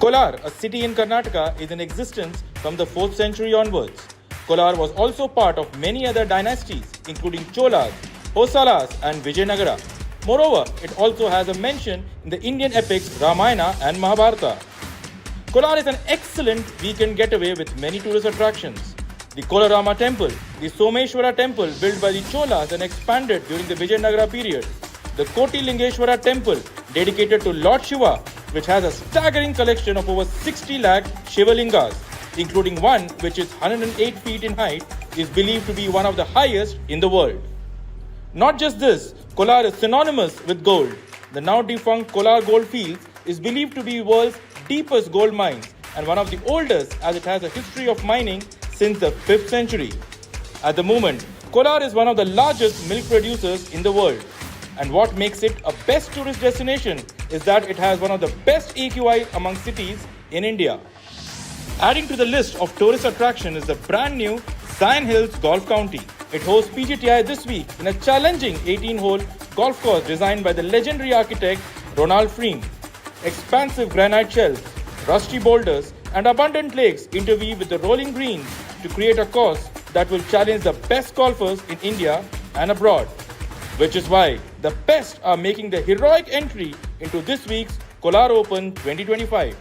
Kolar, a city in Karnataka, is in existence from the 4th century onwards. Kolar was also part of many other dynasties, including Cholas, Hosalas, and Vijayanagara. Moreover, it also has a mention in the Indian epics Ramayana and Mahabharata. Kolar is an excellent weekend getaway with many tourist attractions. The Kolarama temple, the Someshwara temple built by the Cholas and expanded during the Vijayanagara period, the Koti Lingeshwara temple dedicated to Lord Shiva, which has a staggering collection of over 60 lakh Shivalingas, including one which is 108 feet in height, is believed to be one of the highest in the world. Not just this, Kolar is synonymous with gold. The now defunct Kolar gold fields is believed to be the world's deepest gold mines and one of the oldest, as it has a history of mining since the 5th century. At the moment, Kolar is one of the largest milk producers in the world. And what makes it a best tourist destination is that it has one of the best AQI among cities in India. Adding to the list of tourist attraction is the brand new Zion Hills Golf County. It hosts PGTI this week in a challenging 18-hole golf course designed by the legendary architect Ronald Freem. Expansive granite shelves, rusty boulders, and abundant lakes interweave with the rolling greens to create a course that will challenge the best golfers in India and abroad. Which is why the best are making the heroic entry into this week's Kolar Open 2025.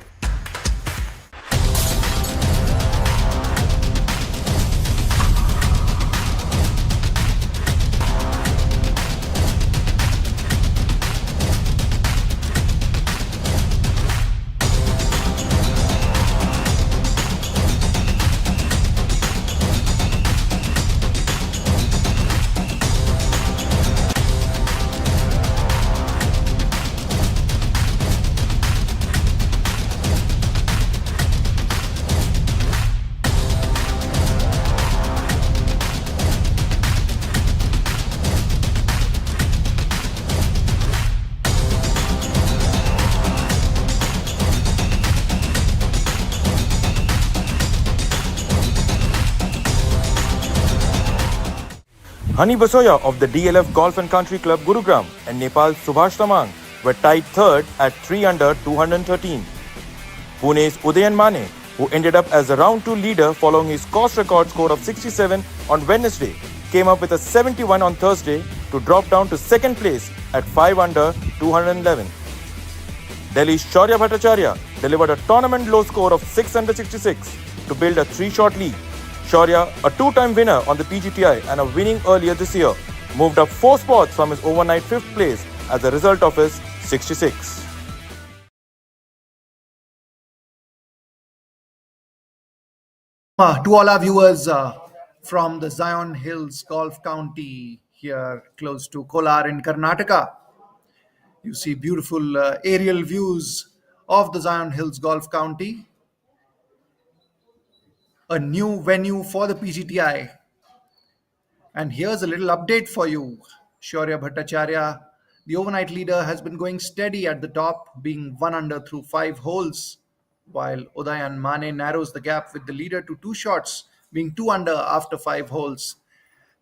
Hani Basoya of the DLF Golf and Country Club Gurugram and Nepal's Subhash Tamang were tied third at 3 under 213. Pune's Udayan Mane, who ended up as the round 2 leader following his course record score of 67 on Wednesday, came up with a 71 on Thursday to drop down to second place at 5 under 211. Delhi's Shaurya Bhattacharya delivered a tournament low score of 6 under 66 to build a 3-shot lead. Shaurya, a 2-time winner on the PGTI and a winning earlier this year, moved up 4 spots from his overnight 5th place as a result of his 66. To all our viewers from the Zion Hills Golf County here close to Kolar in Karnataka, you see beautiful aerial views of the Zion Hills Golf County, a new venue for the PGTI. And here's a little update for you. Shaurya Bhattacharya, the overnight leader, has been going steady at the top, being 1 under through 5 holes, while Udayan Mane narrows the gap with the leader to 2 shots, being 2 under after 5 holes.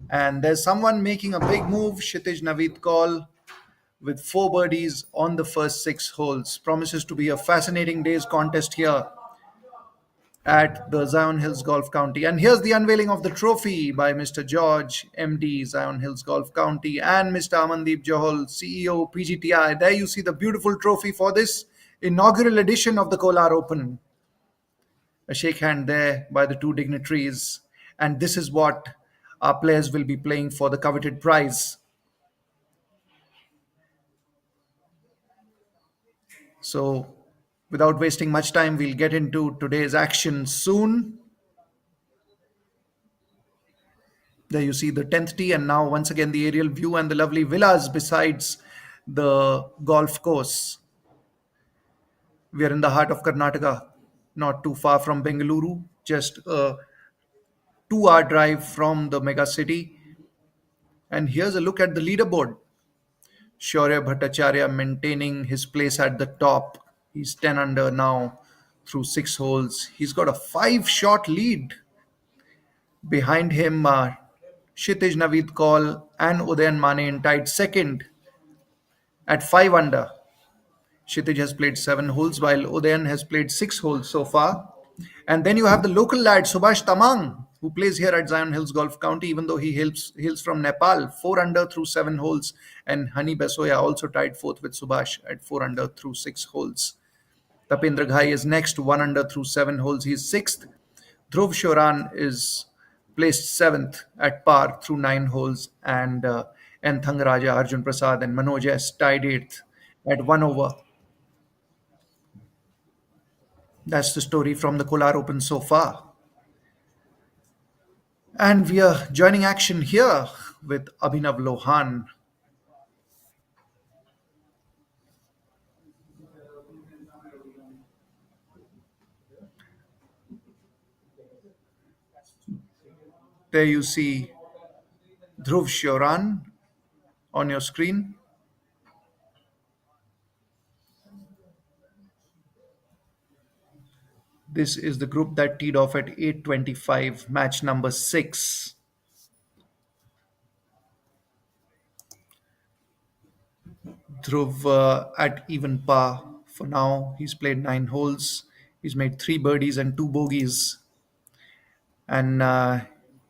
And there's someone making a big move, Kshitij Naveed Kaul, with 4 birdies on the first 6 holes. Promises to be a fascinating day's contest here at the Zion Hills Golf County. And here's the unveiling of the trophy by Mr. George, MD, Zion Hills Golf County, and Mr. Amandeep Johal, CEO, PGTI. There you see the beautiful trophy for this inaugural edition of the Kolar Open. A shake hand there by the 2 dignitaries. And this is what our players will be playing for, the coveted prize. So, without wasting much time, we'll get into today's action soon. There you see the 10th tee, and now once again the aerial view and the lovely villas besides the golf course. We are in the heart of Karnataka, not too far from Bengaluru, just a 2-hour drive from the mega city. And here's a look at the leaderboard. Shaurya Bhattacharya maintaining his place at the top. He's 10 under now through 6 holes. He's got a 5-shot lead. Behind him, Kshitij Naveed Kaul and Udayan Mane tied second at 5 under. Kshitij has played 7 holes, while Udayan has played 6 holes so far. And then you have the local lad, Subhash Tamang, who plays here at Zion Hills Golf County, even though he hails from Nepal, 4 under through 7 holes. And Hani Besoya also tied fourth with Subhash at 4 under through 6 holes. Tapendra Ghai is next, 1 under through 7 holes. He's sixth. Dhruv Shoran is placed seventh at par through 9 holes. And N. Thangaraja, Arjun Prasad, and Manoj S. tied eighth at 1 over. That's the story from the Kolar Open so far. And we are joining action here with Abhinav Lohan. There you see Dhruv Shoran on your screen. This is the group that teed off at 8:25, match number 6. Dhruv at even par for now. He's played 9 holes. He's made 3 birdies and 2 bogeys. And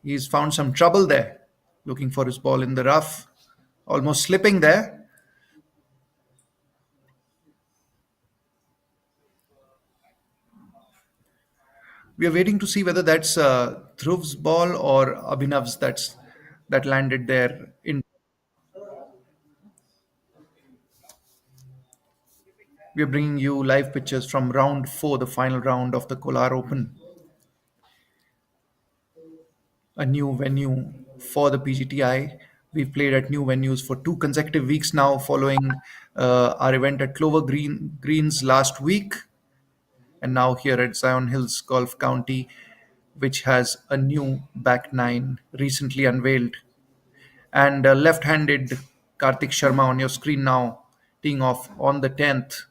he's found some trouble there, looking for his ball in the rough, almost slipping there. We are waiting to see whether that's Dhruv's ball or Abhinav's that landed there. We are bringing you live pictures from round 4, the final round of the Kolar Open, a new venue for the PGTI. We've played at new venues for 2 consecutive weeks now, following our event at Greens last week, and now here at Zion Hills Golf County, which has a new back nine recently unveiled. And left-handed Kartik Sharma on your screen now, teeing off on the 10th,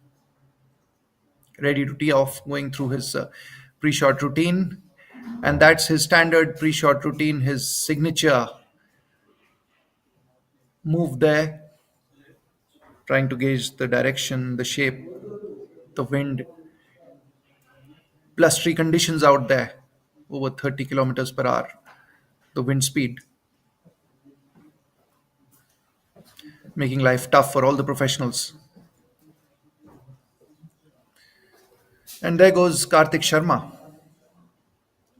ready to tee off, going through his pre-shot routine. And that's his standard pre-shot routine, his signature move there, trying to gauge the direction, the shape, the wind, blustery conditions out there, over 30 kilometers per hour, the wind speed, making life tough for all the professionals. And there goes Kartik Sharma,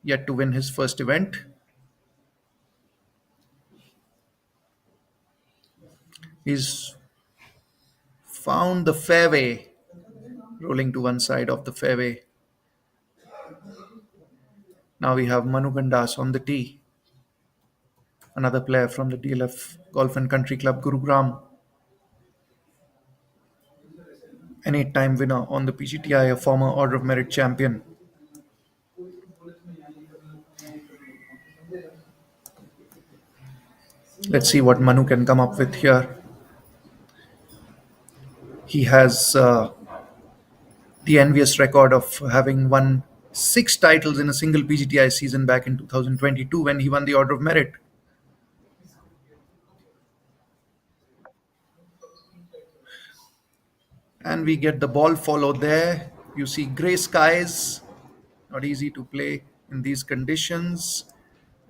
yet to win his first event. He's found the fairway, rolling to one side of the fairway. Now we have Manu Gandas on the tee, another player from the DLF Golf and Country Club Gurugram, an 8-time winner on the PGTI, a former Order of Merit champion. Let's see what Manu can come up with here. He has the envious record of having won 6 titles in a single PGTI season back in 2022 when he won the Order of Merit. And we get the ball follow there. You see grey skies, not easy to play in these conditions.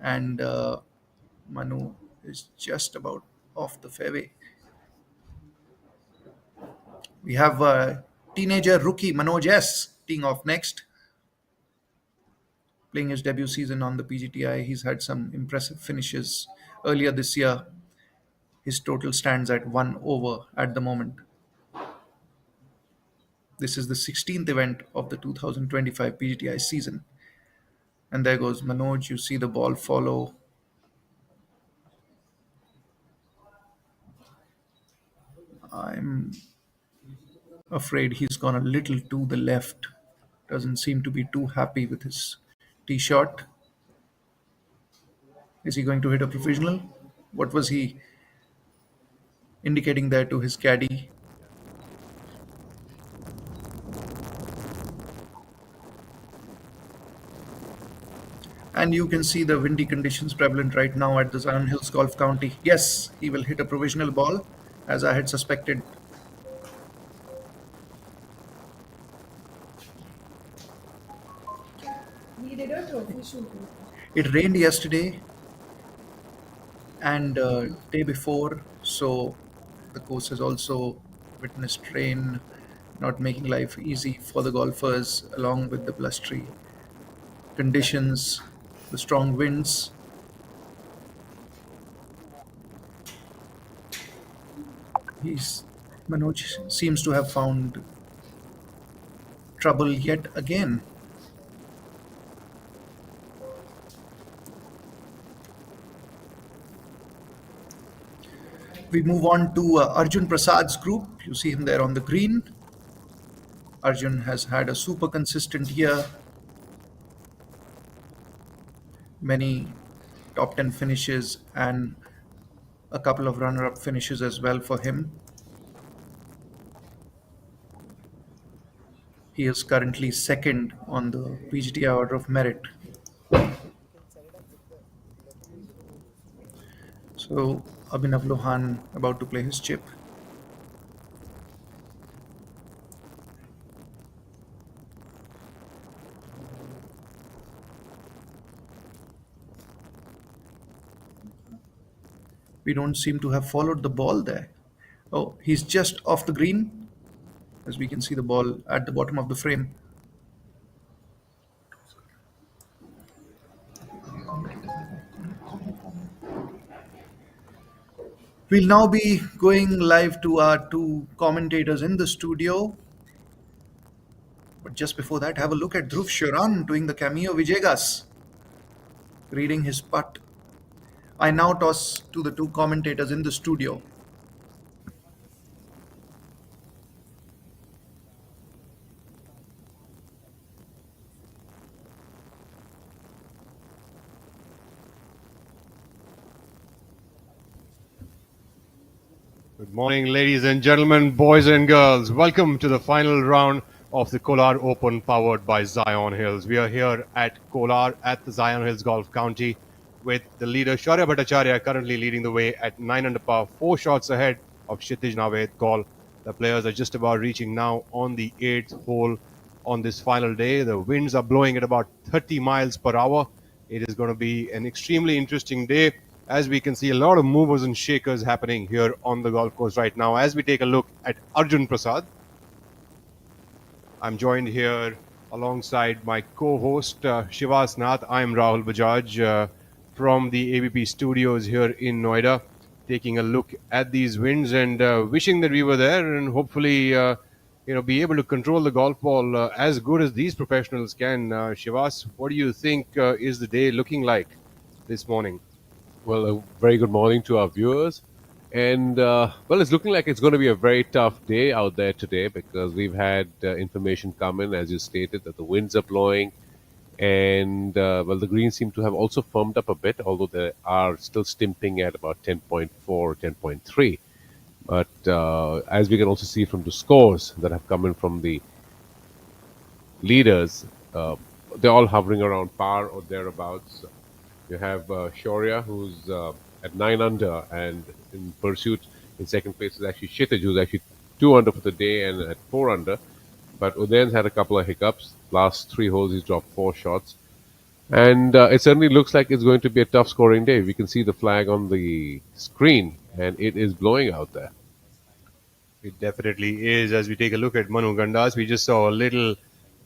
And Manu is just about off the fairway. We have teenager rookie Manoj S. teeing off next, playing his debut season on the PGTI. He's had some impressive finishes earlier this year. His total stands at 1 over at the moment. This is the 16th event of the 2025 PGTI season. And there goes Manoj. You see the ball follow. I'm afraid he's gone a little to the left. Doesn't seem to be too happy with his tee shot. Is he going to hit a provisional? What was he indicating there to his caddy? And you can see the windy conditions prevalent right now at the Zion Hills Golf County. Yes, he will hit a provisional ball, as I had suspected. It rained yesterday and day before, so the course has also witnessed rain, not making life easy for the golfers, along with the blustery conditions, the strong winds. He's Manoj seems to have found trouble yet again. We move on to Arjun Prasad's group. You see him there on the green. Arjun has had a super consistent year, many top 10 finishes, and a couple of runner up finishes as well for him. He is currently second on the PGTI order of merit. So, Abhinav Lohan about to play his chip. We don't seem to have followed the ball there. Oh, he's just off the green, as we can see the ball at the bottom of the frame. We'll now be going live to our two commentators in the studio. But just before that, have a look at Dhruv Sharan doing the cameo Vijegas, reading his putt. I now toss to the two commentators in the studio. Good morning, ladies and gentlemen, boys and girls. Welcome to the final round of the Kolar Open powered by Zion Hills. We are here at Kolar at the Zion Hills Golf County with the leader Shaurya Bhattacharya currently leading the way at 9 under par, 4 shots ahead of Kshitij Naved Kaul. The players are just about reaching now on the 8th hole on this final day. The winds are blowing at about 30 miles per hour. It is going to be an extremely interesting day, as we can see a lot of movers and shakers happening here on the golf course right now. As we take a look at Arjun Prasad, I'm joined here alongside my co-host Shivas Nath. I'm Rahul Bajaj from the ABP studios here in Noida, taking a look at these winds and wishing that we were there and hopefully be able to control the golf ball as good as these professionals can. Shivas, what do you think is the day looking like this morning? Well, a very good morning to our viewers. And, well, it's looking like it's going to be a very tough day out there today because we've had information come in, as you stated, that the winds are blowing. And, well, the greens seem to have also firmed up a bit, although they are still stimping at about 10.4, 10.3. But as we can also see from the scores that have come in from the leaders, they're all hovering around par or thereabouts. You have Shaurya, who's at 9 under, and in pursuit in second place is actually Kshitij, who's actually 2 under for the day and at 4 under. But Udayan's had a couple of hiccups. Last 3 holes, he's dropped 4 shots. And it certainly looks like it's going to be a tough scoring day. We can see the flag on the screen, and it is blowing out there. It definitely is. As we take a look at Manu Gandas, we just saw a little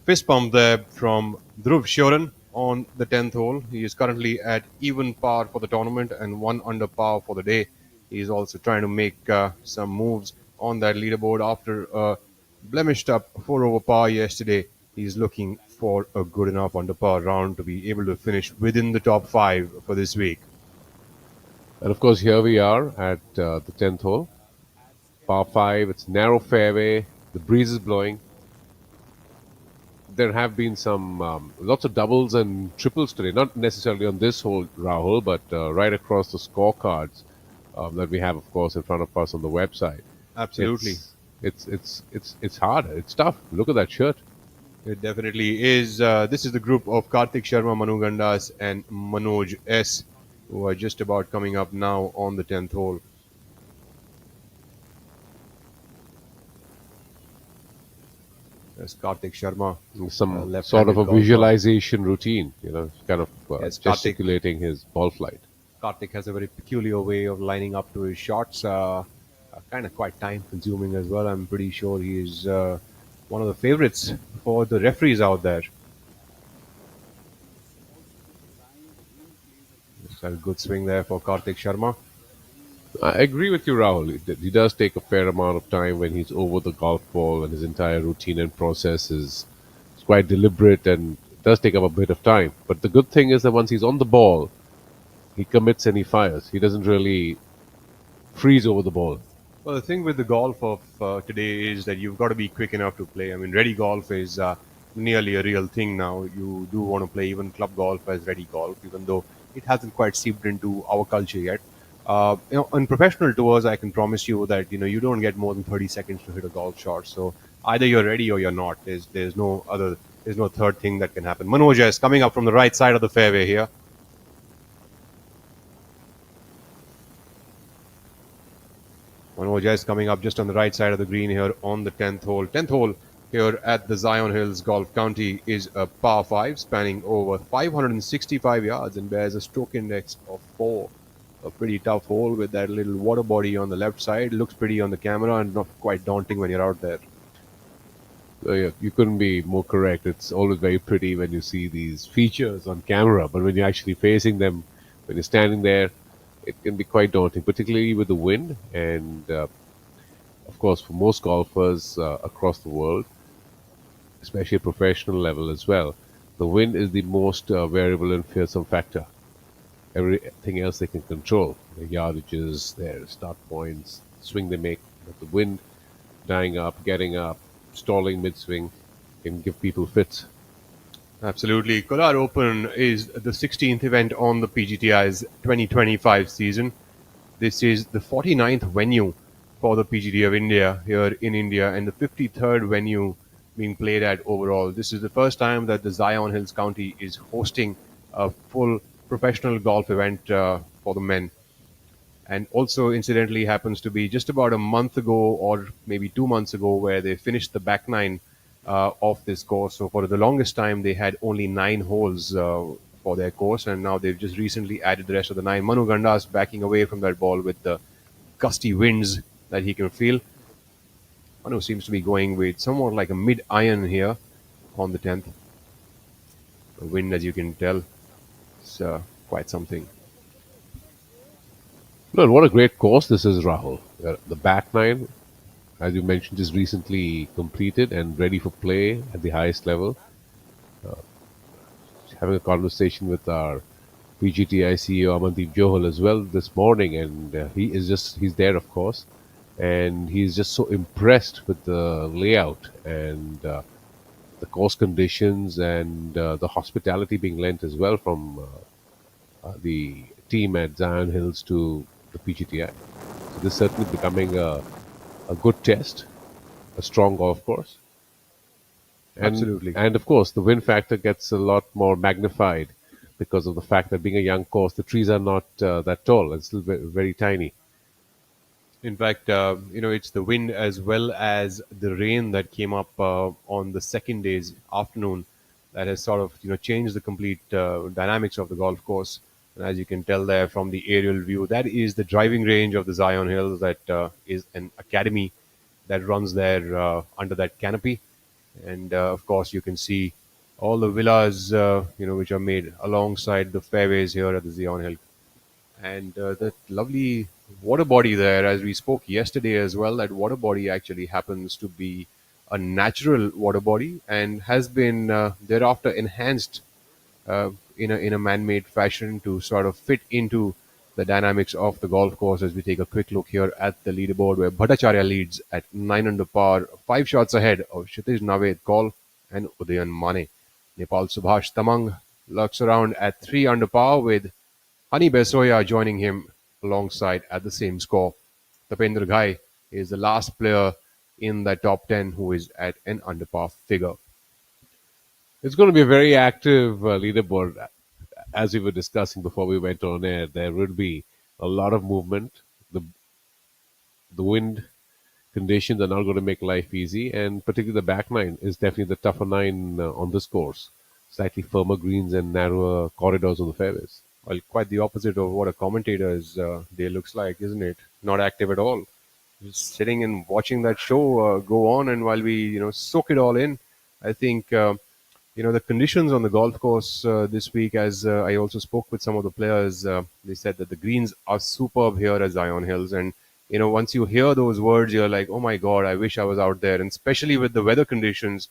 fist pump there from Dhruv Sharan on the 10th hole. He is currently at even par for the tournament and 1 under par for the day. He is also trying to make some moves on that leaderboard after a blemished up 4 over par yesterday. He's looking for a good enough under par round to be able to finish within the top 5 for this week. And of course, here we are at the 10th hole. Par 5, it's narrow fairway, the breeze is blowing. There have been some lots of doubles and triples today, not necessarily on this hole, Rahul, but right across the scorecards that we have, of course, in front of us on the website. Absolutely. It's hard. It's tough. Look at that shirt. It definitely is. This is the group of Kartik Sharma, Manu Gandas, and Manoj S., who are just about coming up now on the 10th hole. There's Kartik Sharma, Some sort of left-handed a golfer. visualization routine, kind of Yes, gesticulating his ball flight. Kartik has a very peculiar way of lining up to his shots. Kind of quite time-consuming as well. I'm pretty sure he is one of the favorites for the referees out there. Just a good swing there for Kartik Sharma. I agree with you, Rahul. He does take a fair amount of time when he's over the golf ball, and his entire routine and process is quite deliberate and does take up a bit of time. But the good thing is that once he's on the ball, he commits and he fires. He doesn't really freeze over the ball. Well, the thing with the golf of today is that you've got to be quick enough to play. I mean, ready golf is nearly a real thing now. You do want to play even club golf as ready golf, even though it hasn't quite seeped into our culture yet. On professional tours, I can promise you that you don't get more than 30 seconds to hit a golf shot. So either you're ready or you're not. There's no third thing that can happen. Manoja is coming up from the right side of the fairway here. Manoja is coming up just on the right side of the green here on the 10th hole. 10th hole here at the Zion Hills Golf County is a par 5 spanning over 565 yards and bears a stroke index of 4. A pretty tough hole with that little water body on the left side. Looks pretty on the camera and not quite daunting when you're out there. So yeah, you couldn't be more correct. It's always very pretty when you see these features on camera, but when you're actually facing them, when you're standing there, it can be quite daunting, particularly with the wind. And of course, for most golfers across the world, especially at professional level as well, the wind is the most variable and fearsome factor. Everything else they can control, the yardages, their start points, swing they make, but the wind dying up, getting up, stalling mid swing can give people fits. Absolutely. Kolar Open is the 16th event on the PGTI's 2025 season. This is the 49th venue for the PGT of India here in India and the 53rd venue being played at overall. This is the first time that the Zion Hills County is hosting a full professional golf event for the men. And also, incidentally, happens to be just about a month ago or maybe 2 months ago where they finished the back nine of this course. So for the longest time, they had only 9 holes for their course, and now they've just recently added the rest of the 9. Manu Gandas backing away from that ball with the gusty winds that he can feel. Manu seems to be going with somewhat like a mid-iron here on the 10th. The wind, as you can tell, is quite something. Well, what a great course this is, Rahul. The back nine, as you mentioned, is recently completed and ready for play at the highest level. Having a conversation with our PGTI CEO Amandeep Johal as well this morning, and he's there, of course, and he's just so impressed with the layout and the course conditions and the hospitality being lent as well from the team at Zion Hills to the PGTI. So this is certainly becoming a good test, a strong golf course. Absolutely. And of course, the wind factor gets a lot more magnified because of the fact that being a young course, the trees are not that tall and still very tiny. In fact, it's the wind as well as the rain that came up on the second day's afternoon that has sort of changed the complete dynamics of the golf course. And as you can tell there from the aerial view, that is the driving range of the Zion Hills. That is an academy that runs there under that canopy. And of course, you can see all the villas, which are made alongside the fairways here at the Zion Hill. And that lovely water body there, as we spoke yesterday as well, that water body actually happens to be a natural water body and has been thereafter enhanced in a man-made fashion to sort of fit into the dynamics of the golf course. As we take a quick look here at the leaderboard, where Bhattacharya leads at 9 under par, 5 shots ahead of Kshitij Naved Kaul and Udayan Mane. Nepal Subhash Tamang lurks around at 3 under par with Hani Besoya joining him alongside at the same score. Tapendra Ghai is the last player in the top 10 who is at an under par figure. It's going to be a very active leaderboard. As we were discussing before we went on air, there would be a lot of movement. The wind conditions are not going to make life easy, and particularly the back nine is definitely the tougher nine on this course. Slightly firmer greens and narrower corridors on the fairways. Well, quite the opposite of what a commentator's day looks like, isn't it? Not active at all. Just sitting and watching that show go on, and while we, soak it all in, I think, the conditions on the golf course this week, as I also spoke with some of the players, they said that the greens are superb here at Zion Hills. And, once you hear those words, you're like, oh my God, I wish I was out there. And especially with the weather conditions,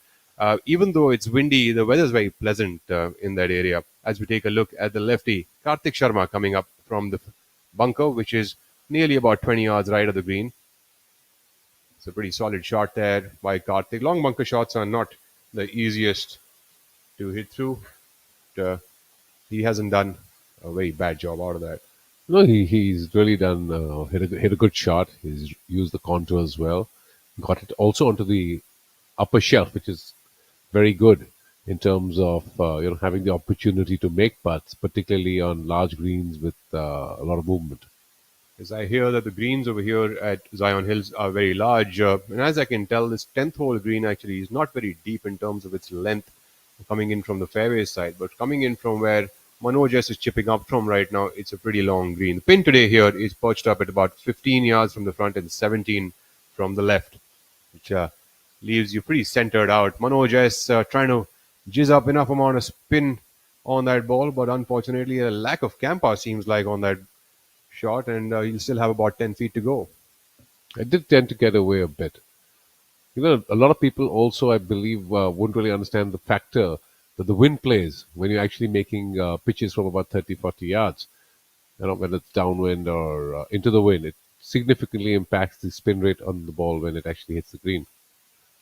even though it's windy, the weather is very pleasant in that area. As we take a look at the lefty, Kartik Sharma coming up from the bunker, which is nearly about 20 yards right of the green. It's a pretty solid shot there by Kartik. Long bunker shots are not the easiest to hit through. But, he hasn't done a very bad job out of that. No, he's really done hit a good shot. He's used the contours well. Got it also onto the upper shelf, which is very good in terms of having the opportunity to make putts, particularly on large greens with a lot of movement. As I hear that the greens over here at Zion Hills are very large, and as I can tell, this 10th hole green actually is not very deep in terms of its length coming in from the fairway side, but coming in from where Manoj S is chipping up from right now, it's a pretty long green. The pin today here is perched up at about 15 yards from the front and 17 from the left, which leaves you pretty centered out. Manoj S trying to jizz up enough amount of spin on that ball, but unfortunately a lack of campa seems like on that shot, and you'll still have about 10 feet to go. I did tend to get away a bit. A lot of people also, I believe, wouldn't really understand the factor that the wind plays when you're actually making pitches from about 30, 40 yards. Whether it's downwind or into the wind, it significantly impacts the spin rate on the ball when it actually hits the green.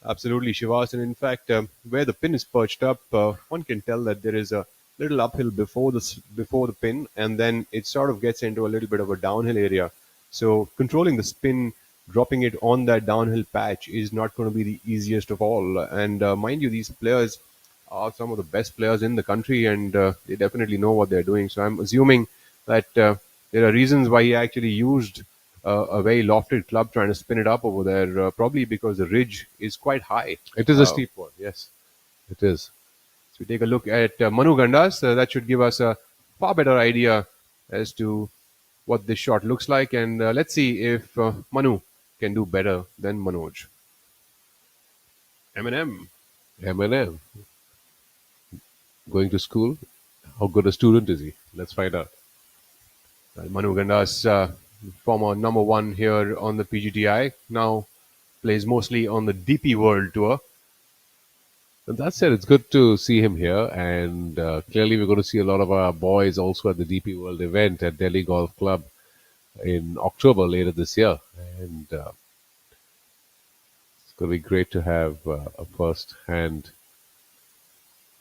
Absolutely, Shivas. And in fact, where the pin is perched up, one can tell that there is a little uphill before the pin, and then it sort of gets into a little bit of a downhill area. So controlling the spin, dropping it on that downhill patch is not going to be the easiest of all. And mind you, these players are some of the best players in the country, and they definitely know what they're doing. So I'm assuming that there are reasons why he actually used a very lofted club trying to spin it up over there, probably because the ridge is quite high. It is a steep one, yes. It is. So we take a look at Manu Gandas. That should give us a far better idea as to what this shot looks like. And let's see if Manu can do better than Manoj. M&M. Going to school? How good a student is he? Let's find out. Well, Manu Gandas, former number one here on the PGTI, now plays mostly on the DP World Tour. And that said, it's good to see him here, and clearly we're going to see a lot of our boys also at the DP World event at Delhi Golf Club in October later this year. And it's going to be great to have a first-hand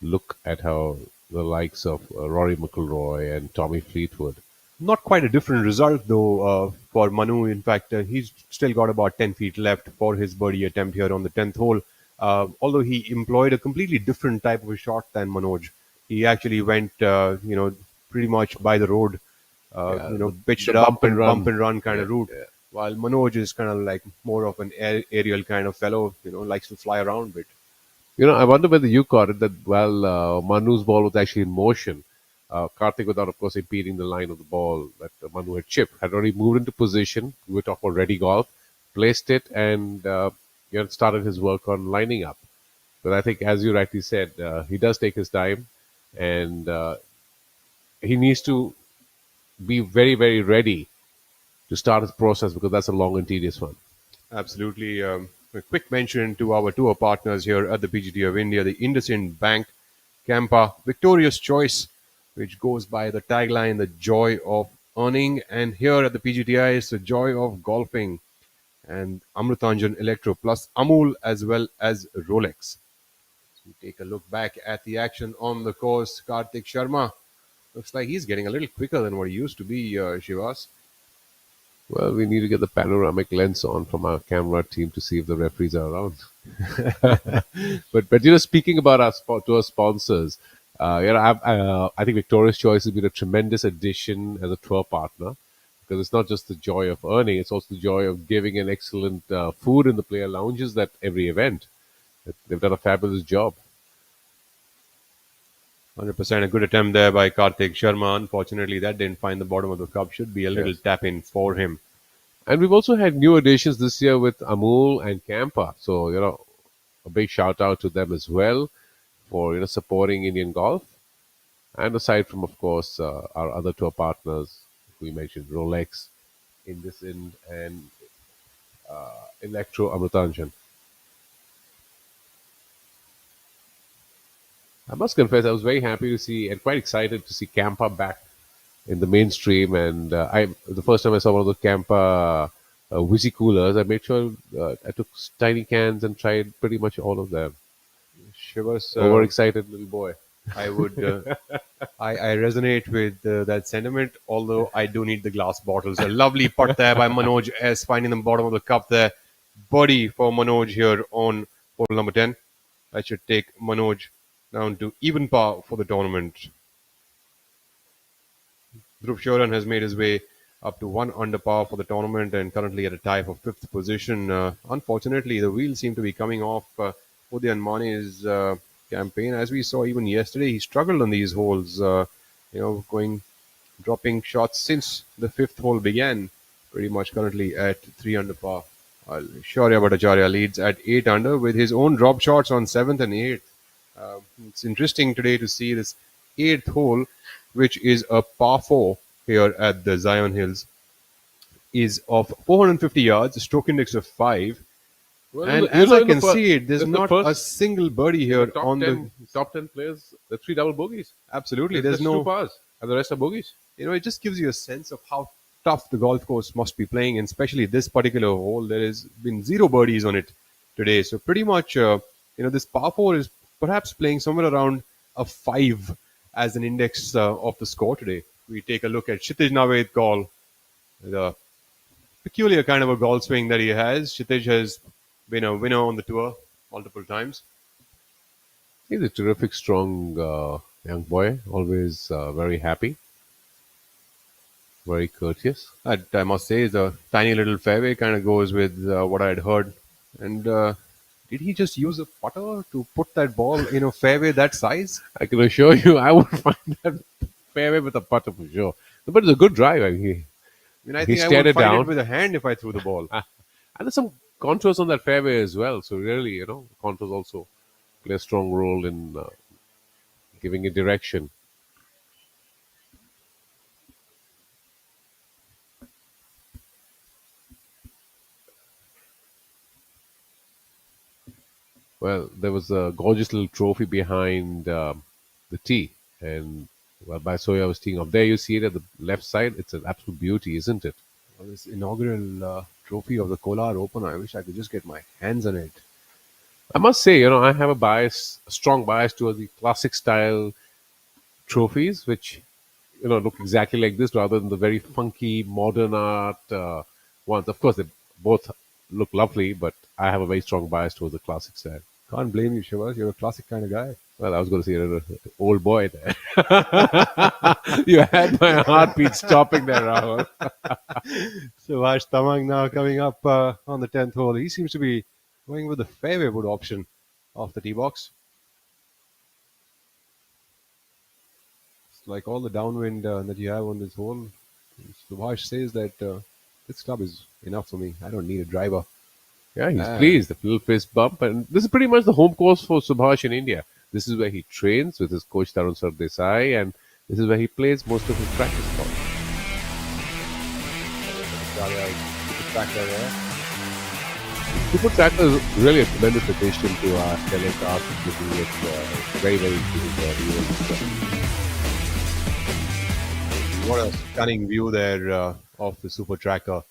look at how the likes of Rory McIlroy and Tommy Fleetwood. Not quite a different result, though, for Manu. In fact, he's still got about 10 feet left for his birdie attempt here on the 10th hole. Although he employed a completely different type of a shot than Manoj. He actually went, pretty much by the road, pitched it up and bump and run kind of route. Yeah. While Manoj is kind of like more of an aerial kind of fellow, likes to fly around a bit. I wonder whether you caught it that while Manu's ball was actually in motion, Karthik, without of course impeding the line of the ball that Manu had chipped, had already moved into position. We were talking about ready golf, placed it, and started his work on lining up. But I think, as you rightly said, he does take his time, and he needs to be very, very ready to start his process, because that's a long and tedious one. Absolutely. A quick mention to our tour partners here at the PGT of India, the IndusInd Bank Campa Victorious Choice, which goes by the tagline, the joy of earning. And here at the PGTI, it's the joy of golfing. And Amritanjan Electro plus Amul as well as Rolex. So we take a look back at the action on the course. Kartik Sharma looks like he's getting a little quicker than what he used to be, Shivas. Well, we need to get the panoramic lens on from our camera team to see if the referees are around. but speaking about our tour sponsors, I think Victorious Choice has been a tremendous addition as a tour partner, because it's not just the joy of earning; it's also the joy of giving an excellent food in the player lounges at every event. They've done a fabulous job. 100% a good attempt there by Karthik Sharma. Unfortunately, that didn't find the bottom of the cup. Should be a little Yes. tap in for him. And we've also had new additions this year with Amul and Kampa. So, a big shout out to them as well for, supporting Indian golf. And aside from, of course, our other tour partners, we mentioned Rolex, Indocent, and Electro Amritanjan. I must confess, I was very happy to see and quite excited to see Kampa back in the mainstream. And the first time I saw one of the Kampa Whizzy coolers, I made sure I took tiny cans and tried pretty much all of them. Shivas, Overexcited little boy. I would, I resonate with that sentiment. Although I do need the glass bottles. A lovely putt there by Manoj S, finding the bottom of the cup there. Birdie for Manoj here on hole number 10. That should take Manoj down to even par for the tournament. Dhruv Shoran has made his way up to 1 under par for the tournament and currently at a tie for 5th position. Unfortunately, the wheels seem to be coming off Udayan Mane's campaign. As we saw even yesterday, he struggled on these holes, dropping shots since the 5th hole began, pretty much currently at 3 under par. Shaurya Bhattacharya leads at 8 under with his own drop shots on 7th and 8th. It's interesting today to see this 8th hole, which is a par 4 here at the Zion Hills, is of 450 yards, stroke index of 5. Well, And in as I in the can fir- see it, there's in the not first- a single birdie here top on 10, top 10 players, the 3 double bogeys. Absolutely, There's there's no. two pars, and the rest are bogeys. It just gives you a sense of how tough the golf course must be playing, and especially this particular hole. There has been 0 birdies on it today, so pretty much, this par 4 is perhaps playing somewhere around a 5 as an index of the score today. We take a look at Kshitij Naved call, the peculiar kind of a golf swing that he has. Kshitij has been a winner on the tour multiple times. He's a terrific, strong young boy, always very happy, very courteous. I must say, the tiny little fairway kind of goes with what I had heard. And did he just use a putter to put that ball in a fairway that size? I can assure you, I would find that fairway with a putter for sure. But it's a good drive. I mean, I mean, I He think I stared would it find down. it with a hand if I threw the ball. and there's some contours on that fairway as well. So really, contours also play a strong role in giving it direction. Well, there was a gorgeous little trophy behind the tee, and well, by Soya was teeing off. There you see it at the left side. It's an absolute beauty, isn't it? Well, this inaugural trophy of the Kolar Open, I wish I could just get my hands on it. I must say, I have a strong bias towards the classic style trophies, which look exactly like this, rather than the very funky modern art ones. Of course, they both look lovely, but I have a very strong bias towards the classic style. Can't blame you, Shivas. You're a classic kind of guy. Well, I was going to say an old boy there. You had my heartbeat stopping there, Rahul. Subhash Tamang now coming up on the 10th hole. He seems to be going with the fairway wood option off the tee box. It's like all the downwind that you have on this hole. Subhash says that this club is enough for me. I don't need a driver. Yeah, he's pleased. The little fist bump. And this is pretty much the home course for Subhash in India. This is where he trains with his coach Tarun Sardesai, and this is where he plays most of his practice golf. Super Tracker is really a tremendous addition to our telecast. It's very, very good. What a stunning view there of the Super Tracker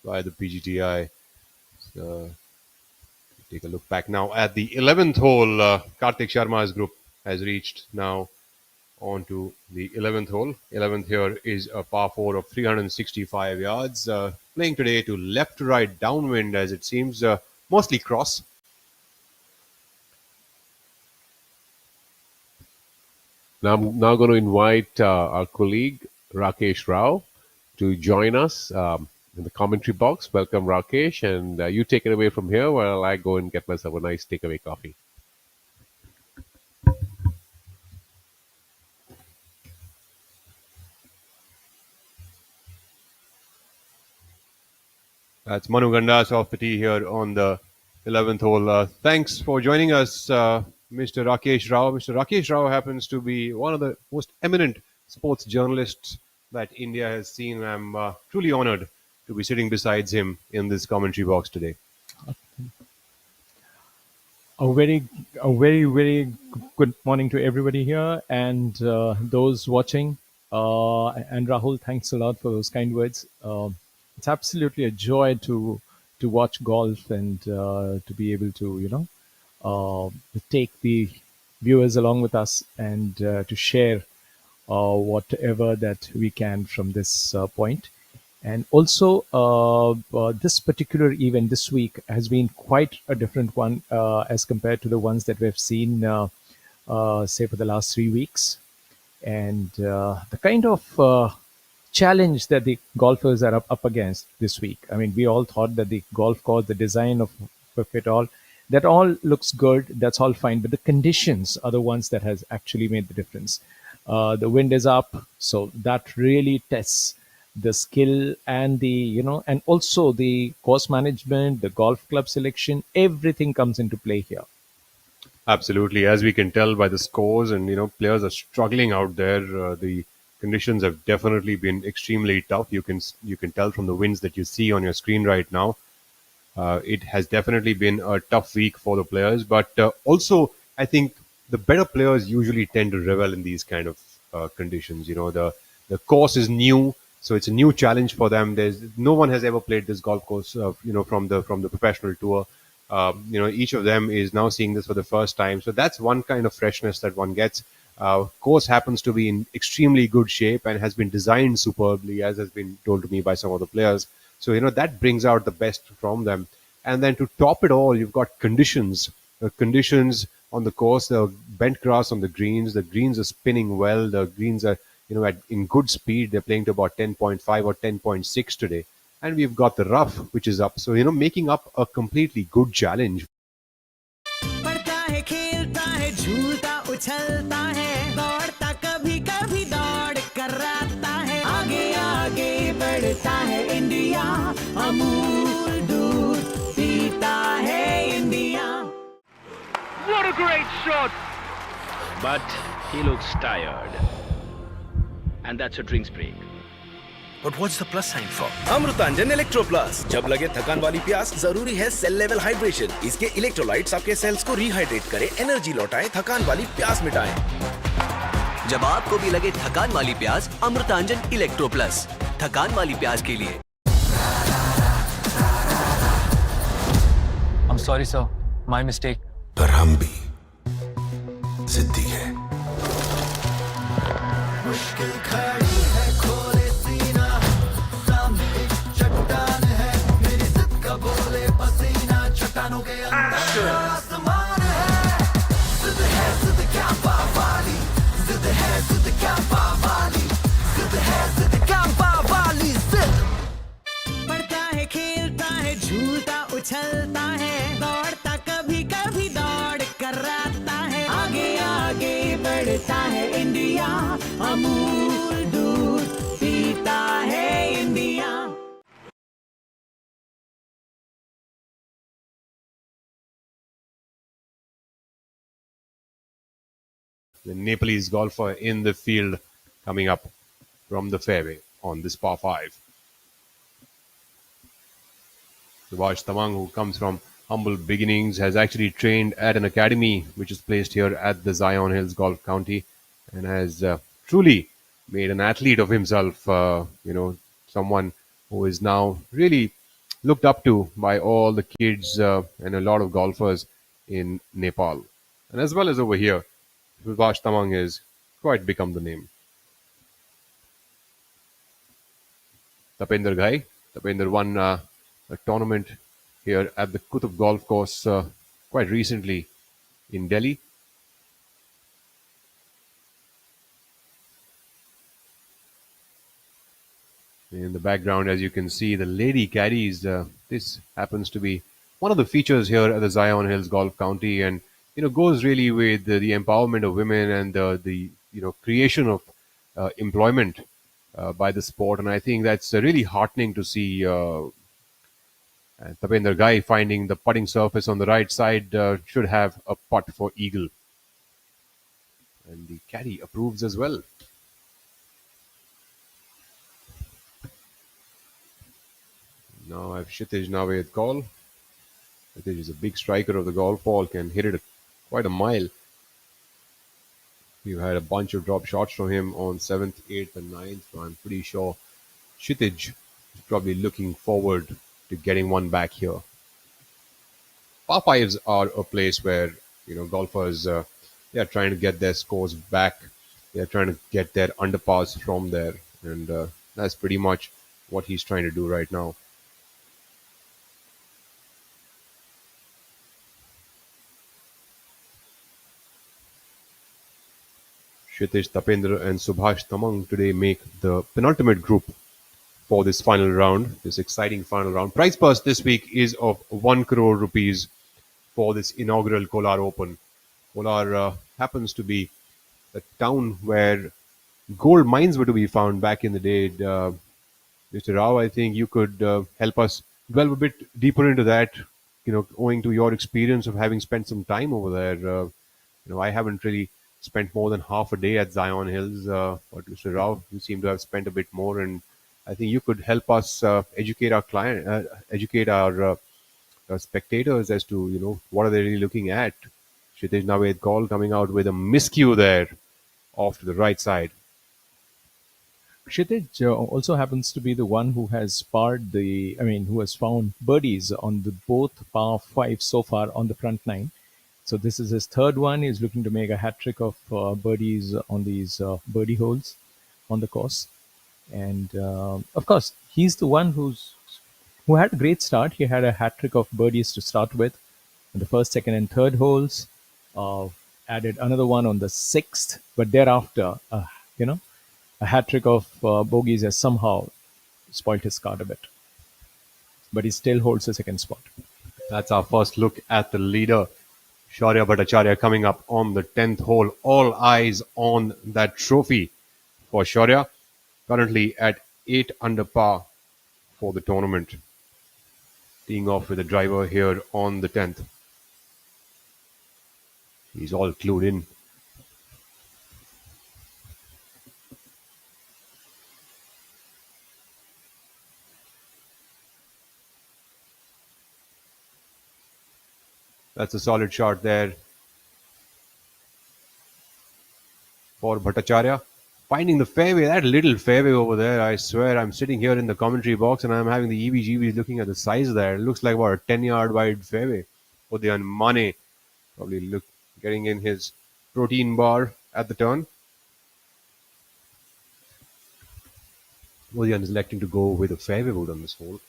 by the PGTI. So, take a look back now at the 11th hole. Karthik Sharma's group has reached now onto the 11th hole. 11th here is a par 4 of 365 yards. Playing today to left to right downwind, as it seems, mostly cross. Now I'm now going to invite our colleague Rakesh Rao to join us in the commentary box. Welcome, Rakesh, and you take it away from here while I go and get myself a nice takeaway coffee. That's Manu Gandas of the tee here on the 11th hole. Thanks for joining us, Mr. Rakesh Rao. Mr. Rakesh Rao happens to be one of the most eminent sports journalists that India has seen. I'm truly honored to be sitting beside him in this commentary box today. A very good morning to everybody here and those watching. And Rahul, thanks a lot for those kind words. It's absolutely a joy to watch golf and to be able to take the viewers along with us and to share whatever that we can from this point. And also, this particular event this week has been quite a different one as compared to the ones that we've seen, say, for the last 3 weeks. And the kind of challenge that the golfers are up against this week. I mean, we all thought that the golf course, the design of it all, that all looks good. That's all fine. But the conditions are the ones that has actually made the difference. The wind is up, so that really tests the skill and and also the course management, the golf club selection. Everything comes into play here. Absolutely, as we can tell by the scores, and players are struggling out there. The conditions have definitely been extremely tough. You can tell from the wins that you see on your screen right now. It has definitely been a tough week for the players, but also I think the better players usually tend to revel in these kind of conditions. The course is new, so it's a new challenge for them. There's no one has ever played this golf course, from the professional tour. Each of them is now seeing this for the first time, so that's one kind of freshness that one gets. Course happens to be in extremely good shape and has been designed superbly, as has been told to me by some of the players. So that brings out the best from them. And then to top it all, you've got conditions. Conditions on the course, the bent grass on the greens. The greens are spinning well. The greens are in good speed. They're playing to about 10.5 or 10.6 today. And we've got the rough, which is up. So making up a completely good challenge. पढ़ता है खेलता है झूलता उछलता है दौड़ता कभी कभी दौड़ कराता है आगे आगे बढ़ता है इंडिया अमूल दूध पीता है India. What a great shot! But he looks tired. And that's a drinks break. But what's the plus sign for? Amrutanjan electro plus. जब लगे थकान वाली प्यास, जरूरी है सेल लेवल हाइड्रेशन. इसके इलेक्ट्रोलाइट्स आपके सेल्स को रिहाइड्रेट करें, एनर्जी लौटाएं, थकान वाली प्यास मिटाएं. जब आपको भी लगे थकान वाली प्यास, अमृतांजन इलेक्ट्रो प्लस. थकान वाली प्यास के लिए. I'm sorry, sir. My mistake. पर हम भी जिद्दी है. मुश्किल खड़ी है, खोले सीना, सामने एक चट्टान है, मेरी जिद का बोले पसीना, चट्टानों के अंदर आसमान है. जिद कैंपा वाली, जिद कैंपा वाली, जिद कैंपा वाली, जिद. पढ़ता है खेलता है झूलता उछलता है दौड़ता कभी कभी दौड़ कराता है आगे आगे बढ़ता है इंडिया अमूल दूध पीता है India. The Nepalese golfer in the field coming up from the fairway on this par 5. Subhash Tamang, who comes from humble beginnings, has actually trained at an academy which is placed here at the Zion Hills Golf County and has truly made an athlete of himself, someone who is now really looked up to by all the kids and a lot of golfers in Nepal. And as well as over here, Subhash Tamang has quite become the name. Tapender Ghai. Tapender won a tournament here at the Kutub Golf Course quite recently in Delhi. In the background, as you can see, the lady caddies. This happens to be one of the features here at the Zion Hills Golf County, and goes really with the empowerment of women and the creation of employment by the sport. And I think that's really heartening to see. And Tapender Guy finding the putting surface on the right side should have a putt for eagle, and the caddy approves as well. Now I have Kshitij Naved call. Kshitij is a big striker of the golf ball, can hit it quite a mile. We've had a bunch of drop shots from him on 7th, 8th, and 9th, so I'm pretty sure Kshitij is probably looking forward to getting one back here. Par fives are a place where golfers they are trying to get their scores back. They are trying to get their underpars from there, and that's pretty much what he's trying to do right now. Kshitij, Tapendra, and Subhash Tamang today make the penultimate group for this final round, this exciting final round. Prize purse this week is of 1 crore rupees for this inaugural Kolar Open. Kolar happens to be the town where gold mines were to be found back in the day. Mr. Rao, I think you could help us delve a bit deeper into that, owing to your experience of having spent some time over there. I haven't really spent more than half a day at Zion Hills, but Mr. Rao, you seem to have spent a bit more, and I think you could help us educate our spectators as to what are they really looking at. Kshitij Naved call coming out with a miscue there off to the right side. Kshitij also happens to be the one who has who has found birdies on the both par five so far on the front nine. So this is his third one. He's looking to make a hat trick of birdies on these birdie holes on the course. And of course, he's the one who had a great start. He had a hat trick of birdies to start with on the first, second, and third holes. Added another one on the sixth, but thereafter, a hat trick of bogeys has somehow spoiled his card a bit. But he still holds the second spot. That's our first look at the leader, Shaurya Bhattacharya, coming up on the 10th hole. All eyes on that trophy for Shaurya, currently at 8 under par for the tournament. Teeing off with a driver here on the 10th. He's all clued in. That's a solid shot there for Bhattacharya. Finding the fairway, that little fairway over there, I swear I'm sitting here in the commentary box and I'm having the EBGBs looking at the size there. It looks like about a 10-yard wide fairway. Udyan Mane probably getting in his protein bar at the turn. Udyan is electing to go with a fairway wood on this hole.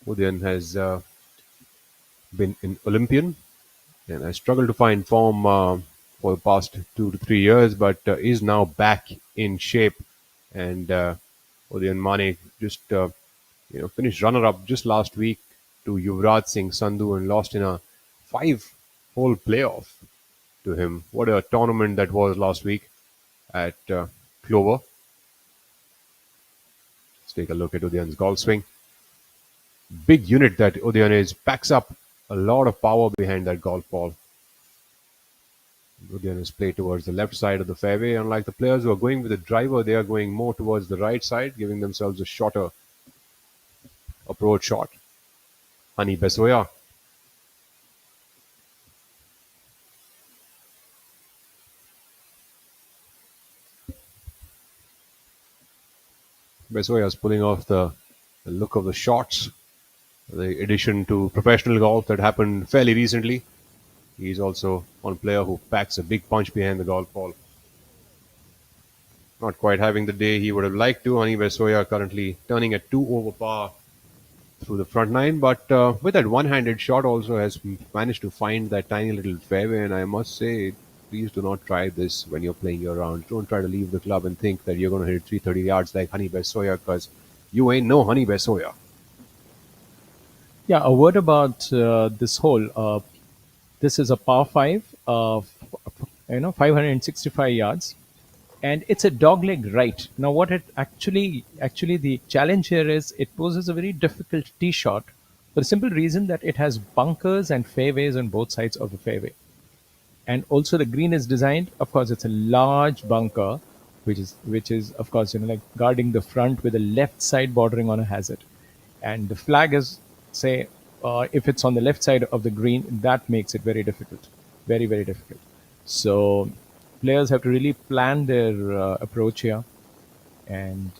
Udyan has been an Olympian and has struggled to find form for the past 2 to 3 years, but is now back in shape. And Udyan Mane just finished runner-up just last week to Yuvraj Singh Sandhu and lost in a 5-hole playoff to him. What a tournament that was last week at Clover. Let's take a look at Udyan's golf swing. Big unit that Udyan is, packs up a lot of power behind that golf ball. Udyan is played towards the left side of the fairway. Unlike the players who are going with the driver, they are going more towards the right side, giving themselves a shorter approach shot. Hani Besoya. Besoya is pulling off the look of the shots. The addition to professional golf that happened fairly recently. He's also one player who packs a big punch behind the golf ball. Not quite having the day he would have liked to. Hani Besoya currently turning at 2 over par through the front nine, but with that one-handed shot also has managed to find that tiny little fairway. And I must say, please do not try this when you're playing your round. Don't try to leave the club and think that you're going to hit 330 yards like Honey Besoya, because you ain't no Honey Besoya. Yeah, a word about this hole. This is a par five, 565 yards, and it's a dogleg right. Now, what it actually the challenge here is it poses a very difficult tee shot for the simple reason that it has bunkers and fairways on both sides of the fairway, and also the green is designed. Of course, it's a large bunker, which is of course like guarding the front with the left side bordering on a hazard, and the flag is say if it's on the left side of the green, that makes it very difficult, very difficult. So players have to really plan their approach here, and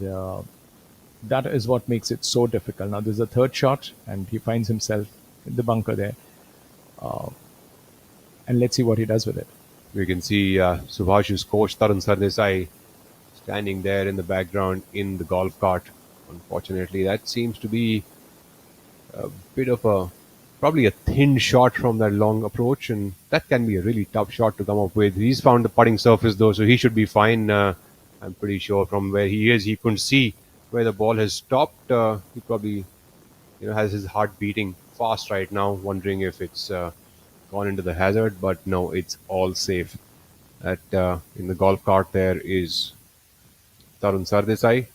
that is what makes it so difficult. Now there's a third shot, and he finds himself in the bunker there, and let's see what he does with it. We can see Subhash's coach Tarun Sardesai standing there in the background in the golf cart. Unfortunately, that seems to be a bit of probably a thin shot from that long approach, and that can be a really tough shot to come up with. He's found the putting surface though, so he should be fine. I'm pretty sure from where he is, he couldn't see where the ball has stopped. He probably, has his heart beating fast right now, wondering if it's gone into the hazard. But no, it's all safe. At in the golf cart there is Tarun Sardesai.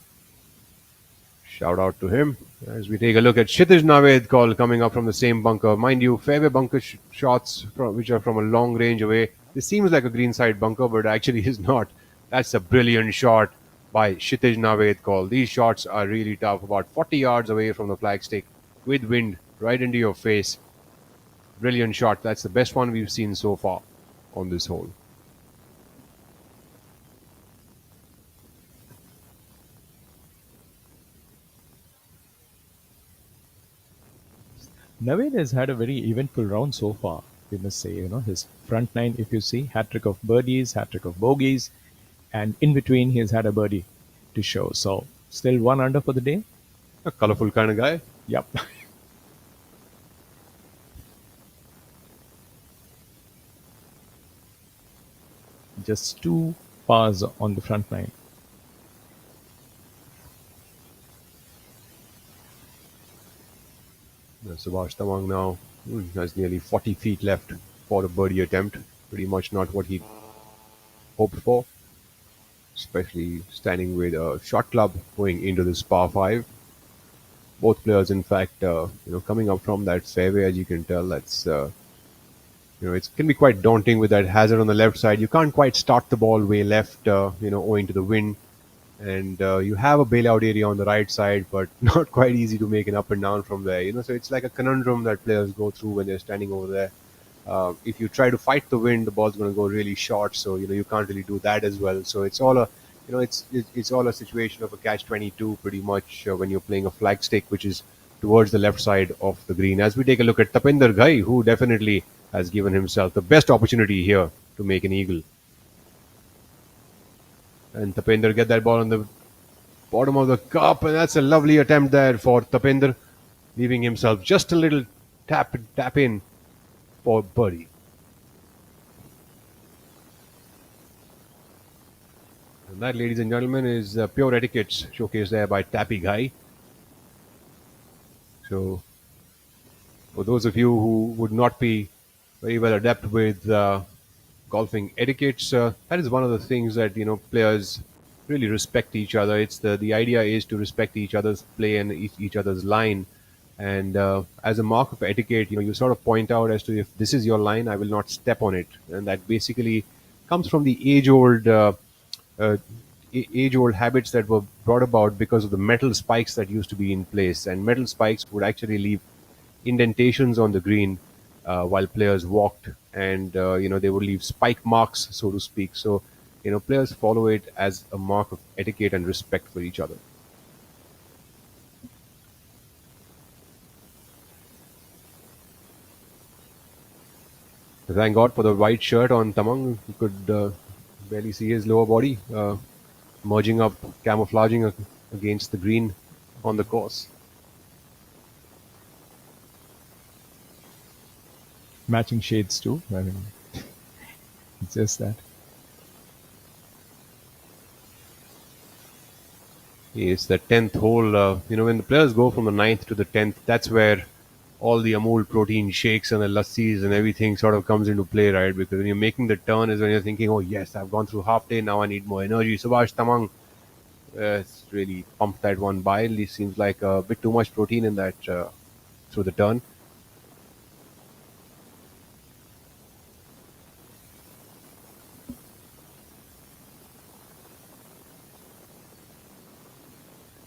Shout out to him. As we take a look at Kshitij Naved call coming up from the same bunker. Mind you, fairway bunker shots which are from a long range away. This seems like a greenside bunker, but actually is not. That's a brilliant shot by Kshitij Naved call. These shots are really tough. About 40 yards away from the flagstick with wind right into your face. Brilliant shot. That's the best one we've seen so far on this hole. Naved has had a very eventful round so far, we must say. His front nine, if you see, hat trick of birdies, hat trick of bogeys, and in between he has had a birdie to show. So still one under for the day. A colorful kind of guy. Yep. Just two pars on the front nine. Subhash Tamang now has nearly 40 feet left for a birdie attempt. Pretty much not what he hoped for, especially standing with a short club going into this par 5. Both players, in fact, coming up from that fairway, as you can tell, that's it can be quite daunting with that hazard on the left side. You can't quite start the ball way left, owing to the wind. And you have a bailout area on the right side, but not quite easy to make an up and down from there. So it's like a conundrum that players go through when they're standing over there. If you try to fight the wind, the ball's going to go really short, so you can't really do that as well. So it's all a it's all a situation of a catch-22 pretty much when you're playing a flagstick, which is towards the left side of the green. As we take a look at Tapinder Ghai, who definitely has given himself the best opportunity here to make an eagle. And Tapinder get that ball on the bottom of the cup, and that's a lovely attempt there for Tapinder, leaving himself just a little tap in for birdie. And that, ladies and gentlemen, is pure etiquette showcased there by Tappy Guy. So, for those of you who would not be very well adept with golfing etiquettes, that is one of the things that players really respect each other. It's the idea is to respect each other's play and each other's line, and as a mark of etiquette, you sort of point out as to, if this is your line, I will not step on it, and that basically comes from the age-old habits that were brought about because of the metal spikes that used to be in place, and metal spikes would actually leave indentations on the green while players walked, and they would leave spike marks, so to speak. So players follow it as a mark of etiquette and respect for each other. Thank God for the white shirt on Tamang. You could barely see his lower body merging up, camouflaging against the green on the course. matching shades too. I mean, it's just that. It's the 10th hole. When the players go from the ninth to the 10th, that's where all the Amul protein shakes and the lassis and everything sort of comes into play, right? Because when you're making the turn is when you're thinking, oh, yes, I've gone through half day. Now I need more energy. Subhash Tamang, it's really pumped that one by. It seems like a bit too much protein in that through the turn.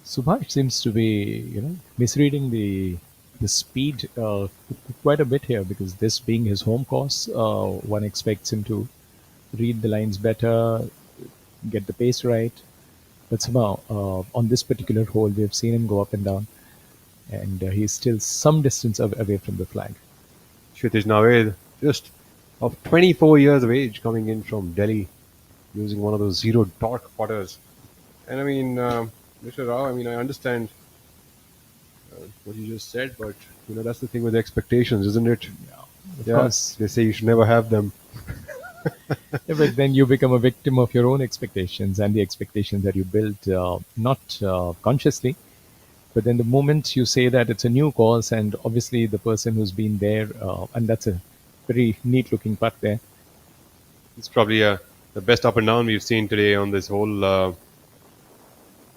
Subhash seems to be, misreading the speed quite a bit here, because this being his home course, one expects him to read the lines better, get the pace right. But somehow, on this particular hole, we've seen him go up and down, and he's still some distance away from the flag. Kshitij Naved, just of 24 years of age, coming in from Delhi, using one of those zero torque putters. And I mean, Mr. Rao, I mean, I understand what you just said, but that's the thing with expectations, isn't it? Of Yeah, course. they say you should never have them. Yeah, but then you become a victim of your own expectations and the expectations that you built, not consciously. But then the moment you say that it's a new course, and obviously the person who's been there, and that's a very neat looking putt there. It's probably the best up and down we've seen today on this hole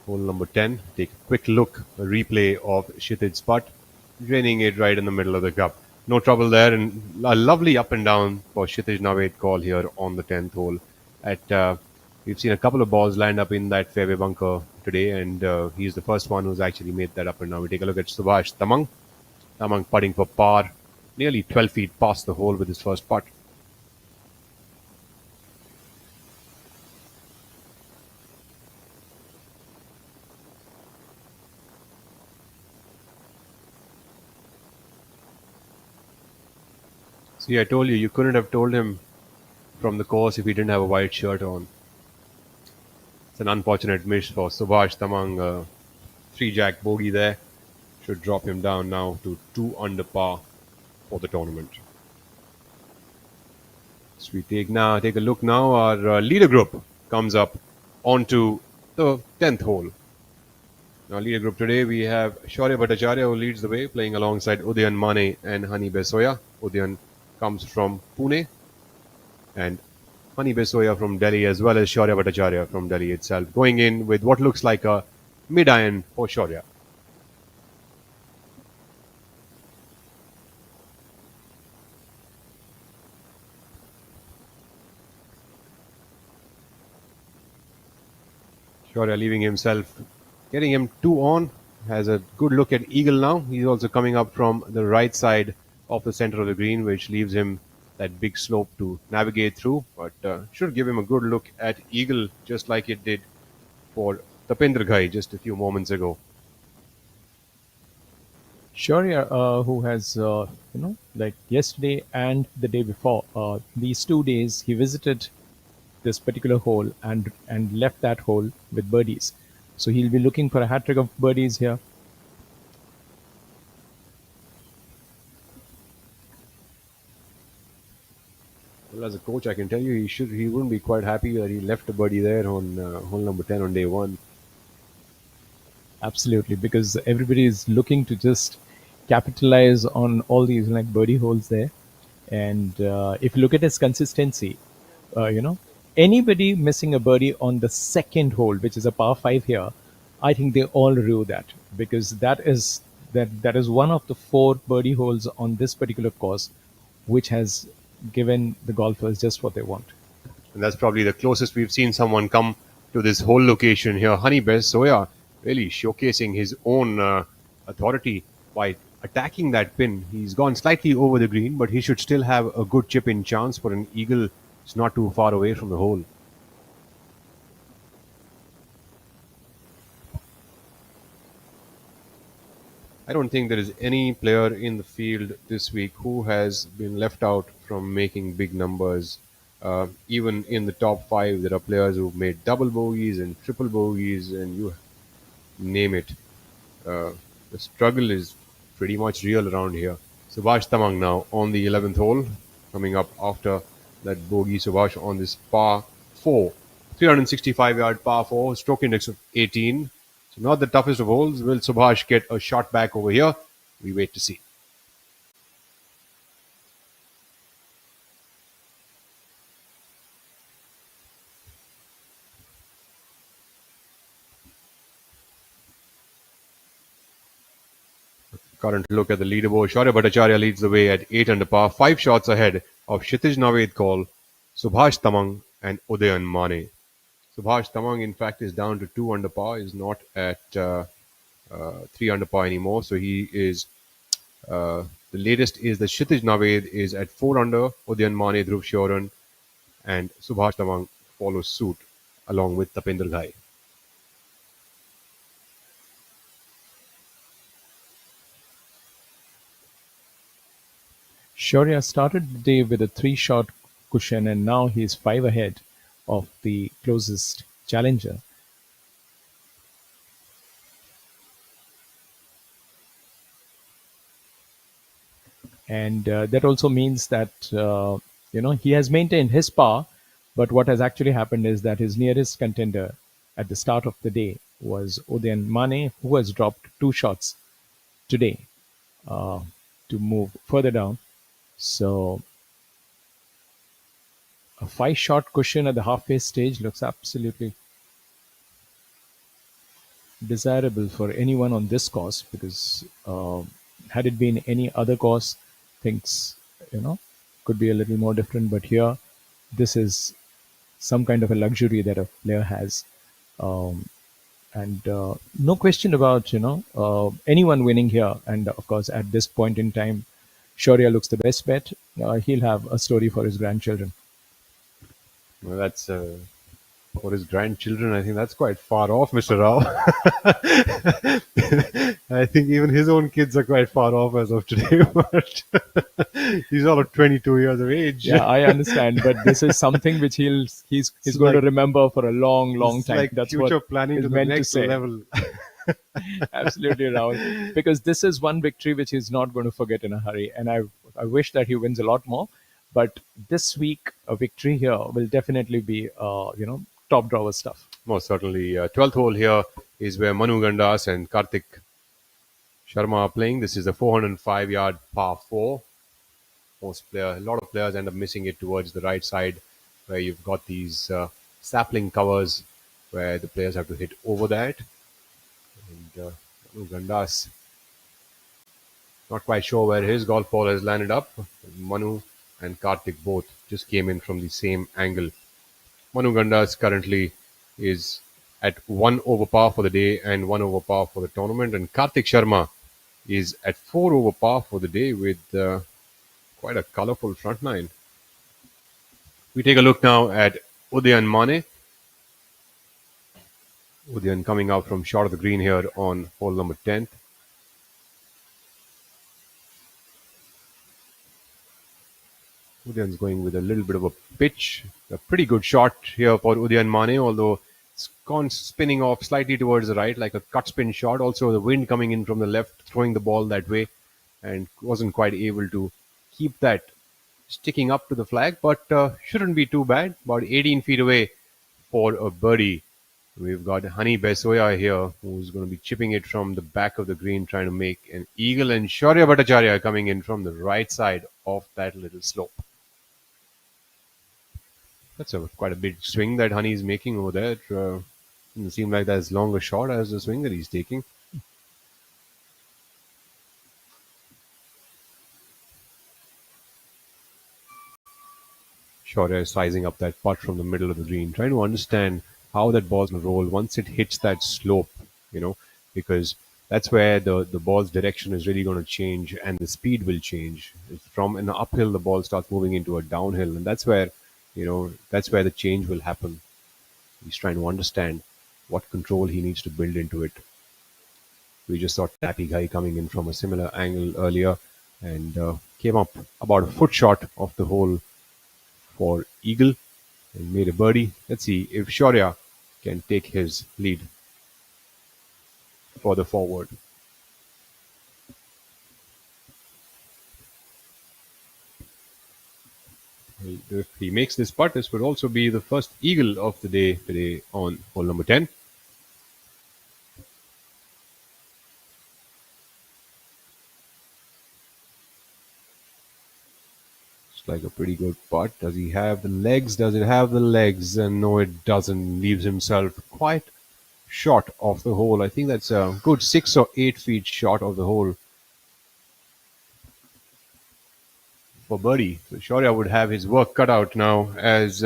number 10. Take a quick look, a replay of Kshitij's putt, draining it right in the middle of the cup. No trouble there, and a lovely up and down for Kshitij Naved call here on the 10th hole. We've seen a couple of balls land up in that fairway bunker today, and he's the first one who's actually made that up and down. We take a look at Subhash Tamang. Tamang putting for par, nearly 12 feet past the hole with his first putt. See, I told you, you couldn't have told him from the course if he didn't have a white shirt on. It's an unfortunate miss for Subhash Tamang. 3-jack bogey there should drop him down now to 2 under par for the tournament. So we take a look now. Our leader group comes up onto the 10th hole. Now, leader group today, we have Shaurya Bhattacharya, who leads the way, playing alongside Udayan Mane and Hani Besoya. Udayan comes from Pune, and Hani Besoya from Delhi, as well as Shaurya Bhattacharya from Delhi itself, going in with what looks like a mid-iron for Shaurya. Shaurya leaving himself, getting him 2 on, has a good look at Eagle now. He's also coming up from the right side of the center of the green, which leaves him that big slope to navigate through, but should give him a good look at Eagle, just like it did for Tapendra Ghai just a few moments ago. Shaurya, who has, like yesterday and the day before, these 2 days, he visited this particular hole and left that hole with birdies. So he'll be looking for a hat trick of birdies here. Well, as a coach, I can tell you he wouldn't be quite happy that he left a birdie there on hole number 10 on day 1. Absolutely, because everybody is looking to just capitalize on all these like birdie holes there. And if you look at his consistency, anybody missing a birdie on the second hole, which is a par 5 here, I think they all rue that, because that is one of the 4 birdie holes on this particular course, which has given the golfers just what they want. And that's probably the closest we've seen someone come to this whole location here. Hani Besoya really showcasing his own authority by attacking that pin. He's gone slightly over the green, but he should still have a good chip in chance for an eagle. It's not too far away from the hole. I don't think there is any player in the field this week who has been left out from making big numbers. Even in the top 5, there are players who've made double bogeys and triple bogeys, and you name it. The struggle is pretty much real around here. Subhash Tamang now on the 11th hole, coming up after that bogey. Subhash on this par 4, 365-yard par 4, stroke index of 18. So not the toughest of holes. Will Subhash get a shot back over here? We wait to see. Current look at the leaderboard. Shaurya Bhattacharya leads the way at 8 under par, 5 shots ahead of Kshitij Naved, Subhash Tamang, and Udayan Mane. Subhash Tamang, in fact, is down to 2 under par, is not at 3 under par anymore. So he is, the latest is that Kshitij Naved is at 4 under, Udayan Mane, Dhruv Shoran, and Subhash Tamang follows suit along with Tapinder Ghai. Shaurya started the day with a 3-shot cushion and now he's 5 ahead of the closest challenger. And that also means that he has maintained his par, but what has actually happened is that his nearest contender at the start of the day was Udayan Mane, who has dropped 2 shots today to move further down. So a 5-shot cushion at the halfway stage looks absolutely desirable for anyone on this course, because had it been any other course, things could be a little more different. But here, this is some kind of a luxury that a player has, and no question about anyone winning here. And of course, at this point in time, Shaurya looks the best bet. He'll have a story for his grandchildren. Well, that's for his grandchildren. I think that's quite far off, Mr. Rao. I think even his own kids are quite far off as of today. But he's all of 22 years of age. Yeah, I understand, but this is something which he's going to remember for a long, long time. Like That's future what planning is to the meant next to say. level. Absolutely, Rahul. Because this is one victory which he's not going to forget in a hurry. And I wish that he wins a lot more. But this week, a victory here will definitely be, top drawer stuff. Most certainly. 12th hole here is where Manu Gandas and Kartik Sharma are playing. This is a 405-yard par 4. A lot of players end up missing it towards the right side, where you've got these sapling covers where the players have to hit over that. And Manu Gandas, not quite sure where his golf ball has landed up. Manu and Kartik both just came in from the same angle. Manu Gandas currently is at 1 over par for the day and 1 over par for the tournament. And Kartik Sharma is at 4 over par for the day with quite a colorful front nine. We take a look now at Udayan Mane. Udayan coming out from short of the green here on hole number 10. Udayan's going with a little bit of a pitch. A pretty good shot here for Udayan Mane, although it's gone spinning off slightly towards the right, like a cut spin shot. Also, the wind coming in from the left, throwing the ball that way, and wasn't quite able to keep that sticking up to the flag, but shouldn't be too bad. About 18 feet away for a birdie. We've got Hani Besoya here, who's going to be chipping it from the back of the green, trying to make an eagle, and Shaurya Bhattacharya coming in from the right side of that little slope. That's quite a big swing that Hani is making over there. It doesn't seem like that's as long a shot as the swing that he's taking. Shaurya is sizing up that putt from the middle of the green, trying to understand how that ball's going to roll once it hits that slope, because that's where the ball's direction is really going to change and the speed will change. From an uphill, the ball starts moving into a downhill, and that's where the change will happen. He's trying to understand what control he needs to build into it. We just saw Tappy Guy coming in from a similar angle earlier and came up about a foot short of the hole for eagle and made a birdie. Let's see if Shaurya can take his lead further forward. If he makes this putt, this would also be the first eagle of the day today on hole number 10. Looks like a pretty good putt. Does he have the legs? Does it have the legs? And no, it doesn't. Leaves himself quite short of the hole. I think that's a good 6 or 8 feet short of the hole for birdie. So Shaurya would have his work cut out now as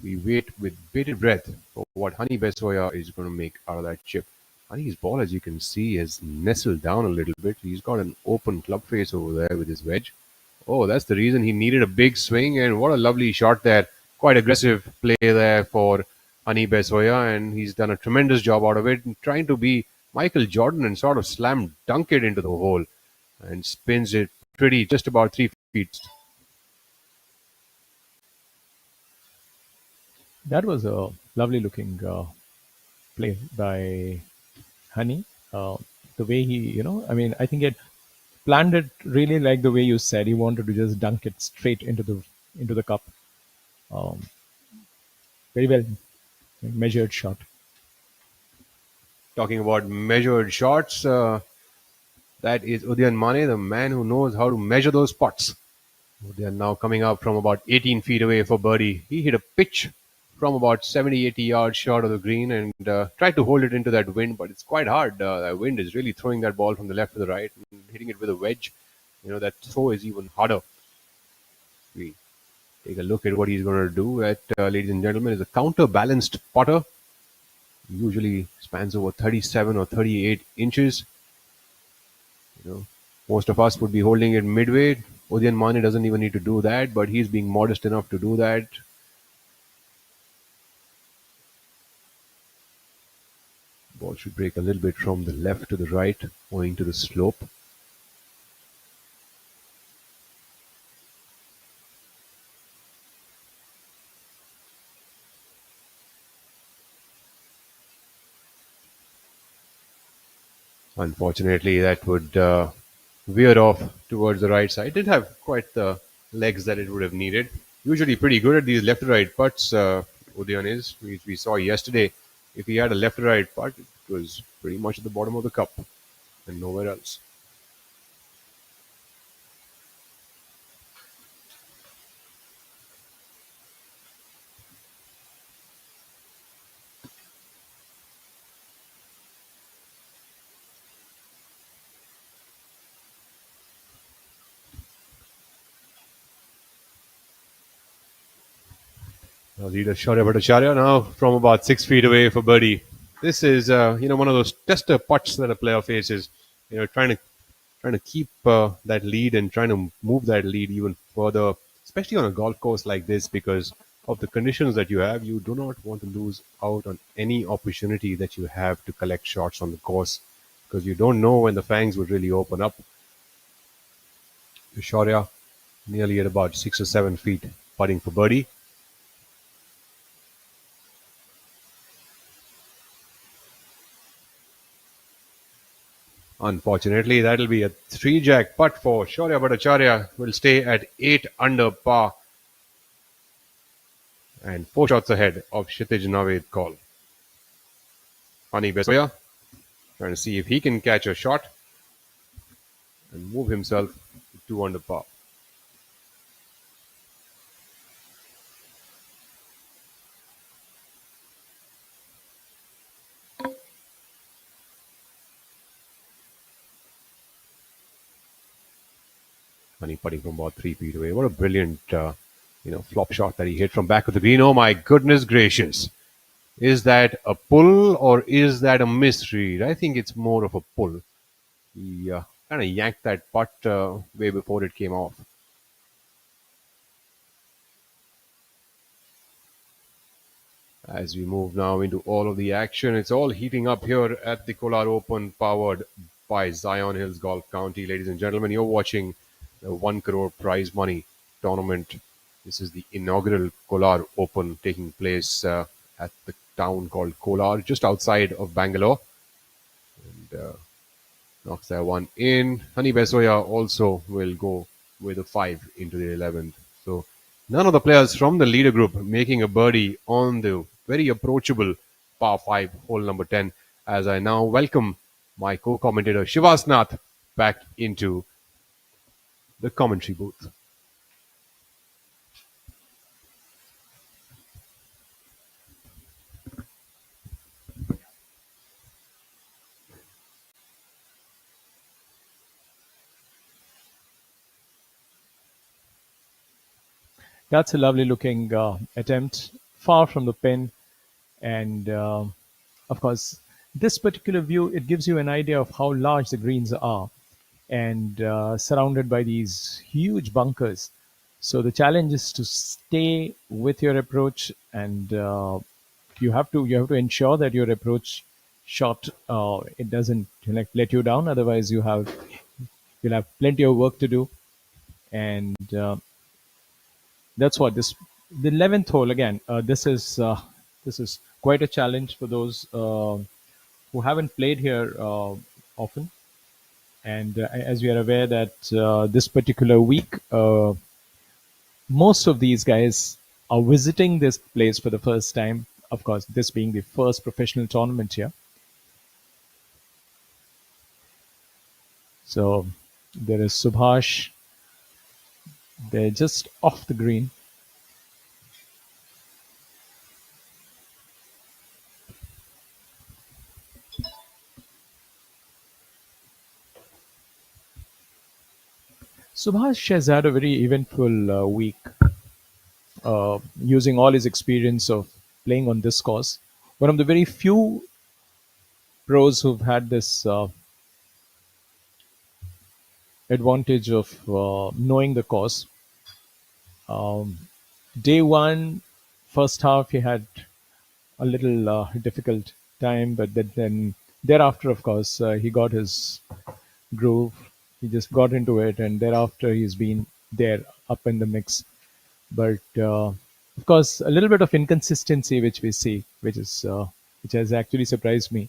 we wait with bated breath for what Honey Besoya is going to make out of that chip. Honey's ball, as you can see, has nestled down a little bit. He's got an open club face over there with his wedge. Oh, that's the reason he needed a big swing, and what a lovely shot there. Quite aggressive play there for Honey Besoya, and he's done a tremendous job out of it, trying to be Michael Jordan and sort of slam dunk it into the hole and spins it pretty just about 3 feet. That was a lovely looking play by Honey. The way he, I mean, I think it planned it really like the way you said. He wanted to just dunk it straight into the cup. Very well measured shot. Talking about measured shots, that is Udayan Mane, the man who knows how to measure those putts. Udayan now coming up from about 18 feet away for birdie. He hit a pitch from about 70, 80 yards short of the green and tried to hold it into that wind, but it's quite hard. That wind is really throwing that ball from the left to the right and hitting it with a wedge. That throw is even harder. We take a look at what he's going to do. That, ladies and gentlemen, is a counterbalanced putter. Usually spans over 37 or 38 inches. Most of us would be holding it midway. Udayan Mane doesn't even need to do that, but he's being modest enough to do that. Ball should break a little bit from the left to the right, owing to the slope. Unfortunately, that would veer off towards the right side. Didn't have quite the legs that it would have needed. Usually pretty good at these left to right putts, Udayan is. We saw yesterday, if he had a left to right putt, it was pretty much at the bottom of the cup and nowhere else. Leader Shaurya Bhattacharya now from about 6 feet away for birdie. This is one of those tester putts that a player faces. Trying to keep that lead and trying to move that lead even further, especially on a golf course like this, because of the conditions that you have. You do not want to lose out on any opportunity that you have to collect shots on the course, because you don't know when the fangs would really open up. Shaurya nearly at about 6 or 7 feet putting for birdie. Unfortunately, that'll be a 3-jack putt for Shaurya Bhattacharya. Will stay at 8 under par and 4 shots ahead of Kshitij Naved Kaul. Honey Besoya trying to see if he can catch a shot and move himself to 2 under par. Honey putting from about 3 feet away. What a brilliant, flop shot that he hit from back of the green. Oh my goodness gracious! Is that a pull or is that a misread? I think it's more of a pull. He kind of yanked that putt way before it came off. As we move now into all of the action, it's all heating up here at the Kolar Open, powered by Zion Hills Golf County. Ladies and gentlemen, you're watching the 1 crore prize money tournament. This is the inaugural Kolar Open taking place at the town called Kolar, just outside of Bangalore. And knocks that one in. Honey Besoya also will go with a 5 into the 11th. So None of the players from the leader group making a birdie on the very approachable par 5 hole number 10, as I now welcome my co-commentator Shivas Nath back into the commentary booth. That's a lovely looking attempt, far from the pin. And of course, this particular view, it gives you an idea of how large the greens are and surrounded by these huge bunkers. So the challenge is to stay with your approach, and you have to ensure that your approach shot it doesn't like let you down. Otherwise, you'll have plenty of work to do. And that's what this the 11th hole again. This is quite a challenge for those who haven't played here often. And as we are aware that this particular week, most of these guys are visiting this place for the first time. Of course, this being the first professional tournament here. So there is Subhash. They're just off the green. Subhash has had a very eventful week, using all his experience of playing on this course. One of the very few pros who've had this advantage of knowing the course. Um, Day one, first half, he had a little difficult time, but then thereafter, of course, he got his groove. He just got into it, and thereafter he's been there up in the mix. But of course, a little bit of inconsistency which we see, which has actually surprised me.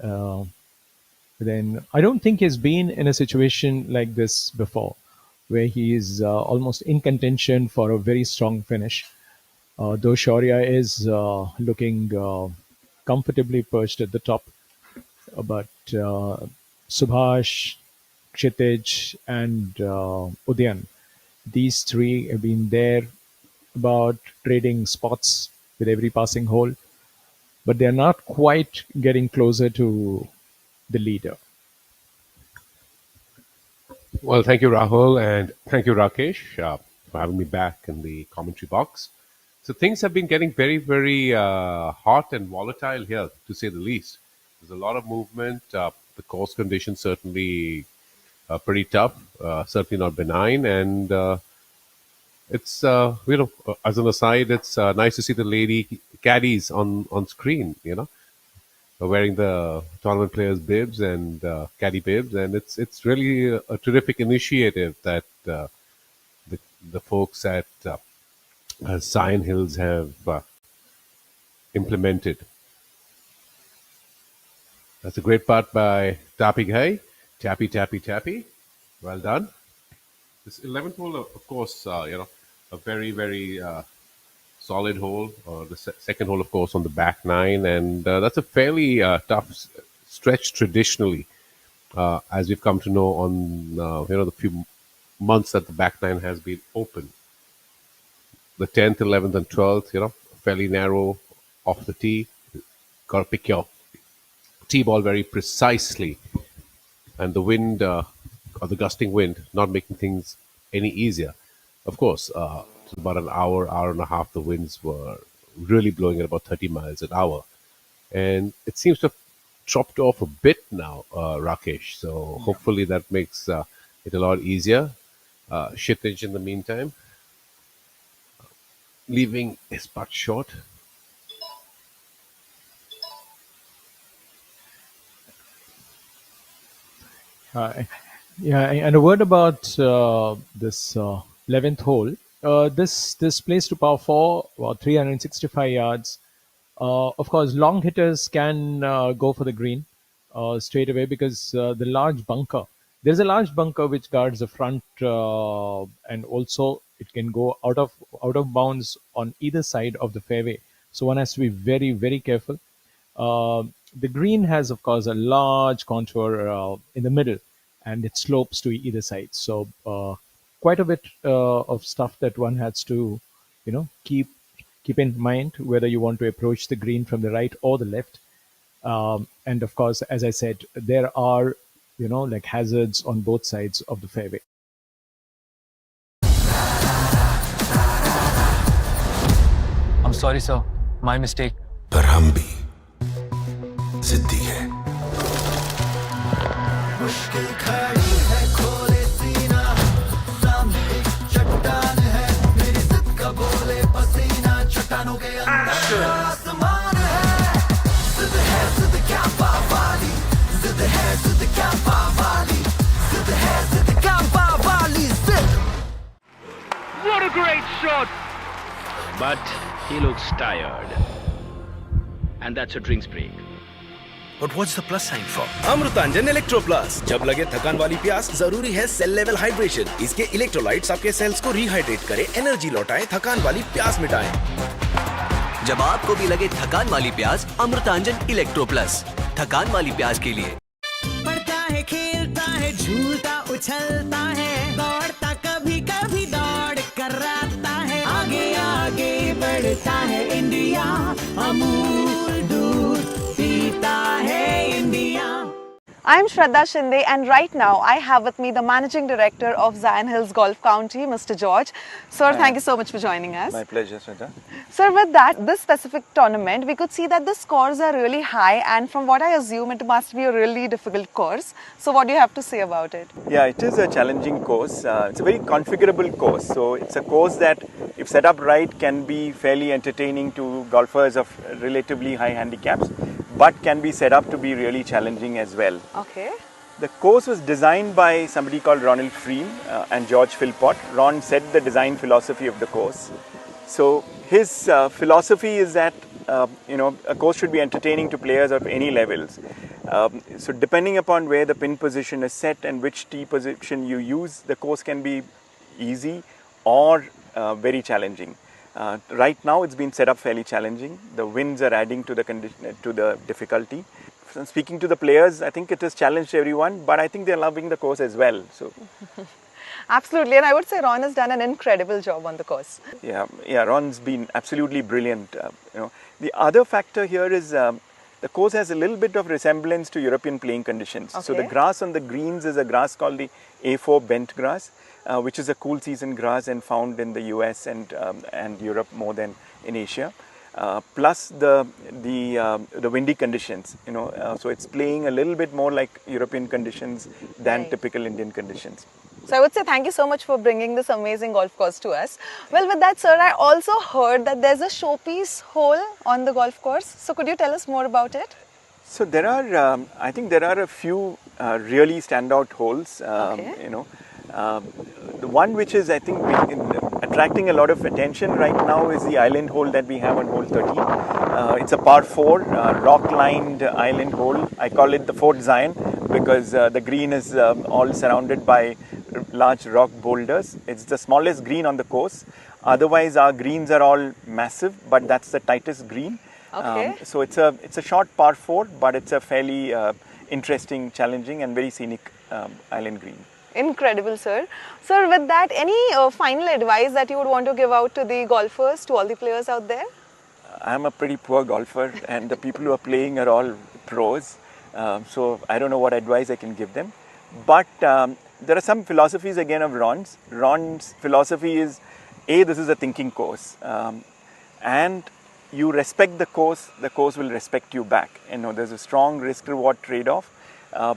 Uh, then I don't think he's been in a situation like this before, where he is almost in contention for a very strong finish. Though Shaurya is looking comfortably perched at the top, but Subhash, Kshitij, and Udyan, these three have been there about trading spots with every passing hole, but they're not quite getting closer to the leader. Well, thank you, Rahul, and thank you, Rakesh, for having me back in the commentary box. So things have been getting very, very hot and volatile here, to say the least. There's a lot of movement. The course conditions certainly pretty tough, certainly not benign, and it's as an aside, it's nice to see the lady caddies on screen. Wearing the tournament players' bibs and caddy bibs, and it's really a terrific initiative that the folks at Zion Hills have implemented. That's a great part by Tapi Ghai. Tappy, tappy, tappy. Well done. This 11th hole, of course, a very, very solid hole. The second hole, of course, on the back nine, and that's a fairly tough stretch traditionally, as we've come to know on the few months that the back nine has been open. The 10th, 11th, and 12th, fairly narrow off the tee. Got to pick your tee ball very precisely, and the wind or the gusting wind not making things any easier. Of course, about an hour and a half, the winds were really blowing at about 30 miles an hour. And it seems to have chopped off a bit now, Rakesh. So hopefully that makes it a lot easier. Kshitij, in the meantime, leaving his putt short. Yeah, and a word about this 11th hole. This plays to par 4, about 365 yards. Of course, long hitters can go for the green straight away because there's a large bunker which guards the front and also it can go out of bounds on either side of the fairway. So one has to be very, very careful. The green has, of course, a large contour in the middle, and it slopes to either side. So quite a bit of stuff that one has to, keep in mind whether you want to approach the green from the right or the left. And of course, as I said, there are, like hazards on both sides of the fairway. I'm sorry, sir. My mistake. पर हम भी जिद्दी है मुश्किल खड़ी है खोले सीना सामने एक चट्टान है मेरी जिद का बोले पसीना चट्टानों के अंदर आसमान है जिद क्या पावाली जिद क्या पावाली जिद क्या पावाली जिद What a great shot! But he looks tired. And that's a drinks break. But what's the plus sign for? Amrutanjan electro plus. जब लगे थकान वाली प्यास, जरूरी है सेल लेवल हाइड्रेशन। इसके इलेक्ट्रोलाइट्स आपके सेल्स को रिहाइड्रेट करें, एनर्जी लौटाएं, थकान वाली प्यास मिटाएं। जब आपको भी लगे थकान वाली प्यास, अमृतांजन इलेक्ट्रो प्लस, थकान वाली प्यास के लिए। पढ़ता है, खेलता है, झूलता उछलता है, दौड़ता कभी कभी दौड़ कराता है, आगे आगे बढ़ता है इंडिया, अमूल दूध पीता है India. I'm Shraddha Shinde, and right now I have with me the Managing Director of Zion Hills Golf County, Mr. George. Sir, thank you so much for joining us. My pleasure, Shraddha. Sir, with that, this specific tournament, we could see that the scores are really high, and from what I assume, it must be a really difficult course. So what do you have to say about it? Yeah, it is a challenging course. It's a very configurable course. So it's a course that, if set up right, can be fairly entertaining to golfers of relatively high handicaps, but can be set up to be really challenging as well. Okay. The course was designed by somebody called Ronald Freem and George Philpott. Ron set the design philosophy of the course. So his philosophy is that a course should be entertaining to players of any levels. So depending upon where the pin position is set and which tee position you use, the course can be easy or very challenging. Right now it's been set up fairly challenging. The winds are adding to the difficulty. Speaking to the players, I think it has challenged everyone, but I think they're loving the course as well. So, absolutely, and I would say Ron has done an incredible job on the course. Yeah, Ron's been absolutely brilliant. The other factor here is the course has a little bit of resemblance to European playing conditions. Okay. So the grass on the greens is a grass called the A4 bent grass, which is a cool season grass and found in the US and Europe more than in Asia. Plus the windy conditions, so it's playing a little bit more like European conditions than typical Indian conditions. So I would say thank you so much for bringing this amazing golf course to us. Well, with that, sir, I also heard that there's a showpiece hole on the golf course. So could you tell us more about it? So there are, I think there are a few really standout holes. The one which is, I think, attracting a lot of attention right now is the island hole that we have on hole 13. It's a par 4 rock-lined island hole. I call it the Fort Zion because the green is all surrounded by large rock boulders. It's the smallest green on the course. Otherwise, our greens are all massive, but that's the tightest green. Okay. So it's a short par 4, but it's a fairly interesting, challenging, and very scenic island green. Incredible, sir. Sir, with that, any final advice that you would want to give out to the golfers, to all the players out there? I'm a pretty poor golfer, and the people who are playing are all pros. So I don't know what advice I can give them. But there are some philosophies again of Ron's. Ron's philosophy is, this is a thinking course. And you respect the course will respect you back. There's a strong risk-reward trade-off.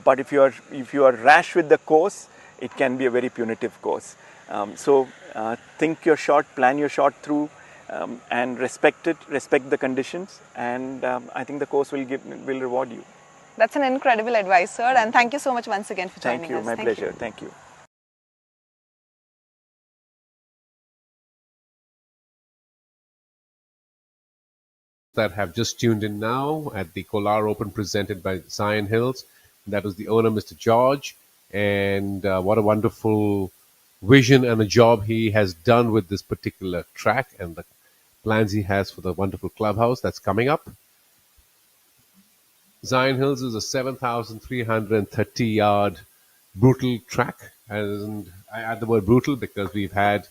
But if you are rash with the course, it can be a very punitive course. So think your shot, plan your shot through, and respect it, respect the conditions, and I think the course will reward you. That's an incredible advice, sir, and thank you so much once again for joining us. Thank you, my pleasure. Thank you. That have just tuned in now at the Kolar Open presented by Zion Hills. That was the owner, Mr. George. And what a wonderful vision and a job he has done with this particular track and the plans he has for the wonderful clubhouse that's coming up. Zion Hills is a 7,330-yard brutal track, and I add the word brutal because we've had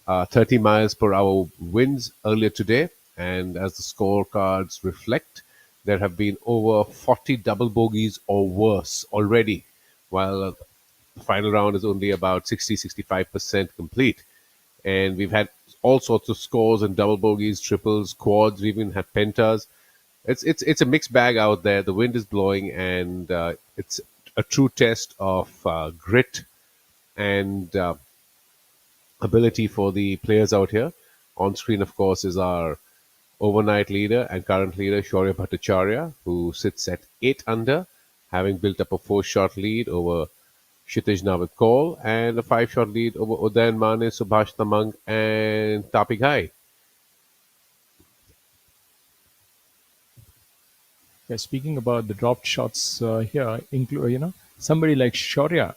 30 miles per hour winds earlier today, and as the scorecards reflect, there have been over 40 double bogeys or worse already, while the final round is only about 65% complete. And we've had all sorts of scores and double bogeys, triples, quads. We even had pentas. It's a mixed bag out there. The wind is blowing, and it's a true test of grit and ability for the players out here. On screen, of course, is our overnight leader and current leader, Shaurya Bhattacharya, who sits at 8 under, having built up a 4-shot lead over Kshitij Navid and a 5-shot lead over Udayan Mane, Subhash Tamang, and Tapi Ghai. Yeah, speaking about the dropped shots here, somebody like Shaurya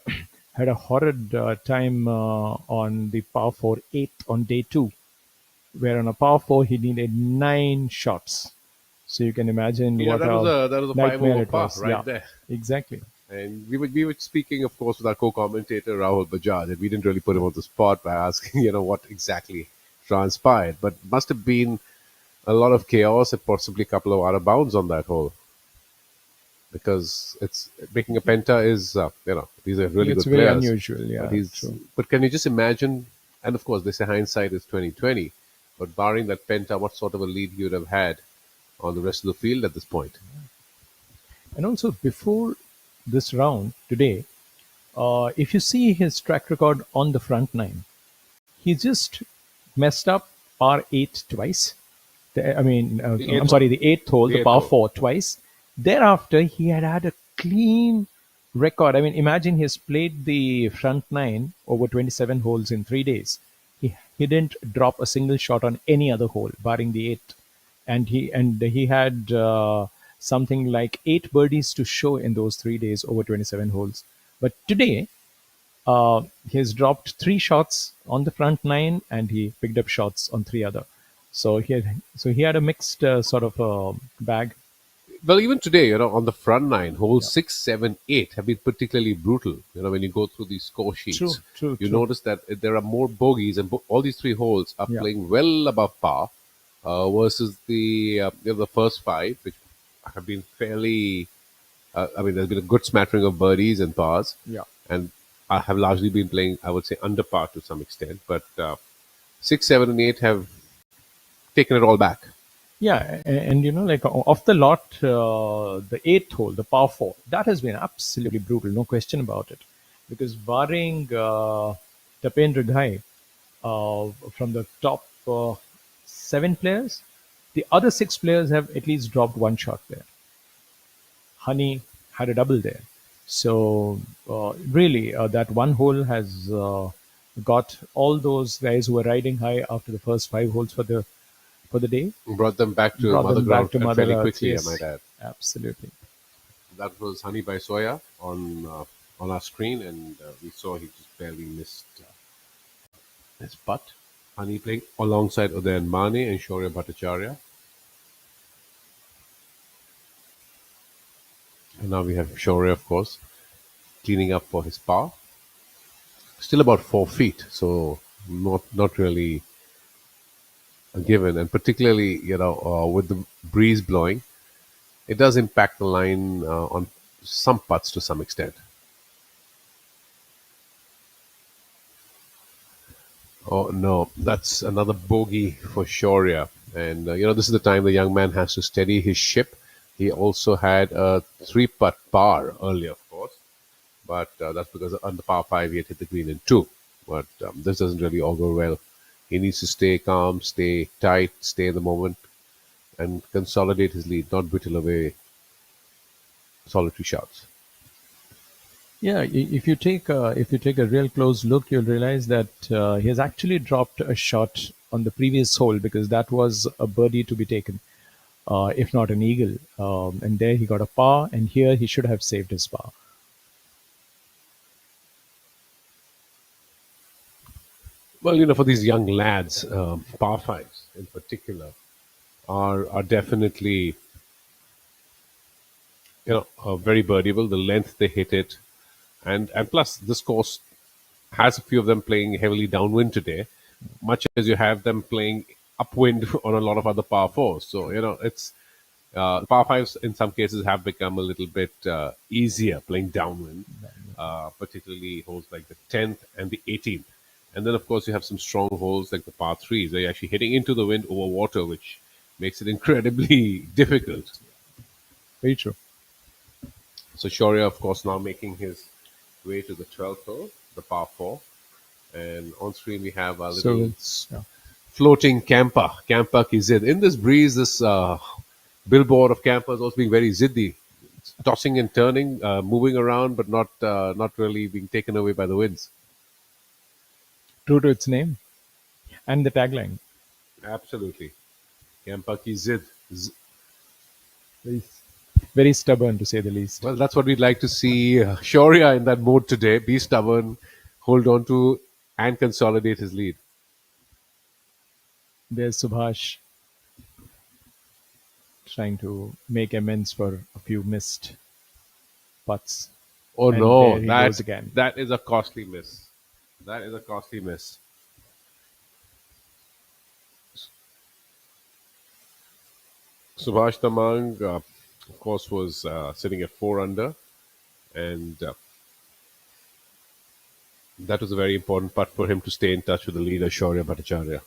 had a horrid time on the par 4 8 on day 2, where on a par 4 he needed 9 shots. So you can imagine Yeah, what that was a 5 nightmare over it par was. right Yeah, there. exactly. And we were speaking, of course, with our co-commentator Rahul Bajaj, and we didn't really put him on the spot by asking, what exactly transpired. But must have been a lot of chaos and possibly a couple of out of bounds on that hole, because it's making a penta is, these are really It's good very players. unusual. Yeah, true. But can you just imagine? And of course, they say hindsight is 2020. But barring that penta, what sort of a lead you would have had on the rest of the field at this point? And also before this round today, if you see his track record on the front nine, he just messed up par 8 twice. The 8th hole, the par 4 twice. Thereafter, he had a clean record. I mean, imagine he's played the front nine over 27 holes in 3 days. He didn't drop a single shot on any other hole, barring the 8th. And he had something like 8 birdies to show in those 3 days over 27 holes. But today, he's dropped 3 shots on the front nine, and he picked up shots on 3 other. So he had a mixed sort of bag. Well, even today, on the front nine, holes 6, 7, 8 have been particularly brutal. When you go through these score sheets, True. notice that there are more bogeys, and all these 3 holes are playing well above par versus the first 5, which have been fairly. There's been a good smattering of birdies and pars. Yeah. And I have largely been playing, I would say, under par to some extent. But 6, 7, and 8 have taken it all back. Yeah, and off the lot, the 8th hole, the par 4, that has been absolutely brutal, no question about it. Because barring Tapendra Ghai from the top 7 players, the other 6 players have at least dropped 1 shot there. Honey had a double there. So really, that one hole has got all those guys who were riding high after the first 5 holes for the day. Brought them back to mother ground fairly quickly, yes. I might add. Absolutely. That was Honey by Soya on our screen, and we saw he just barely missed his putt. Honey playing alongside Udayan Mane and Shaurya Bhattacharya. And now we have Shaurya, of course, cleaning up for his par. Still about 4 feet, so not really a given. And particularly, with the breeze blowing, it does impact the line on some putts to some extent. Oh no, that's another bogey for Shaurya. And this is the time the young man has to steady his ship. He also had a 3-putt par earlier, of course, but that's because on the par 5 he had hit the green in 2. But this doesn't really augur well. He needs to stay calm, stay tight, stay in the moment, and consolidate his lead, not whittle away solitary shots. Yeah, if you take a real close look, you'll realize that he has actually dropped a shot on the previous hole, because that was a birdie to be taken, if not an eagle. And there he got a par, and here he should have saved his par. Well, for these young lads, par fives in particular are definitely very birdieable. The length they hit it, and plus this course has a few of them playing heavily downwind today, much as you have them playing upwind on a lot of other par fours. So it's par fives in some cases have become a little bit easier playing downwind, particularly holes like the 10th and the 18th. And then, of course, you have some strong holes like the par threes where you're actually hitting into the wind over water, which makes it incredibly difficult. Very true. So Shaurya, of course, now making his way to the 12th hole, the par four. And on screen we have a So little it's floating camper ki zid. In this breeze, this billboard of campers also being very ziddy, tossing and turning, moving around, but not really being taken away by the winds. true to its name and the tagline. Absolutely. Camper ki zid. Very, very stubborn, to say the least. Well, that's what we'd like to see Shaurya in that mode today. Be stubborn, hold on to, and consolidate his lead. There's Subhash trying to make amends for a few missed putts. Oh And no, there he goes again. that is a costly miss. That is a costly miss. Subhash Tamang, of course, was sitting at 4 under, and that was a very important putt for him to stay in touch with the leader, Shaurya Bhattacharya.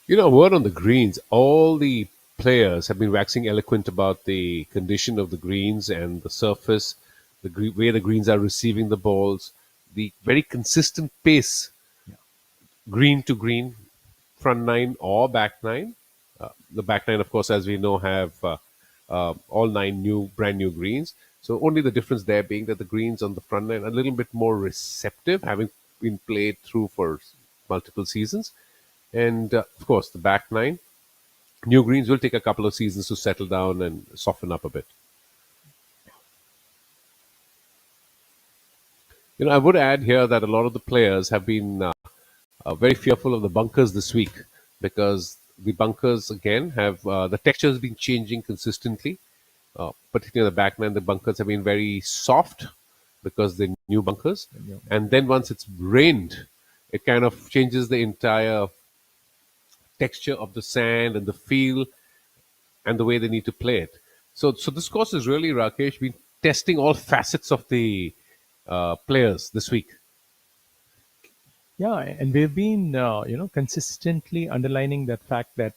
Word on the greens, all the players have been waxing eloquent about the condition of the greens and the surface, the way the greens are receiving the balls, the very consistent pace, green to green, front nine or back nine. The back nine, of course, as we know, have all 9 brand new greens. So only the difference there being that the greens on the front nine are a little bit more receptive, having been played through for multiple seasons. And of course, the back nine, new greens will take a couple of seasons to settle down and soften up a bit. I would add here that a lot of the players have been very fearful of the bunkers this week because the bunkers, again, have the texture has been changing consistently. Particularly the back nine, the bunkers have been very soft because they're new bunkers. And then once it's rained, it kind of changes the entire texture of the sand and the feel and the way they need to play it. So this course is really, Rakesh, been testing all facets of the players this week. Yeah, and we've been, consistently underlining that fact that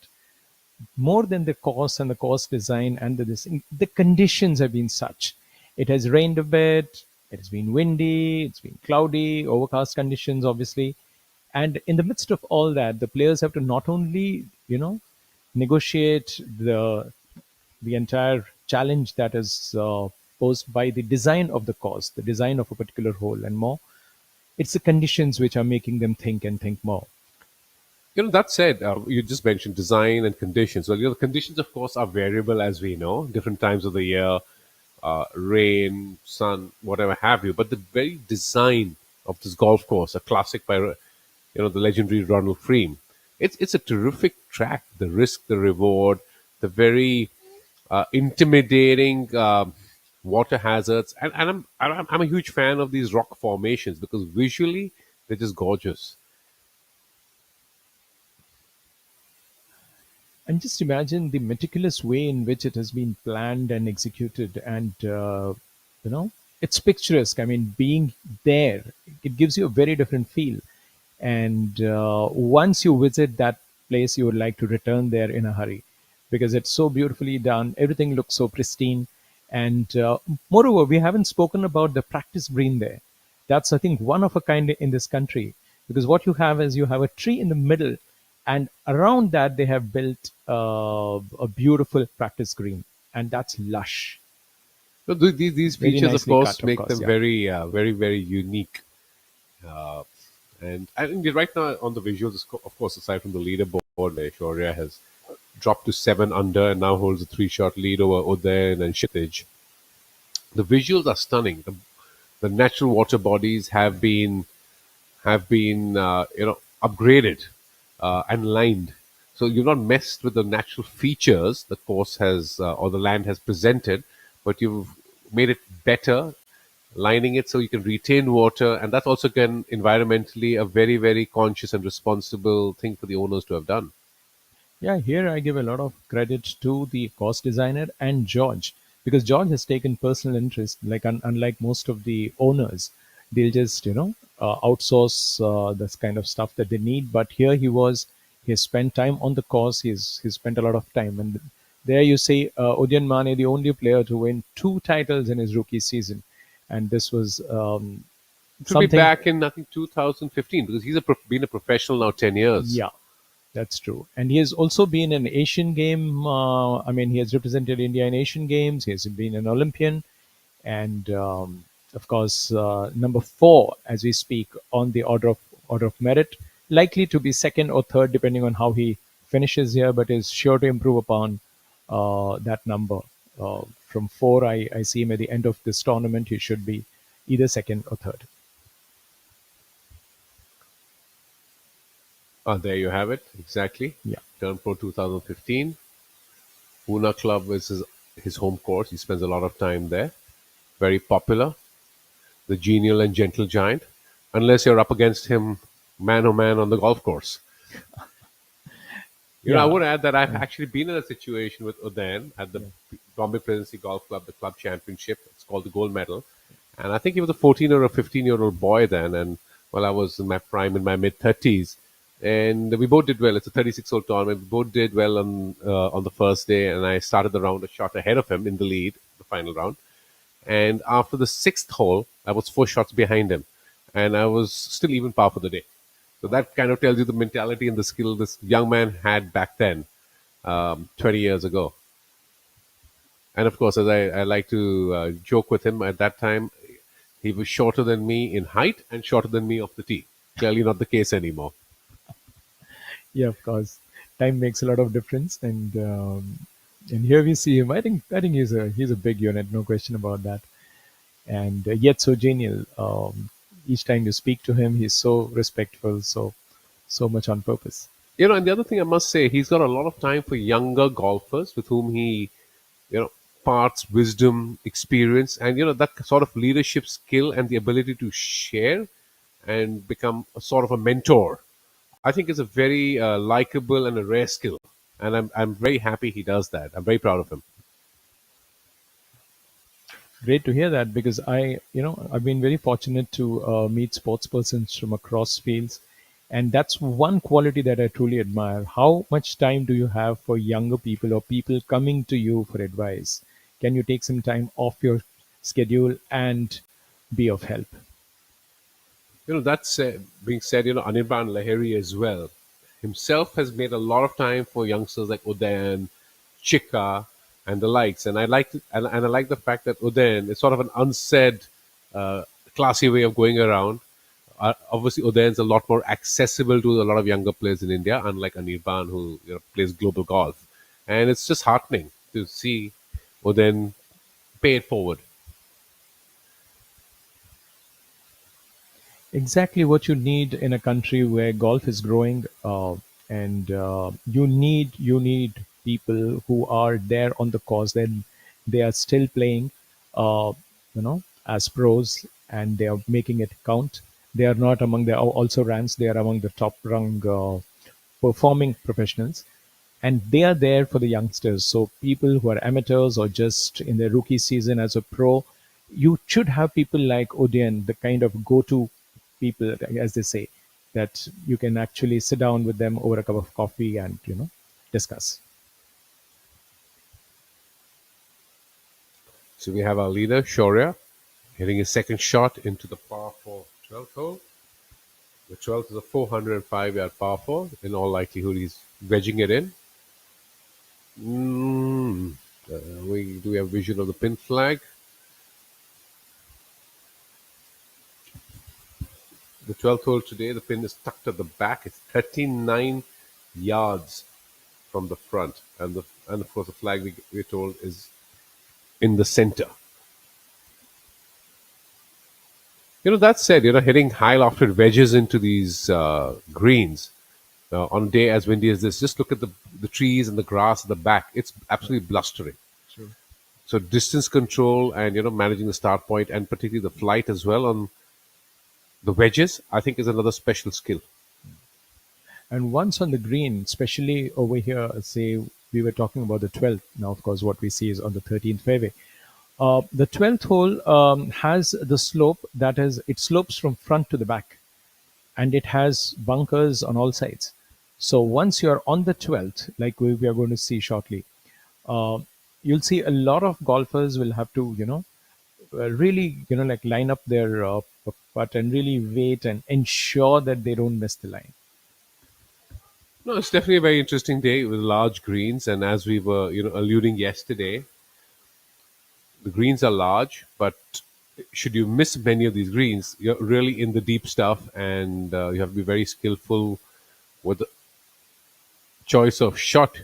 more than the course and the course design and the conditions have been such. It has rained a bit, it has been windy, it's been cloudy, overcast conditions, obviously. And in the midst of all that, the players have to not only, negotiate the entire challenge that is posed by the design of the course, the design of a particular hole and more. It's the conditions which are making them think and think more. That said, you just mentioned design and conditions. Well, the conditions, of course, are variable, as we know, different times of the year, rain, sun, whatever have you. But the very design of this golf course, a classic by, the legendary Ronald Freem, it's a terrific track. The risk, the reward, the very intimidating water hazards, and I'm a huge fan of these rock formations because visually they're just gorgeous. And just imagine the meticulous way in which it has been planned and executed, and it's picturesque. I mean, being there, it gives you a very different feel. And once you visit that place, you would like to return there in a hurry because it's so beautifully done. Everything looks so pristine. And moreover, we haven't spoken about the practice green there. That's, I think, one of a kind in this country, because what you have is you have a tree in the middle, and around that they have built a beautiful practice green, and that's lush. So these Very features, of nicely course, cut, make them yeah. very, very, very unique. And I think right now on the visuals, of course, aside from the leaderboard, Shaurya has dropped to 7 under and now holds a 3-shot lead over Udayan and Kshitij. The visuals are stunning. The natural water bodies have been have been upgraded and lined. So you've not messed with the natural features the course has or the land has presented, but you've made it better, lining it so you can retain water, and that's also again environmentally a very very conscious and responsible thing for the owners to have done. Yeah, here I give a lot of credit to the course designer and George, because George has taken personal interest. Like unlike most of the owners, they'll just outsource this kind of stuff that they need. But here he has spent time on the course. He's spent a lot of time, and there you see Udian Mane, the only player to win two titles in his rookie season, and this was It will be something. back in I think 2015 because he's been a professional now 10 years. Yeah, that's true. And he has also been an Asian game. I mean, he has represented India in Asian games. He has been an Olympian, and of course, number four as we speak on the order of merit, likely to be second or third depending on how he finishes here, but is sure to improve upon that number. From four, I see him at the end of this tournament. He should be either second or third. There you have it. Exactly. Yeah. Turn Pro 2015. Pune Club is his home course. He spends a lot of time there. Very popular. The genial and gentle giant. Unless you're up against him man oh man on the golf course. I Yeah. would add that I've actually been in a situation with Udayan at the Bombay Presidency Golf Club, the club championship. It's called the gold medal. And I think he was a 14 or a 15-year-old boy then. And well, I was in my prime, in my mid 30s. And we both did well. It's a 36-hole tournament. We both did well on the first day. And I started the round a shot ahead of him in the lead, the final round. And after the sixth hole, I was 4 shots behind him. And I was still even par for the day. So that kind of tells you the mentality and the skill this young man had back then, 20 years ago. And of course, as I like to joke with him, at that time, he was shorter than me in height and shorter than me off the tee. Clearly not the case anymore. Yeah, of course. Time makes a lot of difference, and here we see him. I think he's a big unit, no question about that. And yet so genial. Each time you speak to him, he's so respectful, so much on purpose. And the other thing I must say, he's got a lot of time for younger golfers with whom he, parts wisdom, experience, and that sort of leadership skill and the ability to share and become a sort of a mentor. I think is a very likable and a rare skill, and I'm very happy he does that. I'm very proud of him. Great to hear that, because I've been very fortunate to meet sports persons from across fields, and that's one quality that I truly admire. How much time do you have for younger people or people coming to you for advice? Can you take some time off your schedule and be of help? That's being said, Anirban Lahiri as well himself has made a lot of time for youngsters like Udayan, Chika, and the likes. And I like the fact that Udayan is sort of an unsaid, classy way of going around. Obviously, Udayan's a lot more accessible to a lot of younger players in India, unlike Anirban, who plays global golf. And it's just heartening to see Udayan pay it forward. Exactly what you need in a country where golf is growing, and you need people who are there on the course. Then they are still playing, as pros, and they are making it count. They are not among the also ranks. They are among the top rung performing professionals, and they are there for the youngsters. So people who are amateurs or just in their rookie season as a pro, you should have people like Odeon, the kind of go-to people, as they say, that you can actually sit down with them over a cup of coffee and discuss. So we have our leader, Shaurya, hitting his second shot into the par 4 12th hole. The 12th is a 405-yard par 4. In all likelihood, he's wedging it in. Do we have vision of the pin flag? The 12th hole today, the pin is tucked at the back. It's 39 yards from the front. And of course, the flag, we're told, is in the center. That said, hitting high lofted wedges into these greens on a day as windy as this, just look at the trees and the grass at the back. It's absolutely blustering. True. So distance control and managing the start point and particularly the flight as well on the wedges, I think is another special skill. And once on the green, especially over here, say we were talking about the 12th. Now, of course, what we see is on the 13th fairway. The 12th hole has the slope that is, it slopes from front to the back, and it has bunkers on all sides. So once you're on the 12th, like we are going to see shortly, uh, you'll see a lot of golfers will have to, really, like line up their putt and really wait and ensure that they don't miss the line. No, it's definitely a very interesting day with large greens, and as we were, alluding yesterday, the greens are large, but should you miss many of these greens, you're really in the deep stuff, and you have to be very skillful with the choice of shot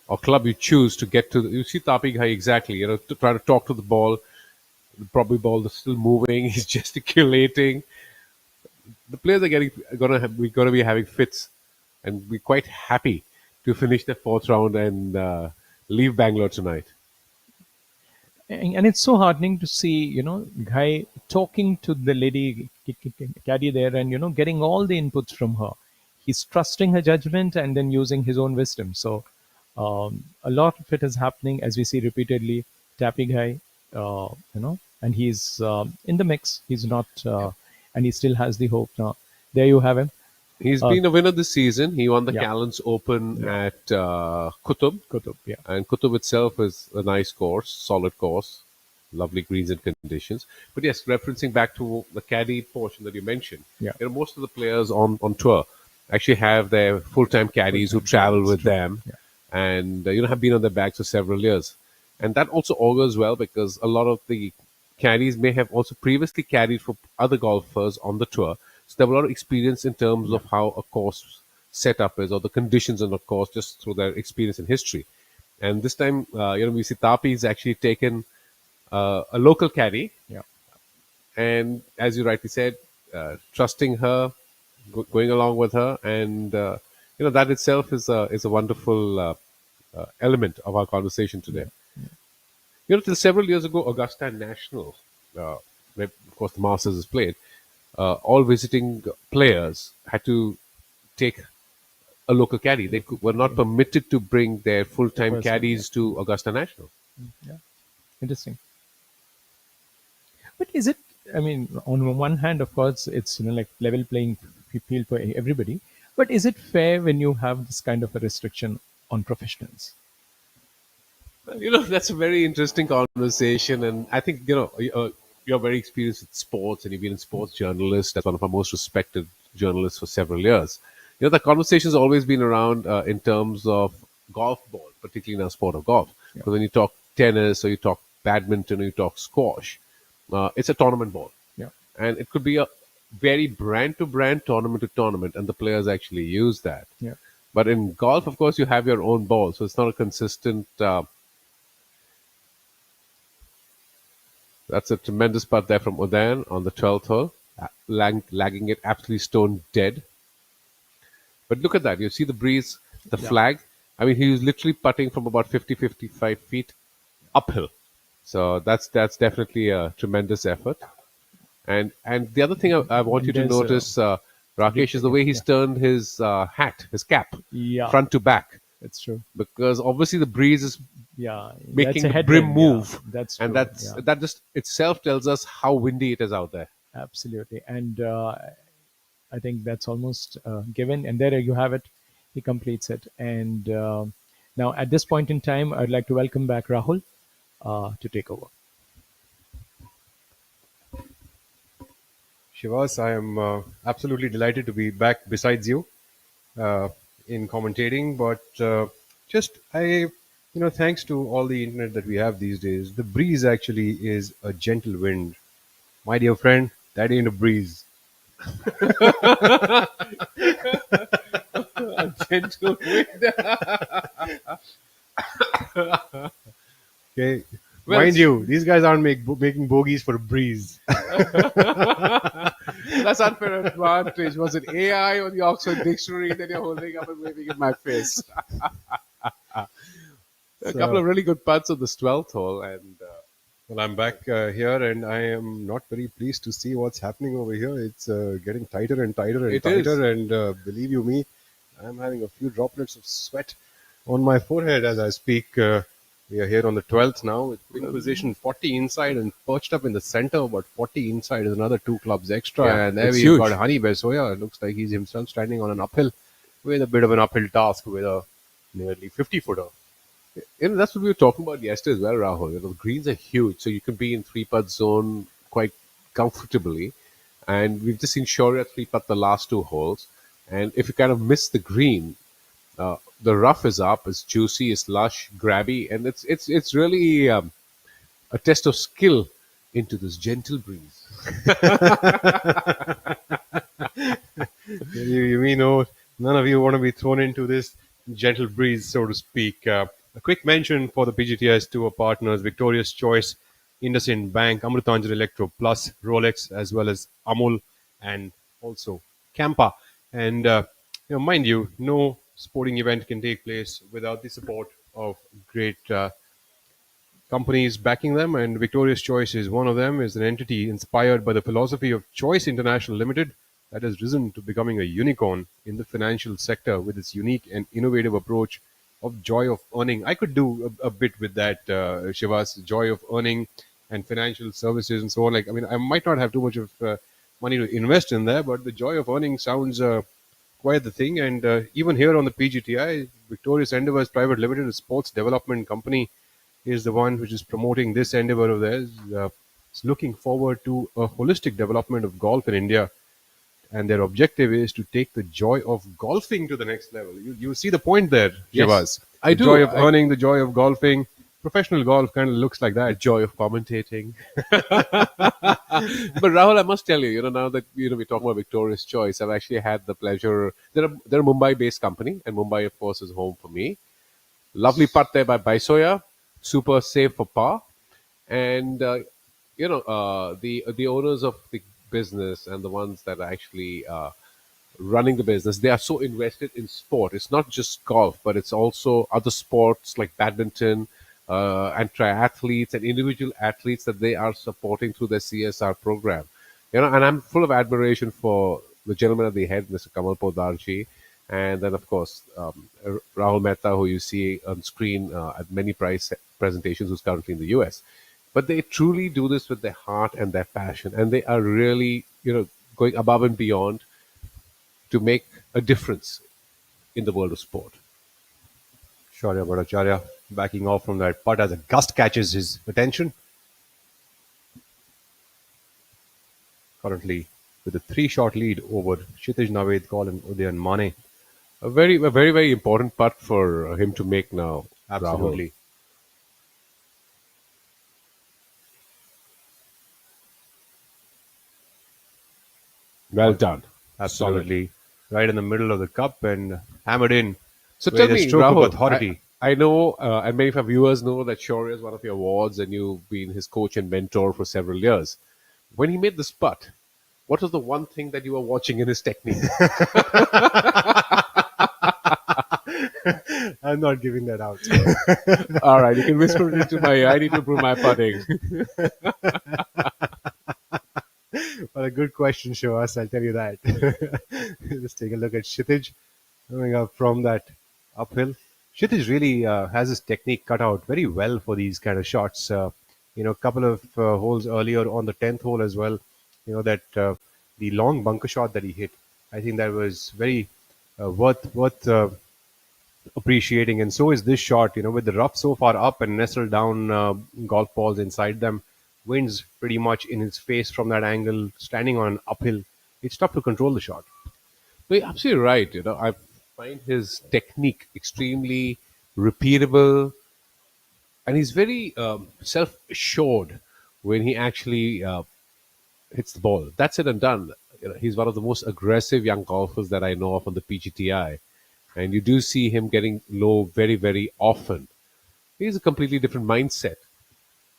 or club you choose to get to. You see Tapik Ghai exactly, to try to talk to the ball. The probably ball is still moving. He's gesticulating. The players we're gonna be having fits, and we're quite happy to finish the fourth round and leave Bangalore tonight. And it's so heartening to see, guy talking to the lady caddy there, and getting all the inputs from her. He's trusting her judgment and then using his own wisdom. So a lot of it is happening as we see repeatedly. Tappy guy, and he's in the mix. He's not, and he still has the hope. Now, there you have him. He's been a winner this season. He won the Yeah. Callans Open at Kutub. Kutub, yeah. And Kutub itself is a nice course, solid course, lovely greens and conditions. But yes, referencing back to the caddy portion that you mentioned, Yeah. most of the players on tour actually have their full-time caddies who travel with them, and have been on their backs for several years. And that also augurs well because a lot of the caddies may have also previously caddied for other golfers on the tour. So they have a lot of experience in terms of how a course setup is or the conditions on the course just through their experience and history. And this time, we see Tapi's actually taken a local caddy. Yeah. And as you rightly said, trusting her, going along with her. And, that itself is a wonderful element of our conversation today. Till several years ago, Augusta National, where of course the Masters is played, all visiting players had to take a local caddy. They were not permitted to bring their full-time Person, caddies to Augusta National. Yeah, interesting. But is it? I mean, on one hand, of course, it's like level playing field for everybody. But is it fair when you have this kind of a restriction on professionals? That's a very interesting conversation, and I think you're very experienced in sports, and you've been a sports journalist as one of our most respected journalists for several years. The conversation's always been around in terms of golf ball, particularly in our sport of golf. Because when you talk tennis or you talk badminton or you talk squash, it's a tournament ball, and it could be a very brand to brand, tournament to tournament, and the players actually use that. Yeah. But in golf, of course, you have your own ball, so it's not a consistent. That's a tremendous putt there from Udayan on the 12th hole, lagging it absolutely stone dead. But look at that. You see the breeze, the flag. I mean, he was literally putting from about 50-55 feet uphill. So that's definitely a tremendous effort. And the other thing I want you to There's, notice, Rakesh, is the way he's turned his hat, his cap, front to back. That's true. Because obviously the breeze is making that's a the brim headwind, move. That's and true, that just itself tells us how windy it is out there. Absolutely. And I think that's almost given. And there you have it. He completes it. And now at this point in time, I'd like to welcome back Rahul to take over. Shivas, I am absolutely delighted to be back besides you in commentating. But thanks to all the internet that we have these days, the breeze actually is a gentle wind. My dear friend, that ain't a breeze. A gentle wind. Okay. Well, Mind you, these guys aren't making bogeys for breeze. That's unfair advantage. Was it AI or the Oxford Dictionary that you're holding up and waving in my face? A couple of really good putts on this 12th hole, and Well, I'm back here, and I am not very pleased to see what's happening over here. It's getting tighter and tighter and It is. tighter, and believe you me, I'm having a few droplets of sweat on my forehead as I speak. We are here on the 12th now with pin position 40 inside and perched up in the center, but 40 inside is another 2 clubs extra. Yeah, And there it's we've huge. got Hani Besoya. It looks like he's himself standing on an uphill with a bit of an uphill task with a nearly 50-footer. That's what we were talking about yesterday as well, Rahul. The greens are huge, so you can be in 3-putt zone quite comfortably. And we've just seen Shaurya 3-putt the last 2 holes. And if you kind of miss the green, the rough is up, it's juicy, it's lush, grabby, and it's really a test of skill into this gentle breeze. We know none of you want to be thrown into this gentle breeze, so to speak. A quick mention for the PGTI's tour partners: Victorious Choice, IndusInd Bank, Amrutanjan Electro Plus, Rolex, as well as Amul, and also Campa. And mind you, no sporting event can take place without the support of great companies backing them, and Victorious Choice is one of them. Is an entity inspired by the philosophy of Choice International Limited that has risen to becoming a unicorn in the financial sector with its unique and innovative approach of joy of earning. I could do a bit with that, Shivas, joy of earning and financial services and so on. I might not have too much of money to invest in there, but the joy of earning sounds quite the thing. And even here on the PGTI, Victorious Endeavours Private Limited, a sports development company, is the one which is promoting this endeavor of theirs. It's looking forward to a holistic development of golf in India, and their objective is to take the joy of golfing to the next level. You see the point there, Yes, Shivas. I The do. joy of earning, the joy of golfing. Professional golf kind of looks like The that. joy of commentating. But Rahul, I must tell you, now that we're talking about Victorious Choice, I've actually had the pleasure. They're a Mumbai-based company, and Mumbai, of course, is home for me. Lovely putt there by Baisoya, super safe for par, and the owners of the business and the ones that are actually running the business, they are so invested in sport. It's not just golf, but it's also other sports like badminton and triathletes and individual athletes that they are supporting through their CSR program. And I'm full of admiration for the gentleman at the head, Mr. Kamal Podarji, and then of course Rahul Mehta, who you see on screen at many prize presentations, who's currently in the US. But they truly do this with their heart and their passion, and they are really, going above and beyond to make a difference in the world of sport. Shaurya Bhattacharya backing off from that putt as a gust catches his attention. Currently with a 3-shot lead over Kshitij Navedkar and Udayan Mane. A very, very important putt for him to make now. Absolutely. Rahul. Well done. Absolutely. Right in the middle of the cup and hammered in. So with tell a me, stroke Rahul, of authority. I know, and many of our viewers know that Shaurya is one of your awards, and you've been his coach and mentor for several years. When he made this putt, what was the one thing that you were watching in his technique? I'm not giving that out. All right, you can whisper it into my ear. I need to improve my putting. Well, a good question, Shivas, I'll tell you that. Let's take a look at Kshitij coming up from that uphill. Kshitij really has his technique cut out very well for these kind of shots. A couple of holes earlier on the 10th hole as well, that the long bunker shot that he hit, I think that was very worth appreciating. And so is this shot, with the rough so far up and nestled down golf balls inside them. Winds pretty much in his face from that angle, standing on an uphill. It's tough to control the shot. No, you're absolutely right. I find his technique extremely repeatable, and he's very self-assured when he actually hits the ball. That's it and done. He's one of the most aggressive young golfers that I know of on the PGTI, and you do see him getting low very, very often. He's a completely different mindset.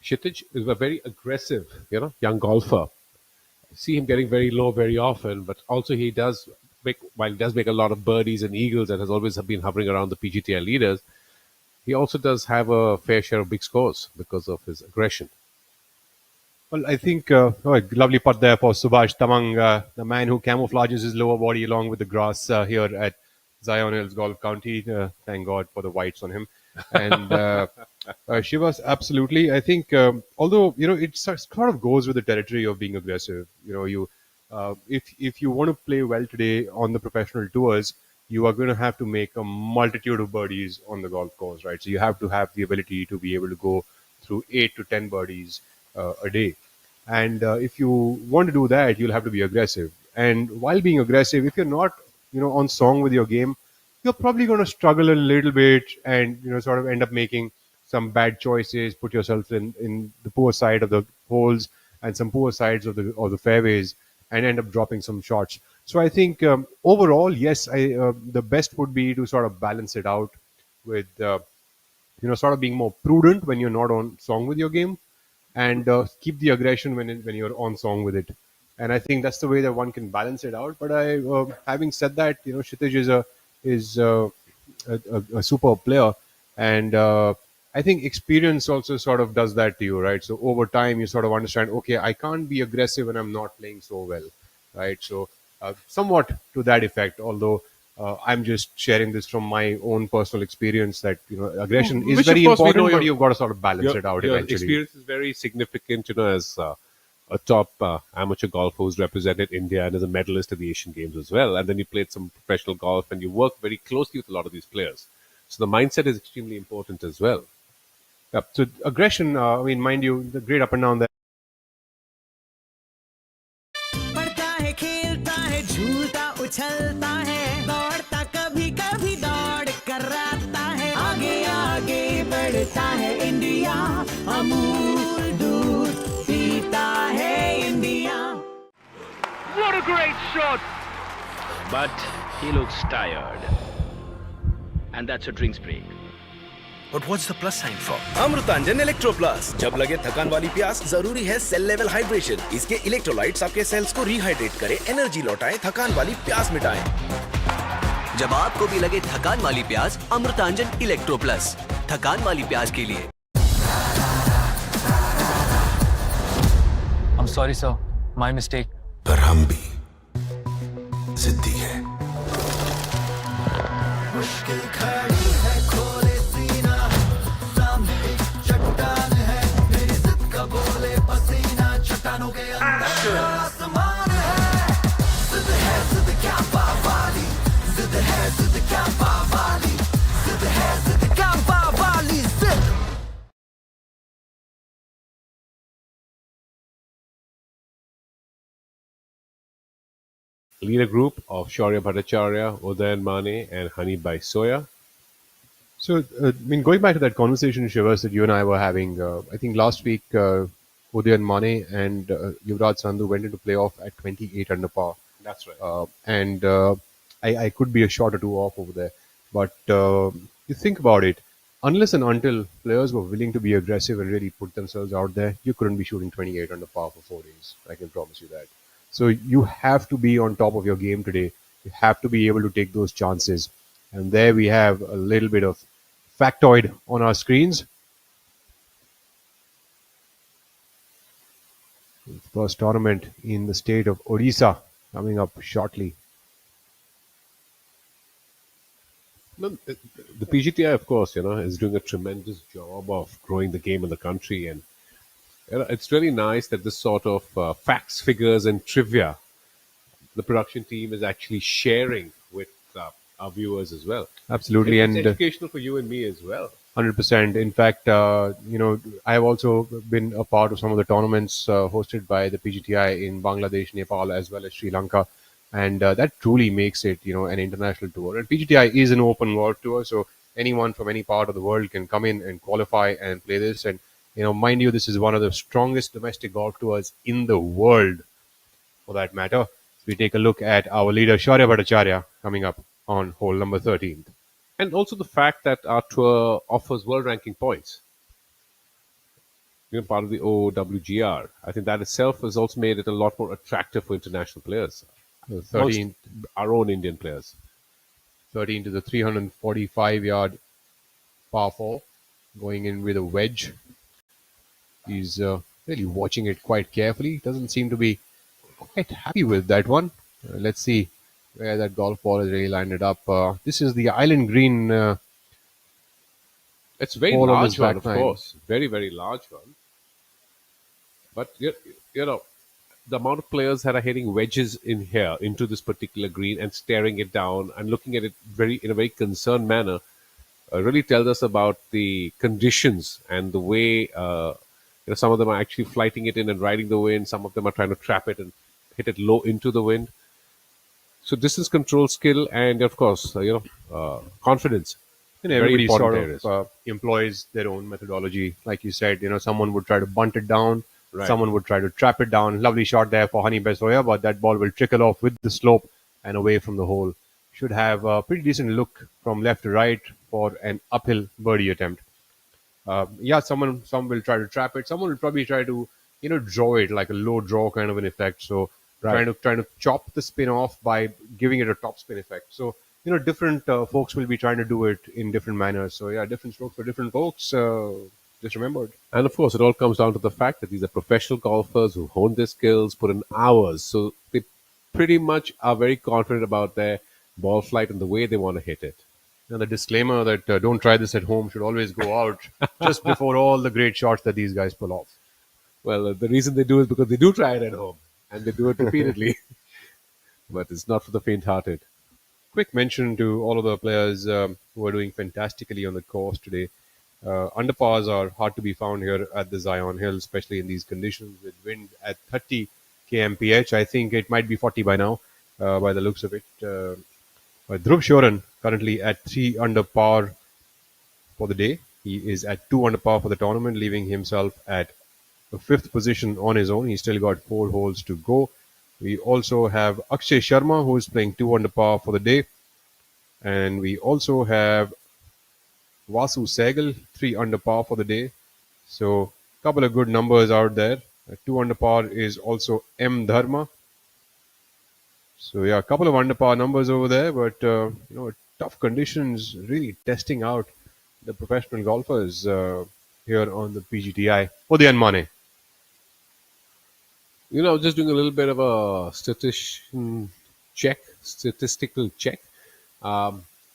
Kshitij is a very aggressive, young golfer. See him getting very low very often, but also he does while he does make a lot of birdies and eagles and has always been hovering around the PGTI leaders, he also does have a fair share of big scores because of his aggression. Well, I think a lovely putt there for Subhash Tamang, the man who camouflages his lower body along with the grass here at Zion Hills Golf County. Thank God for the whites on him. And Shivas, absolutely. I think, although it sort of goes with the territory of being aggressive. If you want to play well today on the professional tours, you are going to have to make a multitude of birdies on the golf course, right? So you have to have the ability to be able to go through 8 to 10 birdies a day. And if you want to do that, you'll have to be aggressive. And while being aggressive, if you're not, on song with your game, you're probably going to struggle a little bit and, sort of end up making some bad choices, put yourself in the poor side of the holes and some poor sides of the fairways and end up dropping some shots. So I think overall, yes, the best would be to sort of balance it out with, sort of being more prudent when you're not on song with your game, and keep the aggression when you're on song with it. And I think that's the way that one can balance it out. But having said that, Kshitij is a super player, and I think experience also sort of does that to you, right? So over time, you sort of understand, okay, I can't be aggressive when I'm not playing so well, right? So somewhat to that effect, although I'm just sharing this from my own personal experience that aggression is Which, very of course, we important, know but you've got to sort of balance it out your eventually. experience is very significant, as a top amateur golfer who's represented India and is a medalist at the Asian Games as well. And then you played some professional golf and you work very closely with a lot of these players. So the mindset is extremely important as well. Yeah, so aggression, mind you, the great up and down there. पढ़ता है खेलता है झूलता उछलता है दौड़ता कभी कभी दौड़ कराता है आगे आगे बढ़ता है इंडिया अमूल दूध पीता है India. What a great shot! But he looks tired. And that's a drinks break. But what's the plus sign for? Amrutanjan electro plus. जब लगे थकान वाली प्यास, जरूरी है सेल लेवल हाइड्रेशन. इसके इलेक्ट्रोलाइट्स आपके सेल्स को रिहाइड्रेट करें, एनर्जी लौटाएं, थकान वाली प्यास मिटाएं. जब आपको भी लगे थकान वाली प्यास, अमृतांजन इलेक्ट्रो प्लस. थकान वाली प्यास के लिए. I'm sorry, sir. My mistake. पर हम भी जिद्दी है. मुश्किल खड़ी है, खोले सीना, सामने एक चट्टान है, मेरी जिद का बोले पसीना, चट्टानों के अंदर आसमान है. जिद क्या पावाली, जिद क्या पावाली, जिद क्या पावाली, जिद. Leader group of Shaurya Bhattacharya, Udayan Mane, and Hani Bai Soya. So, going back to that conversation, Shivas, that you and I were having, I think last week, Udayan Mane and Yuvraj Sandhu went into playoff at 28 under par. That's right. And I could be a shot or two off over there. But you think about it, unless and until players were willing to be aggressive and really put themselves out there, you couldn't be shooting 28 under par for 4 days. I can promise you that. So you have to be on top of your game today. You have to be able to take those chances. And there we have a little bit of factoid on our screens. First tournament in the state of Odisha coming up shortly. No, the PGTI, of course, is doing a tremendous job of growing the game in the country, and it's really nice that this sort of facts, figures, and trivia, the production team is actually sharing with our viewers as well. Absolutely, It's and educational for you and me as well. 100%. In fact, I have also been a part of some of the tournaments hosted by the PGTI in Bangladesh, Nepal, as well as Sri Lanka. And that truly makes it, an international tour. And PGTI is an open world tour, so anyone from any part of the world can come in and qualify and play this. And, mind you, this is one of the strongest domestic golf tours in the world, for that matter. We take a look at our leader, Shaurya Bhattacharya, coming up on hole number 13. And also the fact that our tour offers world ranking points. part of the OWGR. I think that itself has also made it a lot more attractive for international players. 13, Our own Indian players. 13 to the 345-yard par 4, going in with a wedge. He's really watching it quite carefully. Doesn't seem to be quite happy with that one. Let's see where that golf ball has really landed up. This is the island green. It's a very All on large his one, back of nine. course. Very, very large one. But, you know, the amount of players that are hitting wedges in here into this particular green and staring it down and looking at it in a very concerned manner really tells us about the conditions and the way some of them are actually flighting it in and riding the wind. Some of them are trying to trap it and hit it low into the wind. So distance control skill and of course confidence. And Very everybody important sort areas. of employs their own methodology. Like you said, someone would try to bunt it down. Right. Someone would try to trap it down. Lovely shot there for Honey Besoya, but that ball will trickle off with the slope and away from the hole. Should have a pretty decent look from left to right for an uphill birdie attempt. Some will try to trap it. Someone will probably try to, draw it like a low draw kind of an effect. So Right. trying to chop the spin off by giving it a top spin effect. So different folks will be trying to do it in different manners. So yeah, different strokes for different folks. Just remembered. And of course, it all comes down to the fact that these are professional golfers who hone their skills, put in hours. So they pretty much are very confident about their ball flight and the way they want to hit it. Now, the disclaimer that don't try this at home should always go out just before all the great shots that these guys pull off. Well, the reason they do is because they do try it at home and they do it repeatedly. But it's not for the faint-hearted. Quick mention to all of the players who are doing fantastically on the course today. Underpars are hard to be found here at the Zion Hill, especially in these conditions with wind at 30 kmph. I think it might be 40 by now, by the looks of it. Dhruv Shoran currently at 3 under par for the day. He is at 2 under par for the tournament, leaving himself at the 5th position on his own. He's still got 4 holes to go. We also have Akshay Sharma, who is playing 2 under par for the day. And we also have Vasu Sehgal, 3 under par for the day. So a couple of good numbers out there. 2 under par is also M. Dharma. So yeah, a couple of under par numbers over there, but tough conditions really testing out the professional golfers here on the PGTI. Udayan Mane. Just doing a little bit of a statistical check.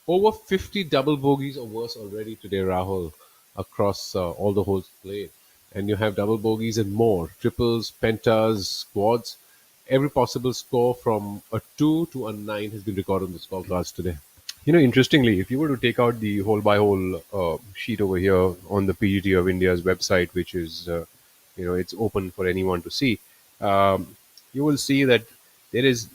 Over 50 double bogeys or worse already today, Rahul, across all the holes played. And you have double bogeys and more, triples, pentas, quads. Every possible score from a 2 to a 9 has been recorded on the scorecards today. Interestingly, if you were to take out the hole-by-hole sheet over here on the PGT of India's website, which is, it's open for anyone to see, you will see that there is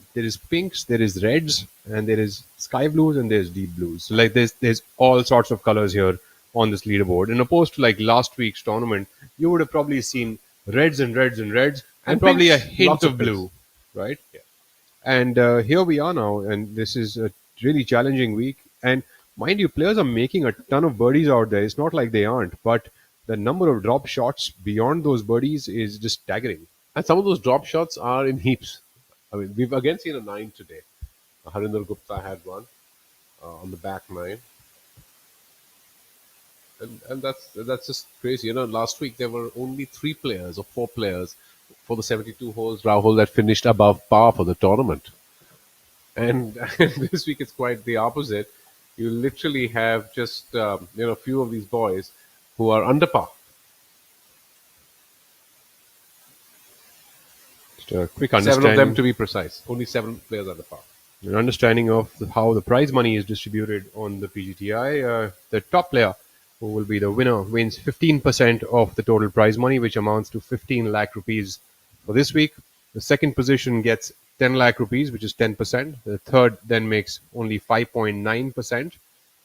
pinks, there is reds, and there is sky blues, and there's deep blues. So like there's all sorts of colors here on this leaderboard. And opposed to like last week's tournament, you would have probably seen reds and reds and reds, and probably pinks, a hint lots of of blue, right? Yeah. And here we are now, and this is a really challenging week. And mind you, players are making a ton of birdies out there. It's not like they aren't, but the number of drop shots beyond those birdies is just staggering. And some of those drop shots are in heaps. I mean, we've again seen a 9 today. Harinder Gupta had one on the back 9. And that's just crazy. Last week there were only 3 players or 4 players for the 72 holes, Rahul, that finished above par for the tournament. And this week it's quite the opposite. You literally have just a few of these boys who are under par. Just a quick 7 understanding. of them to be precise. Only 7 players under par. An understanding of how the prize money is distributed on the PGTI. The top player, who will be the winner, wins 15% of the total prize money, which amounts to 15 lakh rupees for this week. The second position gets 10 lakh rupees, which is 10%. The third then makes only 5.9%,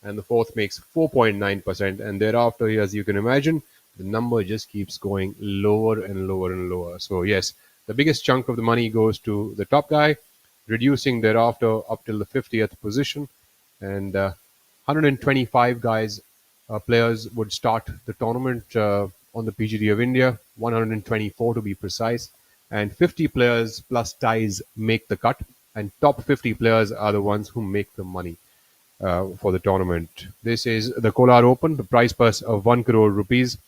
and the fourth makes 4.9%. And thereafter, as you can imagine, the number just keeps going lower and lower and lower. So yes, the biggest chunk of the money goes to the top guy, reducing thereafter up till the 50th position. And 125 players would start the tournament on the PGT of India, 124 to be precise, and 50 players plus ties make the cut, and top 50 players are the ones who make the money for the tournament. This is the Kolar Open, the prize purse of 1 crore rupees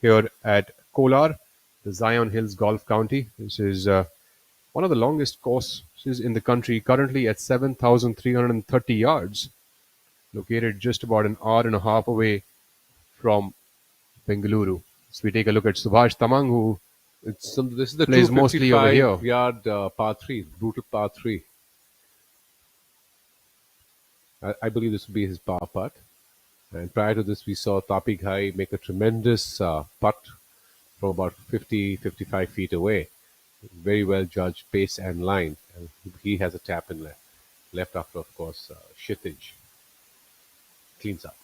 here at Kolar, the Zion Hills Golf County. This is one of the longest courses in the country, currently at 7,330 yards, located just about an hour and a half away from Bengaluru. So we take a look at Subhash Tamang, who This is the plays mostly over here. 255-yard par 3, brutal par 3. I believe this will be his par putt. And prior to this, we saw Tapik Ghai make a tremendous putt from about 55 feet away. Very well judged pace and line. And he has a tap in left after, of course, Kshitij cleans up.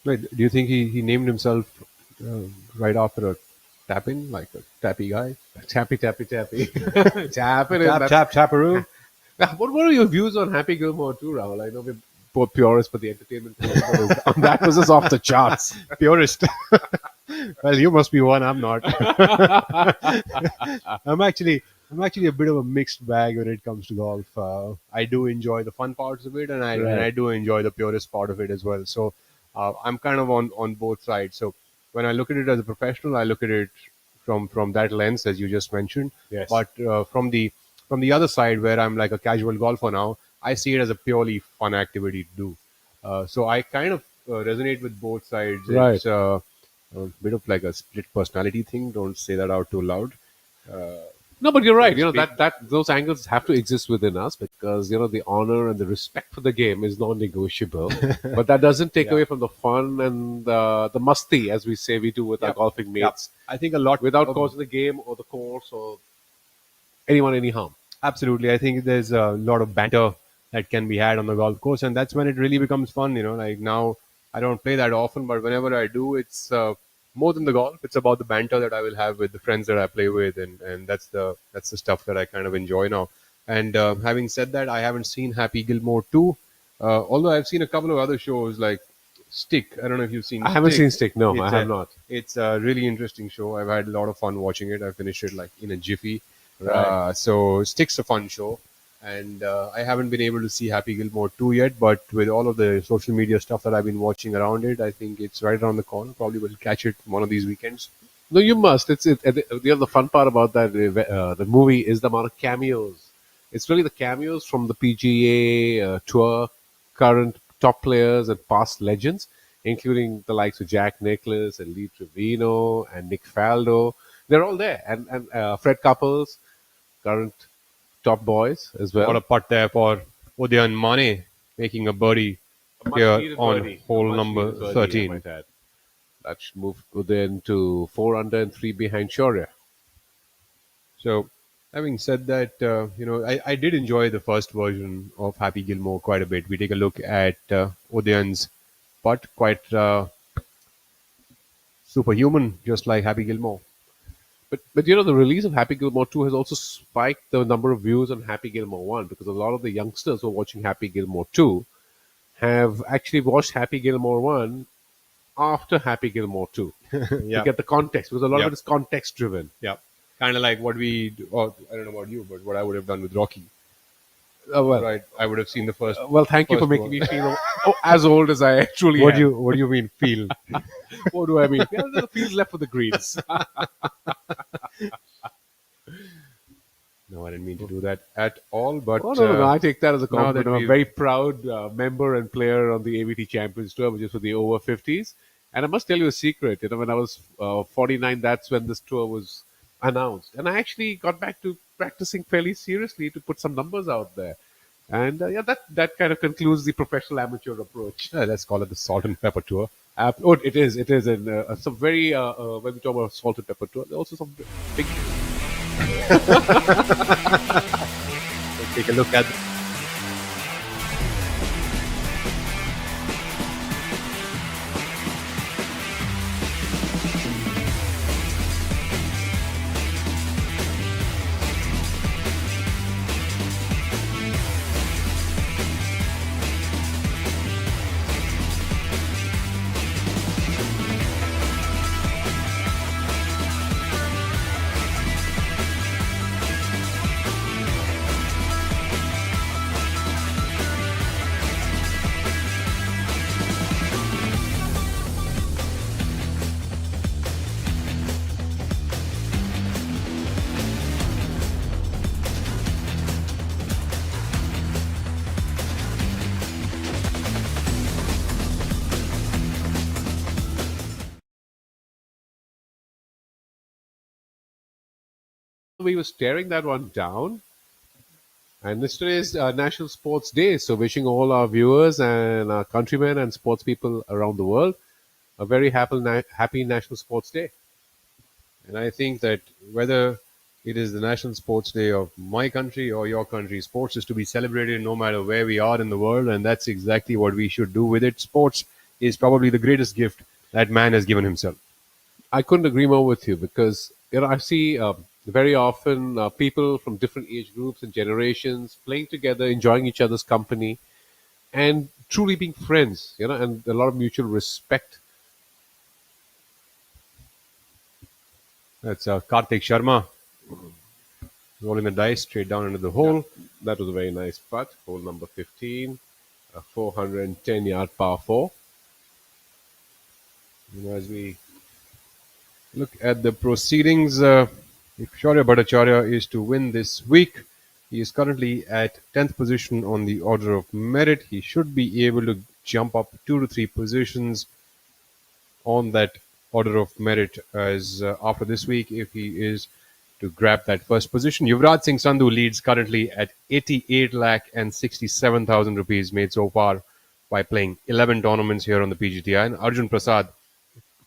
Wait, do you think he named himself right after a tap-in, like a tappy guy? Tappy. Tapperoo? What are your views on Happy Gilmore too, Rahul? I know we're both purists, but the entertainment that was just off the charts. Purist. Well, you must be one. I'm not. I'm actually a bit of a mixed bag when it comes to golf. I do enjoy the fun parts of it, and I do enjoy the purist part of it as well. So I'm kind of on both sides. So when I look at it as a professional, I look at it from that lens, as you just mentioned. Yes. But from the other side, where I'm like a casual golfer now, I see it as a purely fun activity to do. So I kind of resonate with both sides. Right. It's a bit of like a split personality thing. Don't say that out too loud. No, but you're right. That those angles have to exist within us because the honor and the respect for the game is non-negotiable. But that doesn't take away from the fun and the musti, as we say we do with our golfing mates. I think a lot Without causing the game or the course or anyone any harm. Absolutely. I think there's a lot of banter that can be had on the golf course, and that's when it really becomes fun. Like now, I don't play that often, but whenever I do, it's more than the golf. It's about the banter that I will have with the friends that I play with, and that's the stuff that I kind of enjoy now. And having said that, I haven't seen Happy Gilmore 2, although I've seen a couple of other shows like Stick. I don't know if you've seen I haven't seen Stick. No, I have not. It's a really interesting show. I've had a lot of fun watching it. I finished it like in a jiffy. Right. So Stick's a fun show. And I haven't been able to see Happy Gilmore 2 yet, but with all of the social media stuff that I've been watching around it, I think it's right around the corner. Probably will catch it one of these weekends. No, you must. The fun part about that the movie is the amount of cameos. It's really the cameos from the PGA Tour, current top players and past legends, including the likes of Jack Nicklaus and Lee Trevino and Nick Faldo. They're all there, and Fred Couples, current top boys as well. What a putt there for Udayan Mane, making a birdie here on hole number 13. That should move Udayan to 4 under and 3 behind Shaurya. So, having said that, I did enjoy the first version of Happy Gilmore quite a bit. We take a look at Udayan's putt, quite superhuman, just like Happy Gilmore. But the release of Happy Gilmore 2 has also spiked the number of views on Happy Gilmore 1 because a lot of the youngsters who are watching Happy Gilmore 2 have actually watched Happy Gilmore 1 after Happy Gilmore 2 to get the context, because a lot of it is context driven. Yeah. Kind of like what we do, or I don't know about you, but what I would have done with Rocky. Right. I would have seen the first. Thank you for making me feel as old as I truly am. What do you mean feel? What do I mean? The field's left for the greens. No, I didn't mean to do that at all. But no. I take that as a compliment. I'm a we've- very proud member and player on the ABT Champions Tour, which is for the over 50s. And I must tell you a secret. When I was 49, that's when this tour was announced, and I actually got back to practicing fairly seriously to put some numbers out there. And that kind of concludes the professional amateur approach. Let's call it the Salt and Pepper Tour. It is, and some very when we talk about Salt and Pepper Tour, there are also some big. Let's take a look at. We were staring that one down. And yesterday is National Sports Day, so wishing all our viewers and our countrymen and sports people around the world a very happy National Sports Day. And I think that whether it is the National Sports Day of my country or your country, sports is to be celebrated no matter where we are in the world, and that's exactly what we should do with it. Sports is probably the greatest gift that man has given himself. I couldn't agree more with you because I see very often people from different age groups and generations playing together, enjoying each other's company, and truly being friends. And a lot of mutual respect. That's Karthik Sharma rolling the dice straight down into the hole. That was a very nice putt. Hole number 15, a 410-yard par 4. As we look at the proceedings, if Shaurya Bhattacharya is to win this week, he is currently at 10th position on the order of merit. He should be able to jump up 2 to 3 positions on that order of merit as after this week if he is to grab that first position. Yuvraj Singh Sandhu leads currently at 88 lakh and 67,000 rupees made so far by playing 11 tournaments here on the PGTI, and Arjun Prasad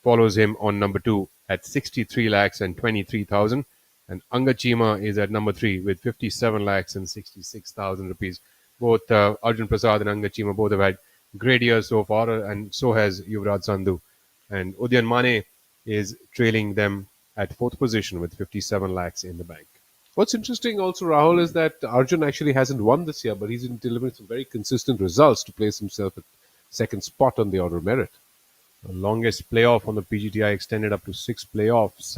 follows him on number 2 at 63 lakhs and 23,000, and Anga Chima is at number 3 with 57 lakhs and 66,000 rupees. Both Arjun Prasad and Anga Chima both have had great years so far, and so has Yuvraj Sandhu. And Udyan Mane is trailing them at 4th position with 57 lakhs in the bank. What's interesting also, Rahul, is that Arjun actually hasn't won this year, but he's been delivering some very consistent results to place himself at second spot on the order of merit. The longest playoff on the PGTI extended up to 6 playoffs.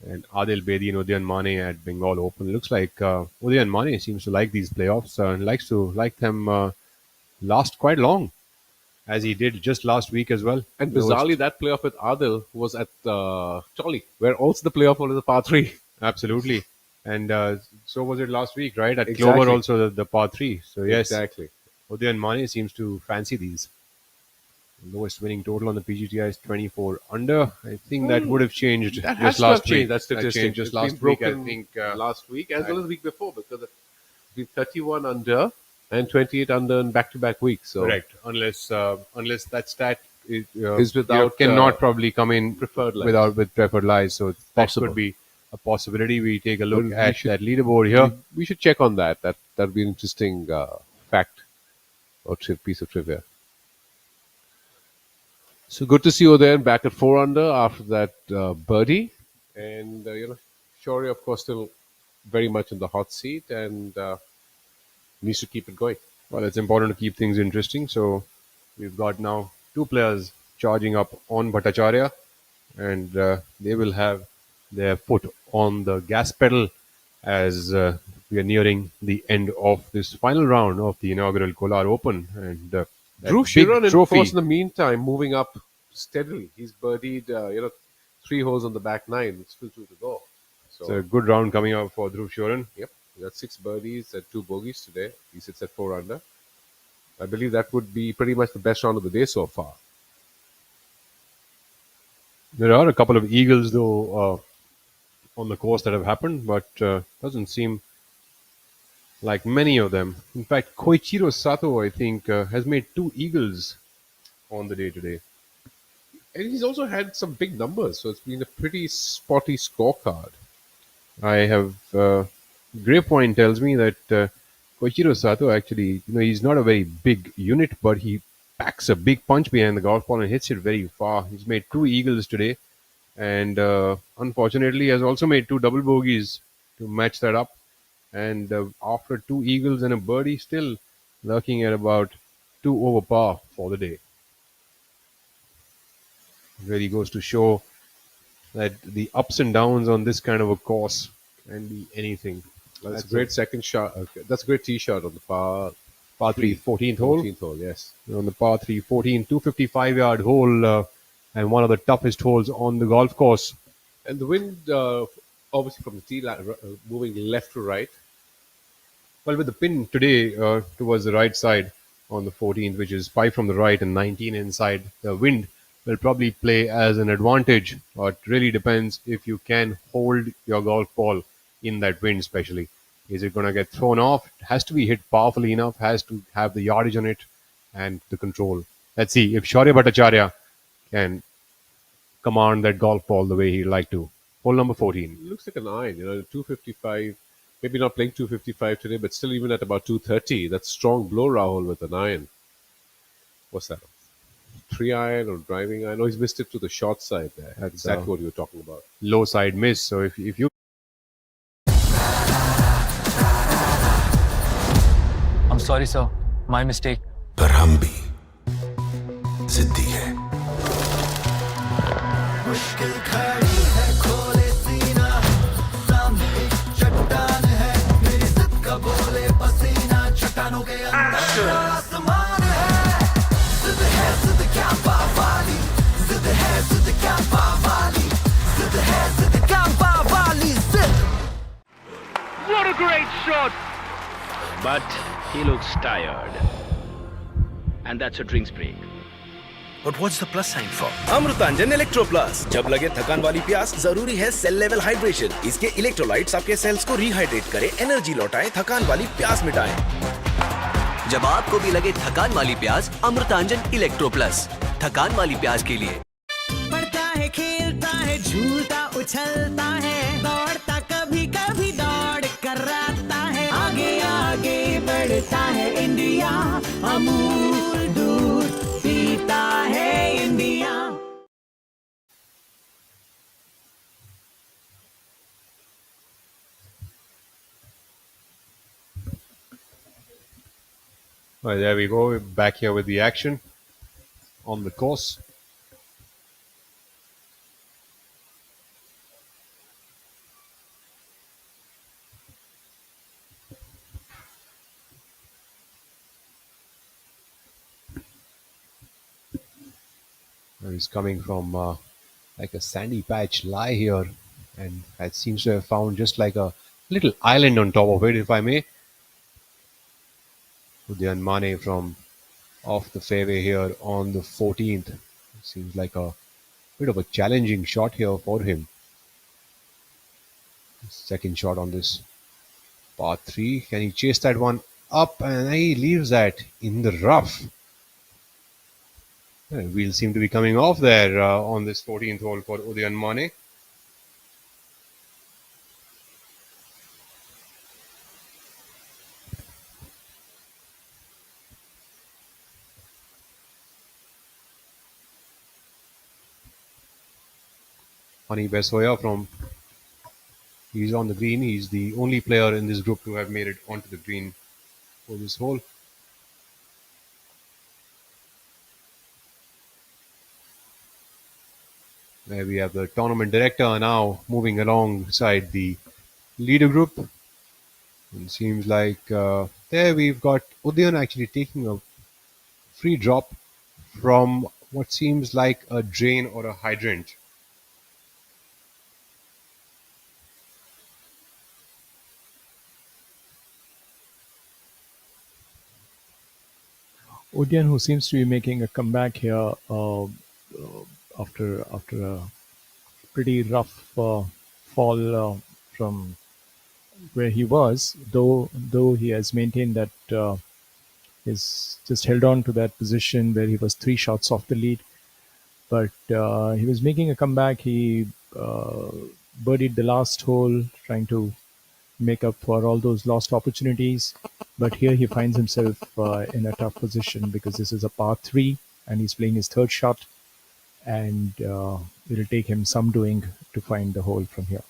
And Adil Bedi and Udyan Mane at Bengal Open. It looks like Udyan Mane seems to like these playoffs and likes to like them last quite long, as he did just last week as well. And bizarrely, that playoff with Adil was at Choli, where also the playoff was the par 3. Absolutely. And so was it last week, right? At Exactly. Clover also the par 3. So yes, Exactly. Udyan Mane seems to fancy these. The lowest winning total on the PGTI is 24 under. I think that would have changed That just has last changed. week. That statistic changed just It's last been week. I broken think last week as well as the week before, because it's been 31 under and 28 under in back-to-back weeks. So correct. Unless that stat is without cannot probably come in preferred lies. with preferred lies. So that Possible. could be a possibility. We take a look We at should- that leaderboard here. We should check on that. That would be an interesting fact or piece of trivia. So good to see you there, back at 4 under after that birdie. And, Shaurya, of course, still very much in the hot seat and needs to keep it going. Well, it's important to keep things interesting. So we've got now 2 players charging up on Bhattacharya, and they will have their foot on the gas pedal as we are nearing the end of this final round of the inaugural Kolar Open. And that Drew big Sheeran, of trophy. course, in the meantime, moving up steadily. He's birdied, 3 holes on the back 9. It's still 2 to go. So, It's a good round coming up for Dhruv Sheeran. yep, he got 6 birdies and 2 bogeys today. He sits at 4 under. I believe that would be pretty much the best round of the day so far. There are a couple of eagles, though, on the course that have happened, but doesn't seem like many of them. In fact, Koichiro Sato, I think, has made 2 eagles on the day today. And he's also had some big numbers, so it's been a pretty spotty scorecard. I have Grapevine tells me that Koichiro Sato actually, he's not a very big unit, but he packs a big punch behind the golf ball and hits it very far. He's made 2 eagles today, and unfortunately has also made 2 double bogeys to match that up. And after 2 eagles and a birdie, still lurking at about 2 over par for the day. Really goes to show that the ups and downs on this kind of a course can be anything. That's a great second shot. That's a great tee shot on the par 3, 14th hole. 14th hole, yes. On the par 3, 255-yard hole, and one of the toughest holes on the golf course. And the wind, obviously from the tee line, moving left to right. Well, with the pin today towards the right side on the 14th, which is 5 from the right and 19 inside, the wind will probably play as an advantage, or it really depends if you can hold your golf ball in that wind, especially. Is it going to get thrown off? It has to be hit powerfully enough, has to have the yardage on it and the control. Let's see if Shaurya Bhattacharya can command that golf ball the way he'd like to. Hole number 14. Looks like an iron, 255. Maybe not playing 255 today, but still even at about 230. That's strong blow, Rahul, with an iron. What's that? 3-iron or driving iron? No, he's missed it to the short side there. That's exactly what you were talking about. Low side miss. So if you. I'm sorry, sir. My mistake. पर हम भी जिद्दी है मुश्किल खड़ी है खोले सीना सामने एक चट्टान है मेरी जिद का बोले पसीना चट्टानों के अंदर आसमान है जिद क्या पावाली जिद क्या पावाली जिद क्या पावाली जिद. What a great shot! But he looks tired. And that's a drinks break. But what's the plus sign for? Amrutanjan electro plus. जब लगे थकान वाली प्यास जरूरी है सेल लेवल हाइड्रेशन. इसके इलेक्ट्रोलाइट्स आपके सेल्स को रिहाइड्रेट करें, एनर्जी लौटाएं, थकान वाली प्यास मिटाएं. जब आपको भी लगे थकान वाली प्यास, अमृतांजन इलेक्ट्रो प्लस. थकान वाली प्यास के लिए. पढ़ता है, खेलता है, झूलता उछलता है, दौड़ता कभी कभी दौड़ कराता है, आगे आगे बढ़ता है इंडिया, अमूल दूध पीता है India. Well, there we go. We're back here with the action on the course. He's coming from like a sandy patch lie here, and it seems to have found just like a little island on top of it, if I may. Udyan Mane from off the fairway here on the 14th. Seems like a bit of a challenging shot here for him. Second shot on this par 3. Can he chase that one up? And he leaves that in the rough. Wheels seem to be coming off there on this 14th hole for Udyan Mane. Hani Besoya he's on the green. He's the only player in this group to have made it onto the green for this hole. There we have the tournament director now moving alongside the leader group. It seems like there we've got Udyan actually taking a free drop from what seems like a drain or a hydrant. Udyan, who seems to be making a comeback here after a pretty rough fall from where he was, though he has maintained that he's just held on to that position where he was 3 shots off the lead. But he was making a comeback. He birdied the last hole, trying to make up for all those lost opportunities. But here he finds himself in a tough position because this is a par 3 and he's playing his third shot, and it'll take him some doing to find the hole from here.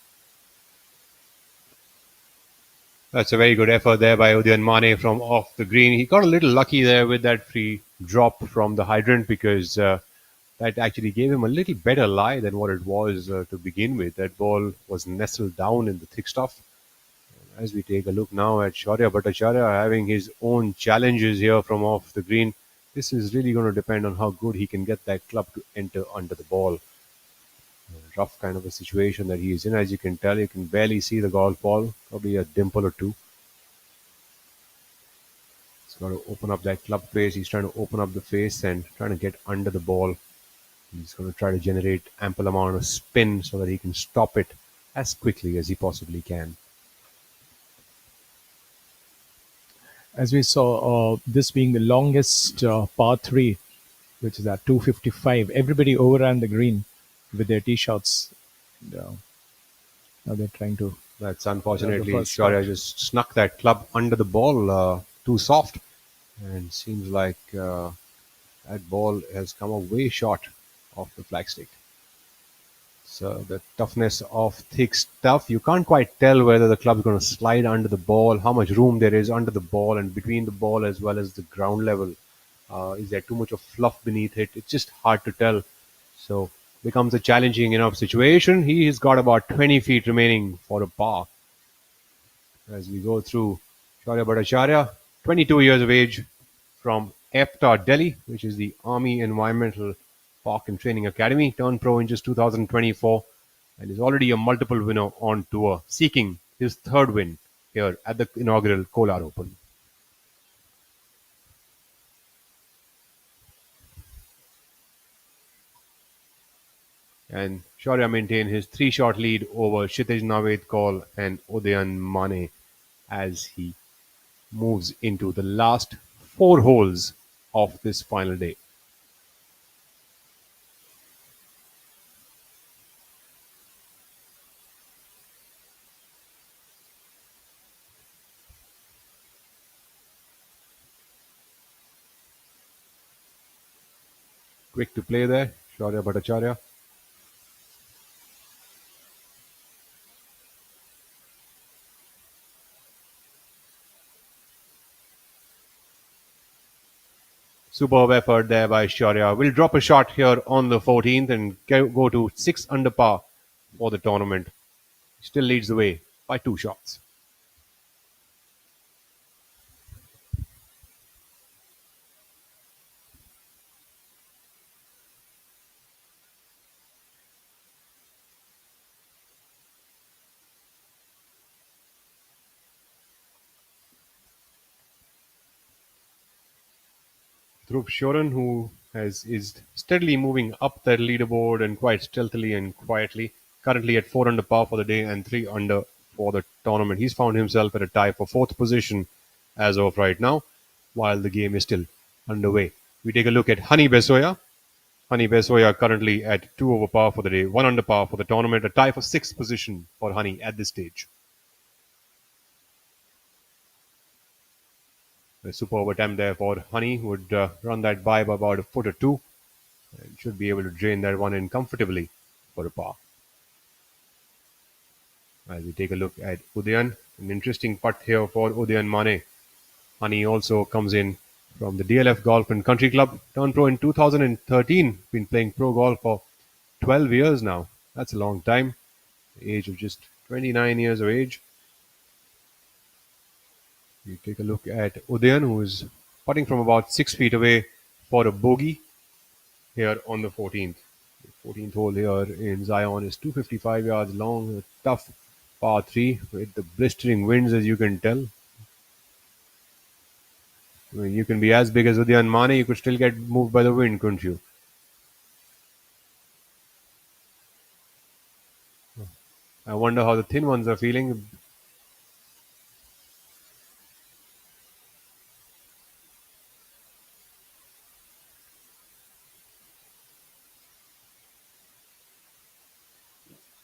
That's a very good effort there by Udyan Mane from off the green. He got a little lucky there with that free drop from the hydrant because that actually gave him a little better lie than what it was to begin with. That ball was nestled down in the thick stuff. As we take a look now at Shaurya Bhattacharya having his own challenges here from off the green, this is really going to depend on how good he can get that club to enter under the ball. Rough kind of a situation that he is in. As you can tell, you can barely see the golf ball, probably a dimple or two. He's got to open up that club face. He's trying to open up the face and trying to get under the ball. He's going to try to generate ample amount of spin so that he can stop it as quickly as he possibly can. As we saw, this being the longest par 3, which is at 255, everybody overran the green with their tee shots. And, now they're trying to. That's unfortunately, first Shaurya shot. just snuck that club under the ball too soft. And seems like that ball has come up way short of the flagstick. So the toughness of thick stuff, you can't quite tell whether the club is going to slide under the ball, how much room there is under the ball and between the ball as well as the ground level. Is there too much of fluff beneath it? It's just hard to tell. So becomes a challenging enough situation. He has got about 20 feet remaining for a par. As we go through, Shaurya Bhattacharya, 22 years of age, from ABPLIVE Delhi, which is the Army Environmental Park and Training Academy, turned pro in just 2024 and is already a multiple winner on tour, seeking his third win here at the inaugural Kolar Open. And Shaurya maintained his 3-shot lead over Kshitij Navedkol and Udayan Mane as he moves into the last 4 holes of this final day. Quick to play there, Shaurya Bhattacharya. Superb effort there by Shaurya. Will drop a shot here on the 14th and go to 6 under par for the tournament. Still leads the way by 2 shots. Dhruv Shoran, who is steadily moving up that leaderboard and quite stealthily and quietly, currently at 4 under par for the day and 3 under for the tournament. He's found himself at a tie for 4th position as of right now, while the game is still underway. We take a look at Honey Besoya. Honey Besoya currently at 2 over par for the day, 1 under par for the tournament, a tie for 6th position for Honey at this stage. A superb attempt there for Honey, would run that by about a foot or two and should be able to drain that one in comfortably for a par. As we take a look at Udayan, an interesting putt here for Udayan Mane. Honey also comes in from the DLF Golf and Country Club, turned pro in 2013, been playing pro golf for 12 years now. That's a long time. The age of just 29 years of age. We take a look at Udayan, who is putting from about 6 feet away for a bogey here on the 14th. The 14th hole here in Zion is 255 yards long, a tough par 3 with the blistering winds, as you can tell. I mean, you can be as big as Udayan Mane, you could still get moved by the wind, couldn't you? I wonder how the thin ones are feeling.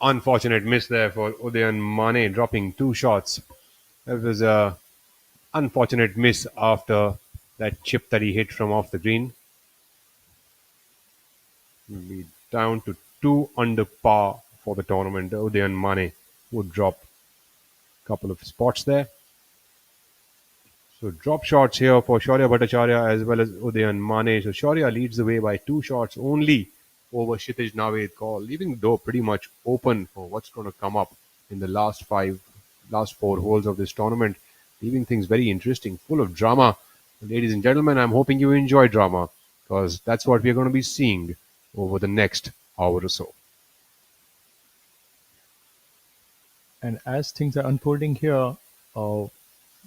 Unfortunate miss there for Udayan Mane, dropping 2 shots. That was a unfortunate miss after that chip that he hit from off the green. He'll be down to 2 under par for the tournament. Udayan Mane would drop a couple of spots there. So drop shots here for Shaurya Bhattacharya as well as Udayan Mane. So Shaurya leads the way by 2 shots only over Kshitij Navedkol, leaving the door pretty much open for what's going to come up in the last 4 holes of this tournament, leaving things very interesting, full of drama. Ladies and gentlemen, I'm hoping you enjoy drama, because that's what we're going to be seeing over the next hour or so. And as things are unfolding here,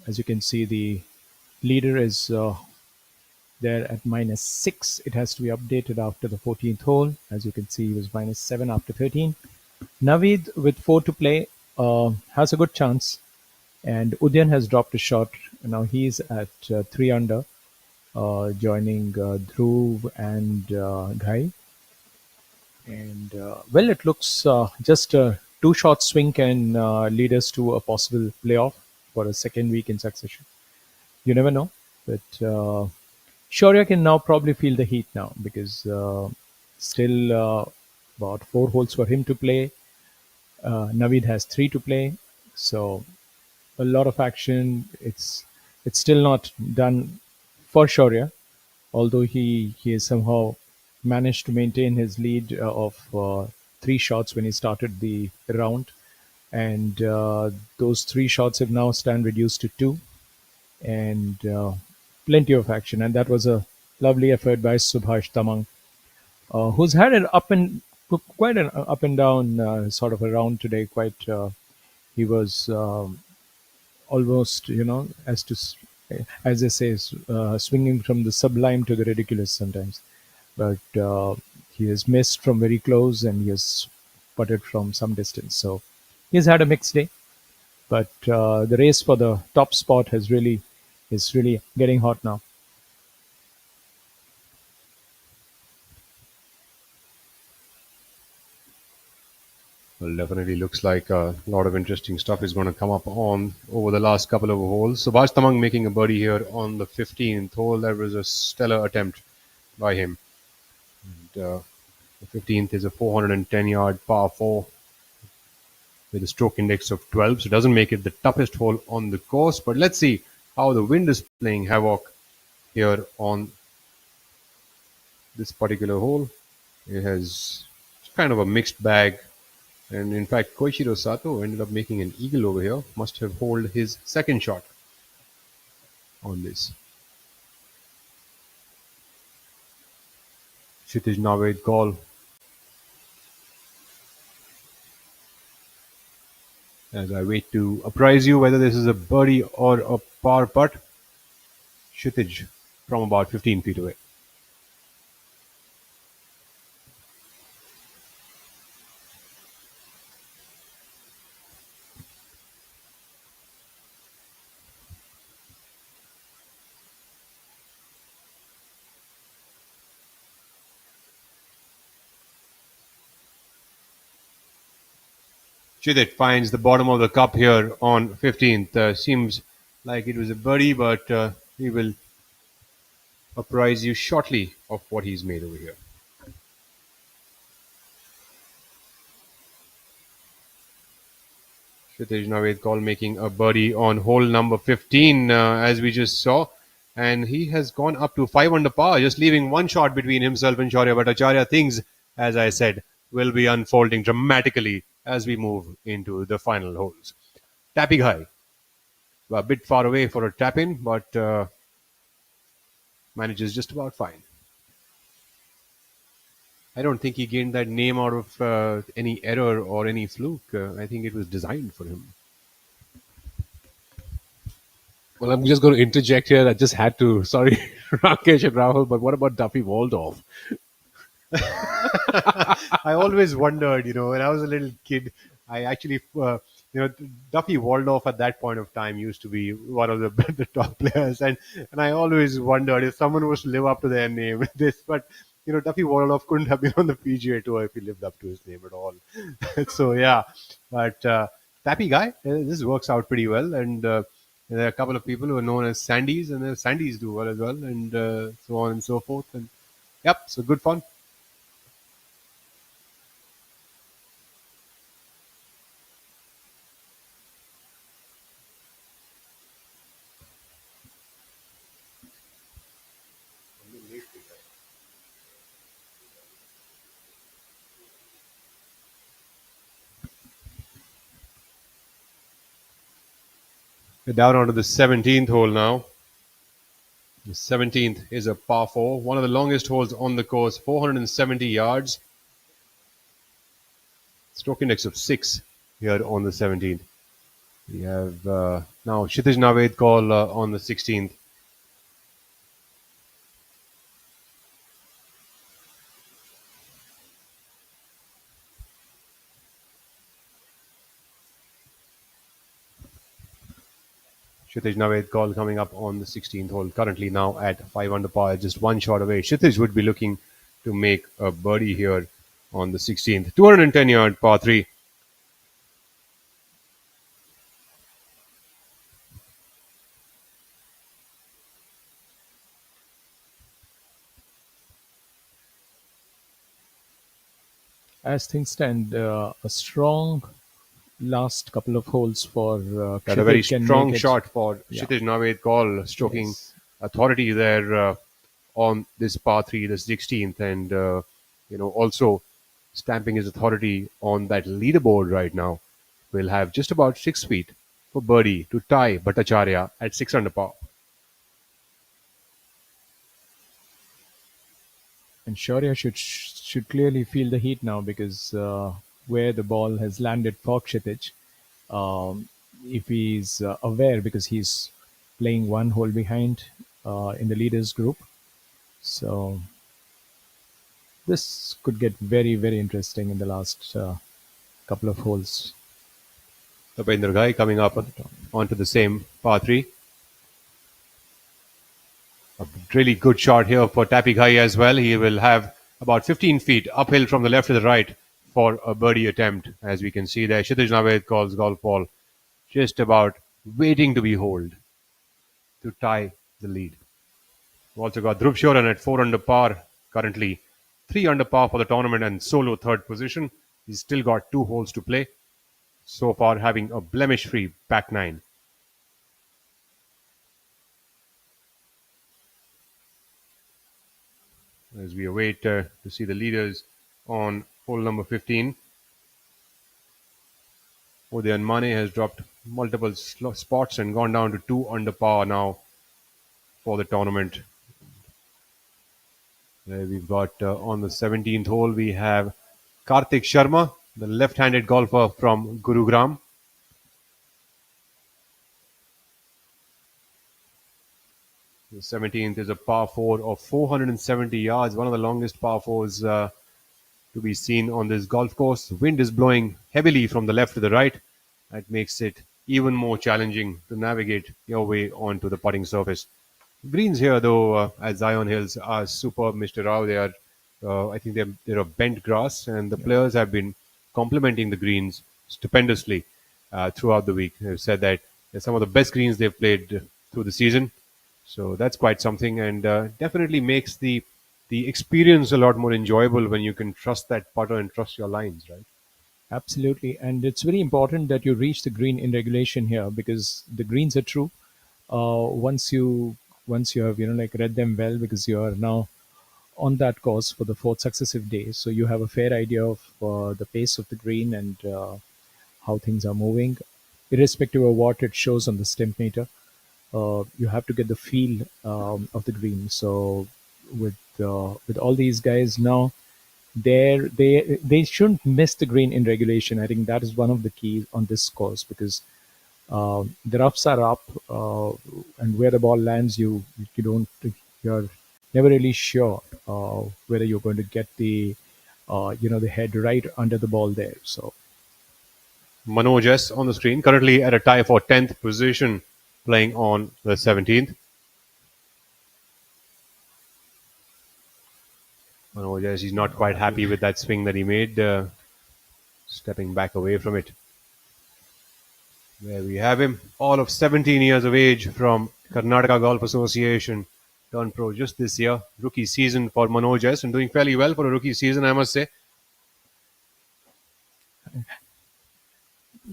as you can see, the leader is there at -6. It has to be updated after the 14th hole. As you can see, he was -7 after 13. Naveed with 4 to play has a good chance. And Udyan has dropped a shot. Now he's at 3 under, joining Dhruv and Ghai. And well, it looks just a 2-shot swing can lead us to a possible playoff for a second week in succession. You never know. But Shaurya can now probably feel the heat now, because still about 4 holes for him to play. Naveed has 3 to play. So a lot of action. It's still not done for Shaurya, although he has somehow managed to maintain his lead of 3 shots when he started the round, and those 3 shots have now stand reduced to 2, and plenty of action. And that was a lovely effort by Subhash Tamang, who's had an quite an up and down sort of a round today. He was almost, as they say, swinging from the sublime to the ridiculous sometimes. But he has missed from very close, and he has putted from some distance. So he's had a mixed day. But the race for the top spot is really getting hot now. Well, definitely looks like a lot of interesting stuff is going to come up on over the last couple of holes. Subhash Tamang making a birdie here on the 15th hole. That was a stellar attempt by him. And, the 15th is a 410-yard par 4 with a stroke index of 12. So it doesn't make it the toughest hole on the course. But let's see how the wind is playing havoc here on this particular hole. It has kind of a mixed bag. And in fact, Koichiro Sato ended up making an eagle over here. Must have holed his second shot on this. Kshitij Naved call. As I wait to apprise you whether this is a birdie or a par putt. Kshitij from about 15 feet away. Kshitij finds the bottom of the cup here on 15th. Seems like it was a birdie, but he will apprise you shortly of what he's made over here. Kshitij Naved Kaul making a birdie on hole number 15, as we just saw. And he has gone up to 5 under par, just leaving 1 shot between himself and Shaurya Bhattacharya. Things, as I said, will be unfolding dramatically as we move into the final holes. Tapping high. A bit far away for a tap in, but manages just about fine. I don't think he gained that name out of any error or any fluke. I think it was designed for him. Well, I'm just going to interject here. I just had to. Sorry, Rakesh and Rahul, but what about Duffy Waldorf? I always wondered, when I was a little kid, I actually, Duffy Waldorf at that point of time used to be one of the top players, and I always wondered if someone was to live up to their name. But Duffy Waldorf couldn't have been on the PGA Tour if he lived up to his name at all. So yeah, but Tappy guy, this works out pretty well, and there are a couple of people who are known as Sandies, and the Sandies do well as well, and so on and so forth. And yep, so good fun. We're down onto the 17th hole now. The 17th is a par 4, one of the longest holes on the course, 470 yards. Stroke index of 6 here on the 17th. We have now Kshitij Naved Kaul on the 16th. Kshitij Naved call coming up on the 16th hole, currently now at 5 under par, just one shot away. Kshitij would be looking to make a birdie here on the 16th. 210-yard par 3. As things stand, a strong last couple of holes for Got a very Kshitij can strong make it. shot for Yeah. Kshitij Naved call, stroking Yes. authority there on this par 3, the 16th, and also stamping his authority on that leaderboard right now. Will have just about 6 feet for birdie to tie Bhattacharya at 6 under par. And Shaurya should clearly feel the heat now because where the ball has landed for Kshitij, if he's aware, because he's playing one hole behind in the leaders group, so this could get very, very interesting in the last couple of holes. Tapendra Ghai coming up onto the same par 3. A really good shot here for Tapi Ghai as well. He will have about 15 feet uphill from the left to the right for a birdie attempt. As we can see there, Kshitij Naved calls golf ball just about waiting to be holed to tie the lead. We've also got Dhruv Shoran at 4 under par, currently 3 under par for the tournament and solo third position. He's still got 2 holes to play. So far having a blemish-free back 9. As we await to see the leaders on hole number 15. Udayan Mane has dropped multiple spots and gone down to 2 under par now for the tournament. We've got on the 17th hole, we have Kartik Sharma, the left-handed golfer from Gurugram. The 17th is a par 4 of 470 yards, one of the longest par 4s to be seen on this golf course. The wind is blowing heavily from the left to the right. That makes it even more challenging to navigate your way onto the putting surface. Greens here, though, at Zion Hills are superb, Mr. Rao. They are, I think they're of bent grass, and the players have been complimenting the greens stupendously throughout the week. They've said that they're some of the best greens they've played through the season. So that's quite something, and definitely makes the experience a lot more enjoyable when you can trust that putter and trust your lines, right? Absolutely, and it's very important that you reach the green in regulation here because the greens are true. Once you have like read them well, because you are now on that course for the fourth successive day, so you have a fair idea of the pace of the green and how things are moving, irrespective of what it shows on the stimp meter. You have to get the feel of the green. So with all these guys now, they shouldn't miss the green in regulation. I think that is one of the keys on this course because the roughs are up, and where the ball lands, you're never really sure whether you're going to get the the head right under the ball there. So Manoj S on the screen, currently at a tie for 10th position, playing on the 17th. Manoj S, he's not quite happy with that swing that he made, stepping back away from it. There we have him, all of 17 years of age, from Karnataka Golf Association, turned pro just this year. Rookie season for Manoj S, and doing fairly well for a rookie season, I must say.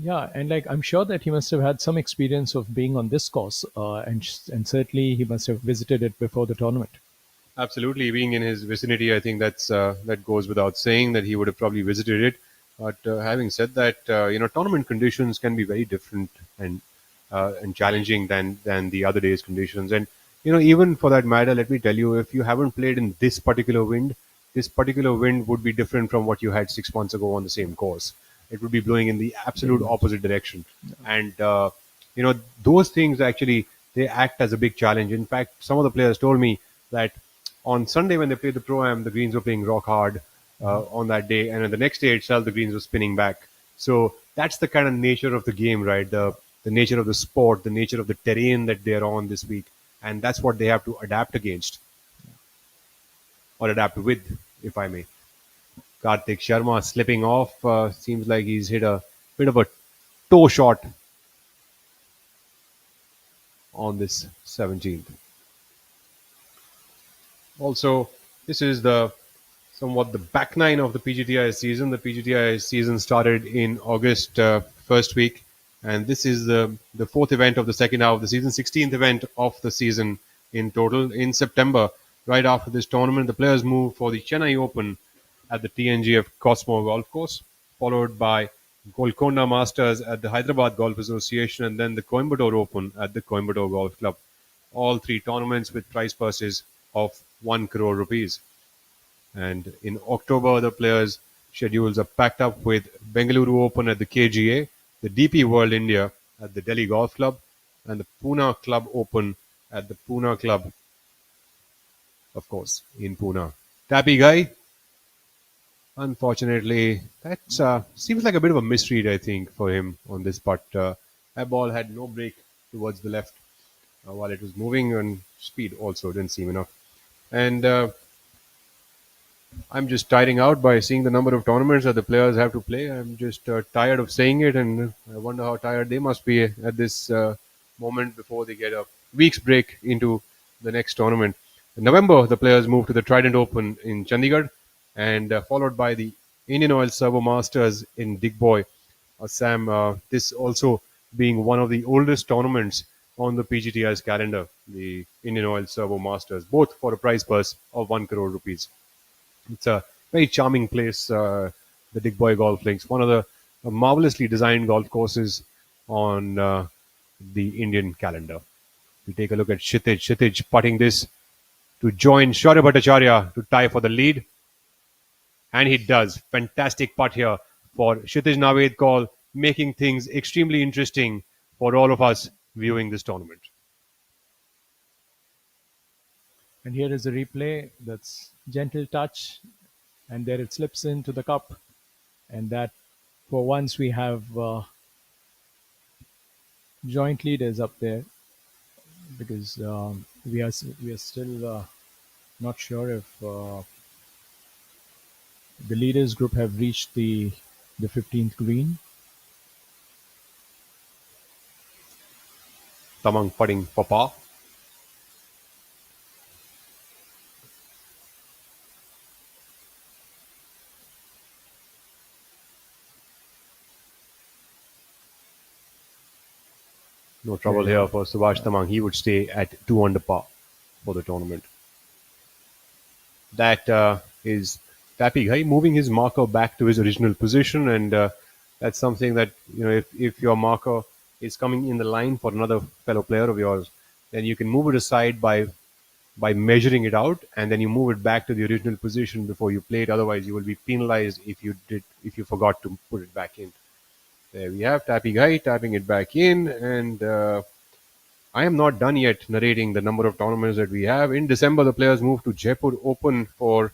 yeah, and I'm sure that he must have had some experience of being on this course, and certainly he must have visited it before the tournament. Absolutely, being in his vicinity, I think that goes without saying that he would have probably visited it. But having said that, tournament conditions can be very different and challenging than the other day's conditions. And even for that matter, let me tell you, if you haven't played in this particular wind would be different from what you had 6 months ago on the same course. It would be blowing in the absolute opposite direction, and those things actually they act as a big challenge. In fact, some of the players told me that on Sunday when they played the Pro-Am, the greens were playing rock hard on that day, and on the next day itself, the greens were spinning back. So that's the kind of nature of the game, right? The the nature of the sport, the nature of the terrain that they're on this week, and that's what they have to adapt against, or adapt with, if I may. Kartik Sharma slipping off. Seems like he's hit a bit of a toe shot on this 17th. Also, this is the somewhat the back nine of the PGTI season. The PGTI season started in August first week, and this is the fourth event of the second half of the season, 16th event of the season in total. In September, right after this tournament, the players move for the Chennai Open at the TNGF Cosmo Golf Course, followed by Golconda Masters at the Hyderabad Golf Association, and then the Coimbatore Open at the Coimbatore Golf Club. All three tournaments with prize purses of 1 crore rupees. And in October, the players' schedules are packed up with Bengaluru Open at the KGA, the DP World India at the Delhi Golf Club, and the Pune Club Open at the Pune Club, of course, in Pune. Tappy Guy, unfortunately, that seems like a bit of a misread, I think, for him on this putt. That ball had no break towards the left while it was moving, and speed also didn't seem enough. And I'm just tiring out by seeing the number of tournaments that the players have to play. I'm just tired of saying it, and I wonder how tired they must be at this moment before they get a week's break into the next tournament. In November, the players move to the Trident Open in Chandigarh, and followed by the Indian Oil Servo Masters in Digboy, Assam. This also being one of the oldest tournaments on the PGTI's calendar, the Indian Oil Servo Masters, both for a prize purse of 1 crore rupees. It's a very charming place, the Digboy Golf Links, one of the marvelously designed golf courses on the Indian calendar. We take a look at Kshitij. Kshitij putting this to join Shaurya Bhattacharya to tie for the lead. And he does. Fantastic putt here for Kshitij Naved Kaul, making things extremely interesting for all of us viewing this tournament. And here is a replay. That's gentle touch, and there it slips into the cup. And that, for once, we have joint leaders up there, because we are still not sure if the leaders group have reached the 15th green. Tamang putting for par. No trouble here for Subhash Tamang. He would stay at 2 under par for the tournament. That is Tappy Ghai moving his marker back to his original position, and that's something that, you know, if your marker is coming in the line for another fellow player of yours, then you can move it aside by measuring it out, and then you move it back to the original position before you play it. Otherwise, you will be penalized if you forgot to put it back in. There we have Tappy Ghai tapping it back in, and I am not done yet narrating the number of tournaments that we have. In December, the players move to Jaipur Open for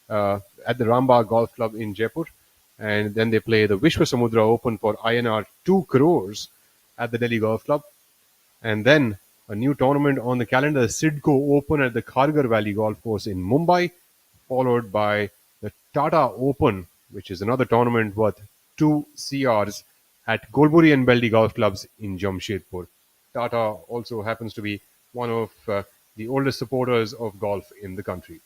at the Rambagh Golf Club in Jaipur, and then they play the Vishwa Samudra Open for INR 2 crores at the Delhi Golf Club, and then a new tournament on the calendar, Sidco Open at the Kharghar Valley Golf Course in Mumbai, followed by the Tata Open, which is another tournament worth 2 CRs at Golburi and Beldi Golf Clubs in Jamshedpur. Tata also happens to be one of the oldest supporters of golf in the country.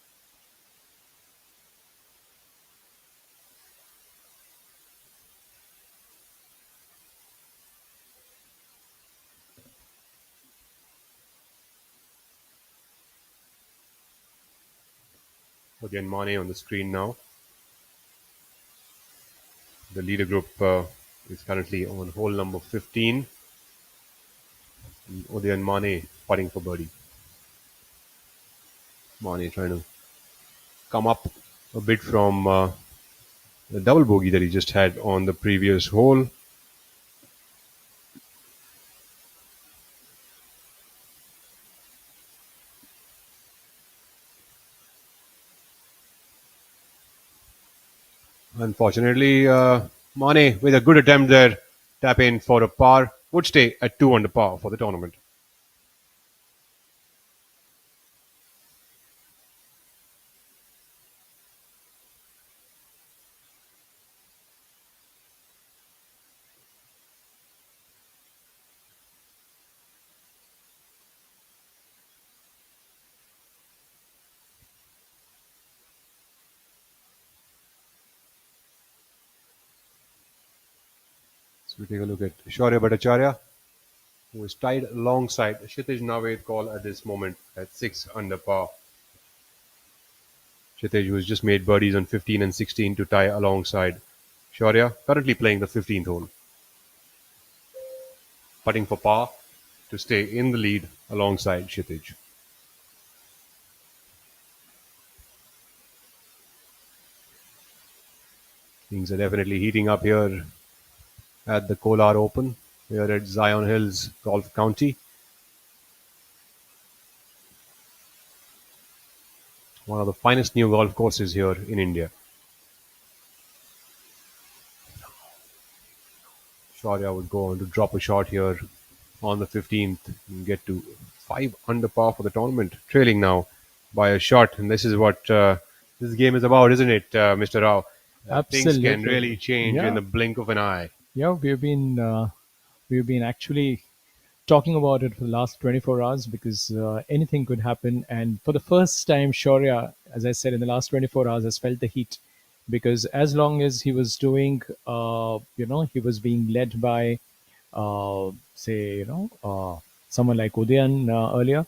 Again, Mane on the screen now. The leader group is currently on hole number 15. Udayan Mane putting for birdie. Mane trying to come up a bit from the double bogey that he just had on the previous hole. Unfortunately, Mane with a good attempt there, tap in for a par. would stay at 2 under par for the tournament. So we take a look at Shaurya Bhattacharya, who is tied alongside Kshitij Navedkol at this moment at 6 under par. Kshitij, who has just made birdies on 15 and 16 to tie alongside Shaurya, currently playing the 15th hole. Putting for par to stay in the lead alongside Kshitij. Things are definitely heating up here at the Kolar Open, here at Zion Hills Golf County. One of the finest new golf courses here in India. Shaurya would go on to drop a shot here on the 15th and get to 5 under par for the tournament, trailing now by a shot. And this is what this game is about, isn't it, Mr. Rao? Things Absolutely. can really change Yeah. in the blink of an eye. Yeah, we've been actually talking about it for the last 24 hours because anything could happen. And for the first time, Shaurya, as I said, in the last 24 hours, has felt the heat because as long as he was doing, he was being led by, someone like Udayan earlier.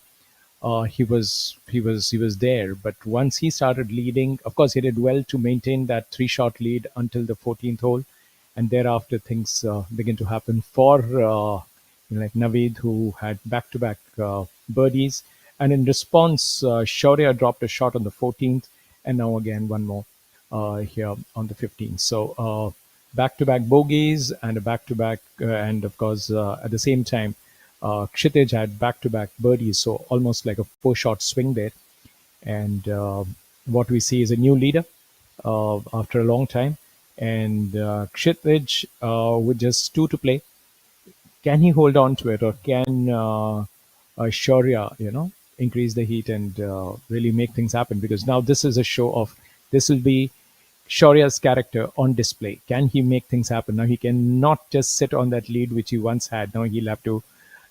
He was there, but once he started leading, of course, he did well to maintain that 3-shot lead until the 14th hole, and thereafter things begin to happen for like Naveed, who had back-to-back birdies, and in response, Shaurya dropped a shot on the 14th, and now again one more here on the 15th. So back-to-back bogeys and a back-to-back, and of course at the same time. Kshitij had back-to-back birdies, so almost like a 4-shot swing there. And what we see is a new leader after a long time. And Kshitij with just 2 to play, can he hold on to it, or can Shaurya, increase the heat and really make things happen? Because now this is a show of, this will be Shaurya's character on display. Can he make things happen? Now he cannot just sit on that lead which he once had. Now he'll have to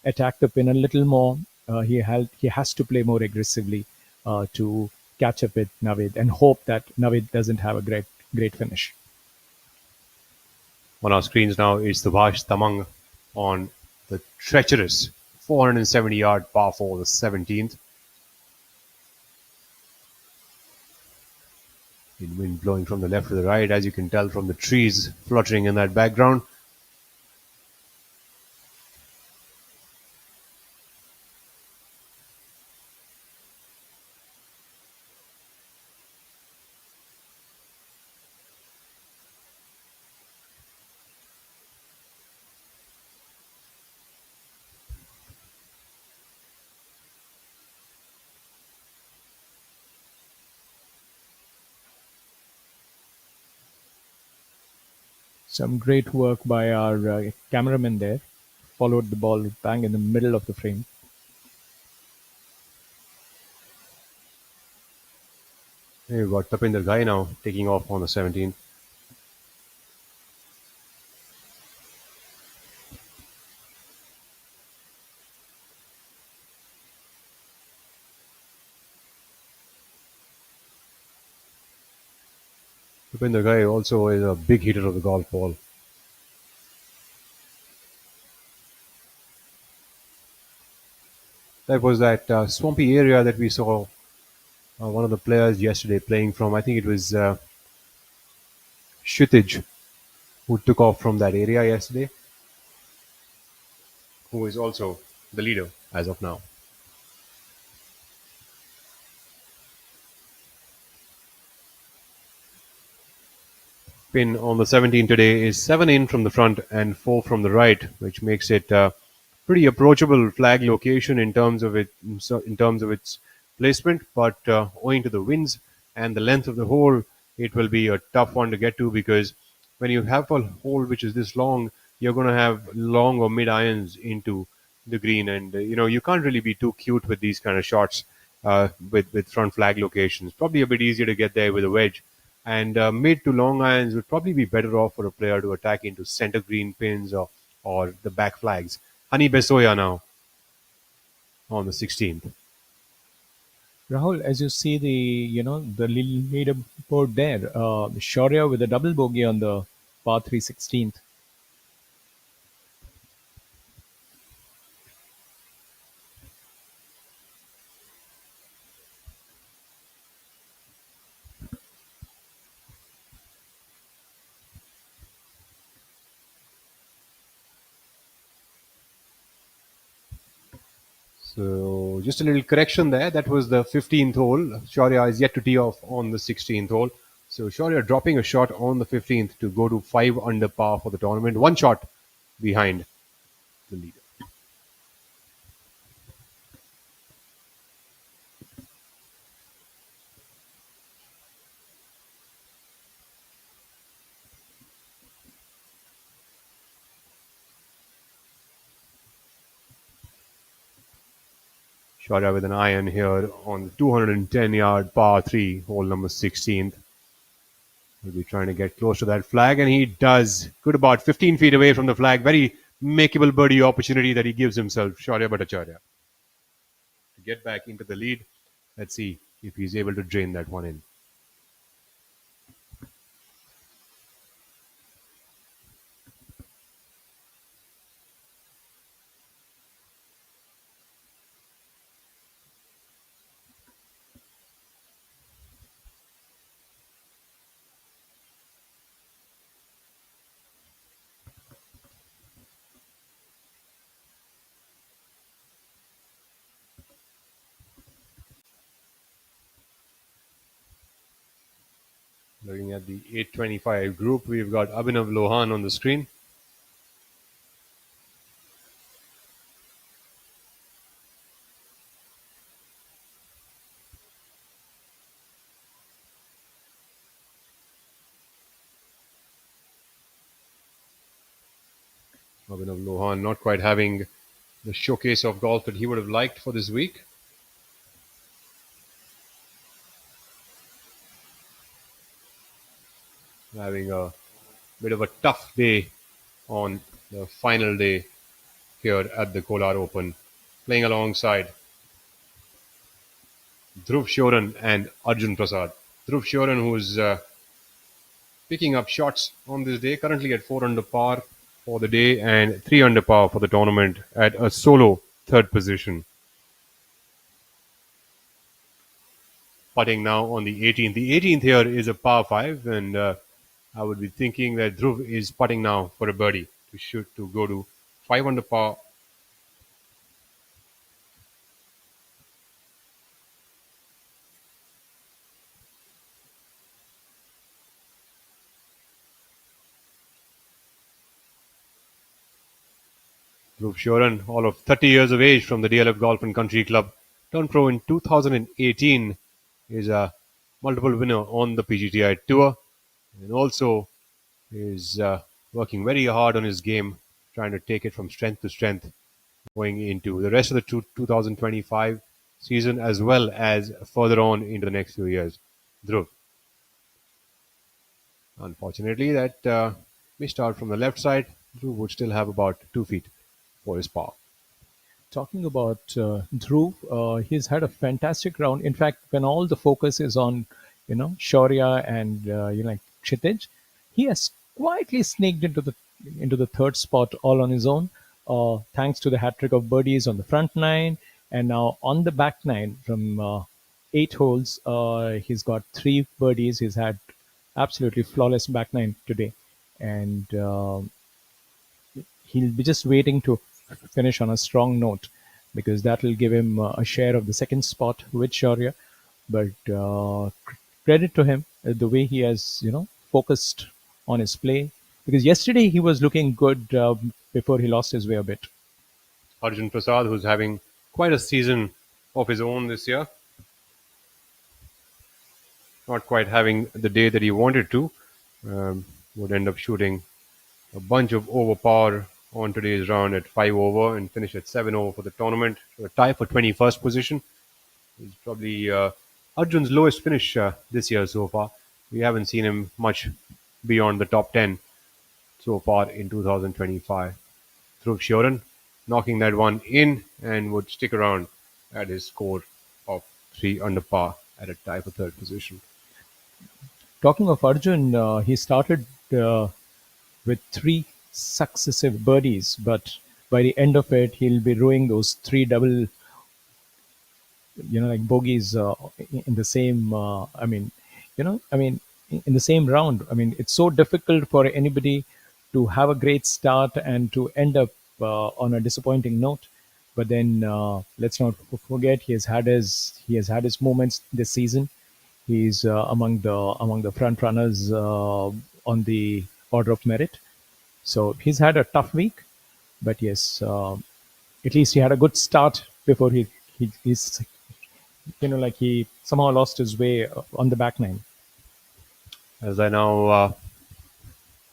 attack the pin a little more. He has to play more aggressively to catch up with Naveed and hope that Naveed doesn't have a great finish. On our screens now is Subhash Tamang on the treacherous 470-yard par 4, the 17th. Wind blowing from the left to the right, as you can tell from the trees fluttering in that background. Some great work by our cameraman there. Followed the ball bang in the middle of the frame. Hey, we've got Tapinder Ghai now taking off on the 17th. Tapinder Ghai also is a big hitter of the golf ball. That was that swampy area that we saw one of the players yesterday playing from. I think it was Kshitij, who took off from that area yesterday, who is also the leader as of now. Pin on the 17 today is 7 in from the front and 4 from the right, which makes it pretty approachable flag location in terms of its placement. But owing to the winds and the length of the hole, it will be a tough one to get to, because when you have a hole which is this long, you're going to have long or mid irons into the green, and you can't really be too cute with these kind of shots with front flag locations. Probably a bit easier to get there with a wedge, and mid to long irons would probably be better off for a player to attack into center green pins or the back flags. Hani Besoya now on the 16th. Rahul, as you see the leaderboard there, Shaurya with a double bogey on the par 3 16th. So just a little correction there. That was the 15th hole. Shaurya is yet to tee off on the 16th hole. So Shaurya dropping a shot on the 15th to go to 5 under par for the tournament. One shot behind the leader. Shaurya with an iron here on the 210-yard par 3, hole number 16th. He'll be trying to get close to that flag, and he does. Good, about 15 feet away from the flag. Very makeable birdie opportunity that he gives himself, Shaurya Bhattacharya. To get back into the lead, let's see if he's able to drain that one in. Looking at the 825 group, we've got Abhinav Lohan on the screen. Abhinav Lohan not quite having the showcase of golf that he would have liked for this week. Having a bit of a tough day on the final day here at the Kolar Open, playing alongside Dhruv Shoran and Arjun Prasad. Dhruv Shoran, who's picking up shots on this day, currently at 4 under par for the day and 3 under par for the tournament at a solo third position. Putting now on the 18th. The 18th here is a par 5, and I would be thinking that Dhruv is putting now for a birdie to go to 5 under par. Dhruv Shoran, all of 30 years of age from the DLF Golf and Country Club, turned pro in 2018, is a multiple winner on the PGTI Tour, and also is working very hard on his game, trying to take it from strength to strength going into the rest of the 2025 season, as well as further on into the next few years. Dhruv. Unfortunately, that missed out from the left side. Dhruv would still have about 2 feet for his par. Talking about Dhruv, he's had a fantastic round. In fact, when all the focus is on, Shaurya and like Kshitij, he has quietly sneaked into the third spot all on his own, thanks to the hat trick of birdies on the front nine, and now on the back nine from 8 holes, he's got 3 birdies. He's had absolutely flawless back nine today, and he'll be just waiting to finish on a strong note because that will give him a share of the second spot with Shaurya. But credit to him, the way he has focused on his play, because yesterday he was looking good before he lost his way a bit. Arjun Prasad, who's having quite a season of his own this year, not quite having the day that he wanted to, would end up shooting a bunch of overpower on today's round at 5 over and finished at 7 over for the tournament. A tie for 21st position. It's probably Arjun's lowest finish this year so far. We haven't seen him much beyond the top 10 so far in 2025. Dhruv Sheeran knocking that one in and would stick around at his score of 3 under par at a tie for third position. Talking of Arjun, he started with 3 successive birdies, but by the end of it, he'll be rowing those 3 double, like bogeys in the same. In the same round. I mean, it's so difficult for anybody to have a great start and to end up on a disappointing note. But then let's not forget he has had his moments this season. He's among the front runners on the order of merit. So he's had a tough week, but yes, at least he had a good start before he's he somehow lost his way on the back nine. As I now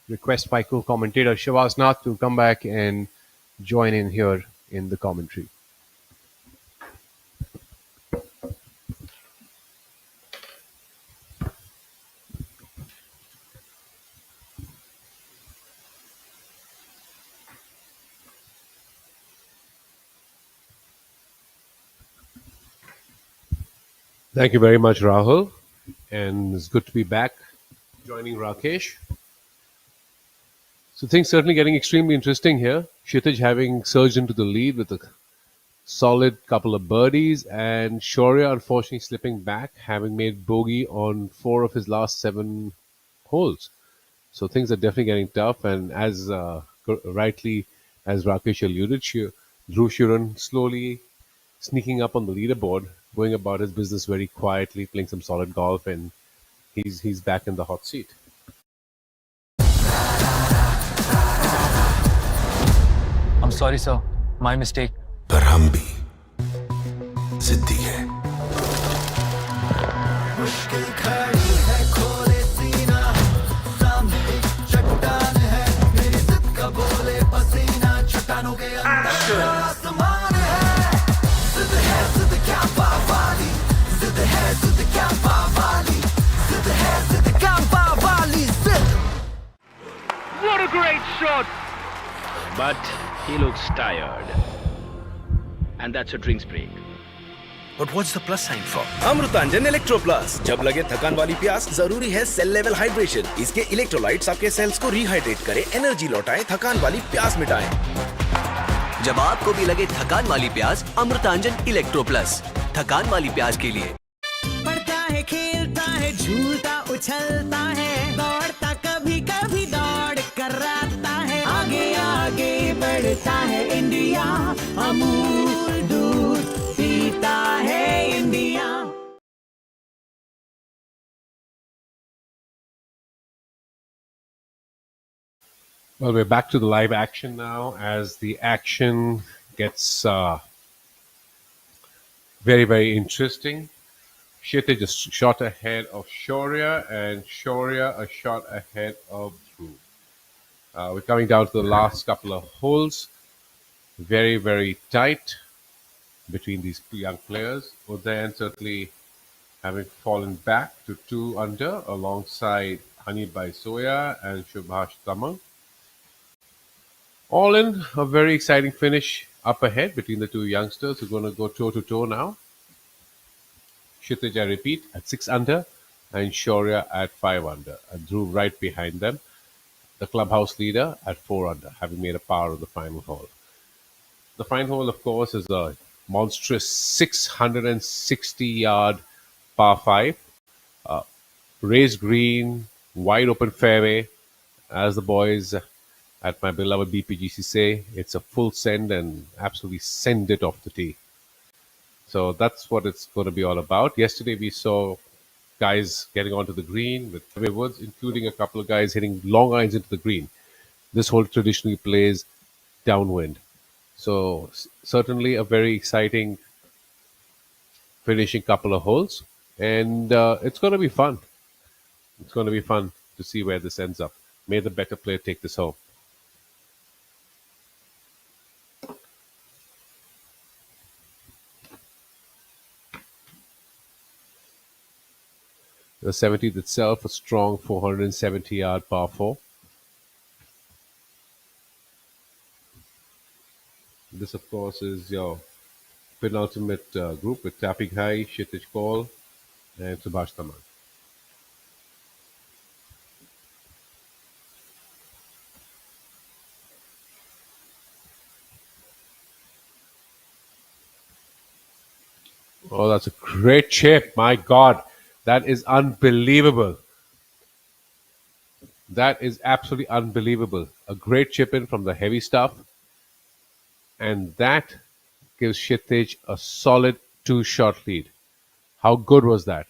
request my co-commentator Shivas Nath to come back and join in here in the commentary. Thank you very much, Rahul. And it's good to be back joining Rakesh. So things certainly getting extremely interesting here. Kshitij having surged into the lead with a solid couple of birdies, and Shaurya unfortunately slipping back, having made bogey on 4 of his last 7 holes. So things are definitely getting tough, and as rightly as Rakesh alluded, Dhruv Sheeran slowly sneaking up on the leaderboard, going about his business very quietly, playing some solid golf, and he's back in the hot seat. I'm sorry, sir. My mistake. पर हम भी जिद्दी है मुश्किल खड़ी है खोले सीना सामने एक चट्टान है मेरी जिद का बोले पसीना चट्टानों के अंदर आसमान है जिद क्या पावाली जिद क्या पावाली जिद क्या पावाली जिद. What a great shot! But he looks tired. And that's a drinks break. But what's the plus sign for? Amrutanjan electro plus. जब लगे थकान वाली प्यास, जरूरी है सेल लेवल हाइड्रेशन. इसके इलेक्ट्रोलाइट्स आपके सेल्स को रिहाइड्रेट करें, एनर्जी लौटाएं, थकान वाली प्यास मिटाएं. जब आपको भी लगे थकान वाली प्यास, अमृतांजन इलेक्ट्रो प्लस. थकान वाली प्यास के लिए. पढ़ता है, खेलता है, झूलता उछलता है, दौड़ता कभी कभी दौड़ कराता है, आगे आगे बढ़ता है इंडिया, अमूल दूध पीता है India. Well, we're back to the live action now as the action gets very, very interesting. Kshitij a shot ahead of Shaurya, and Shaurya a shot ahead of Dhruv. We're coming down to the last couple of holes. Very, very tight between these two young players. Udayan certainly having fallen back to 2 under alongside Hani Soya and Shubhash Tamang. All in, a very exciting finish up ahead between the two youngsters who are going to go toe-to-toe now. Kshitij, I repeat, at 6 under and Shaurya at 5 under. And Dhruv right behind them. The clubhouse leader at 4 under, having made a par of the final hole. The final hole, of course, is a monstrous 660-yard par 5. Raised green, wide open fairway. As the boys at my beloved BPGC say, it's a full send and absolutely send it off the tee. So that's what it's going to be all about. Yesterday we saw guys getting onto the green with heavy woods, including a couple of guys hitting long irons into the green. This hole traditionally plays downwind. So certainly a very exciting finishing couple of holes. And it's going to be fun. It's going to be fun to see where this ends up. May the better player take this home. The 17th itself, a strong 470-yard par 4. This, of course, is your penultimate group with Tapik Hai, Kshitij Kaul, and Subhash Taman. Oh, that's a great chip. My God, that is unbelievable. That is absolutely unbelievable. A great chip in from the heavy stuff. And that gives Kshitij a solid 2-shot lead. How good was that?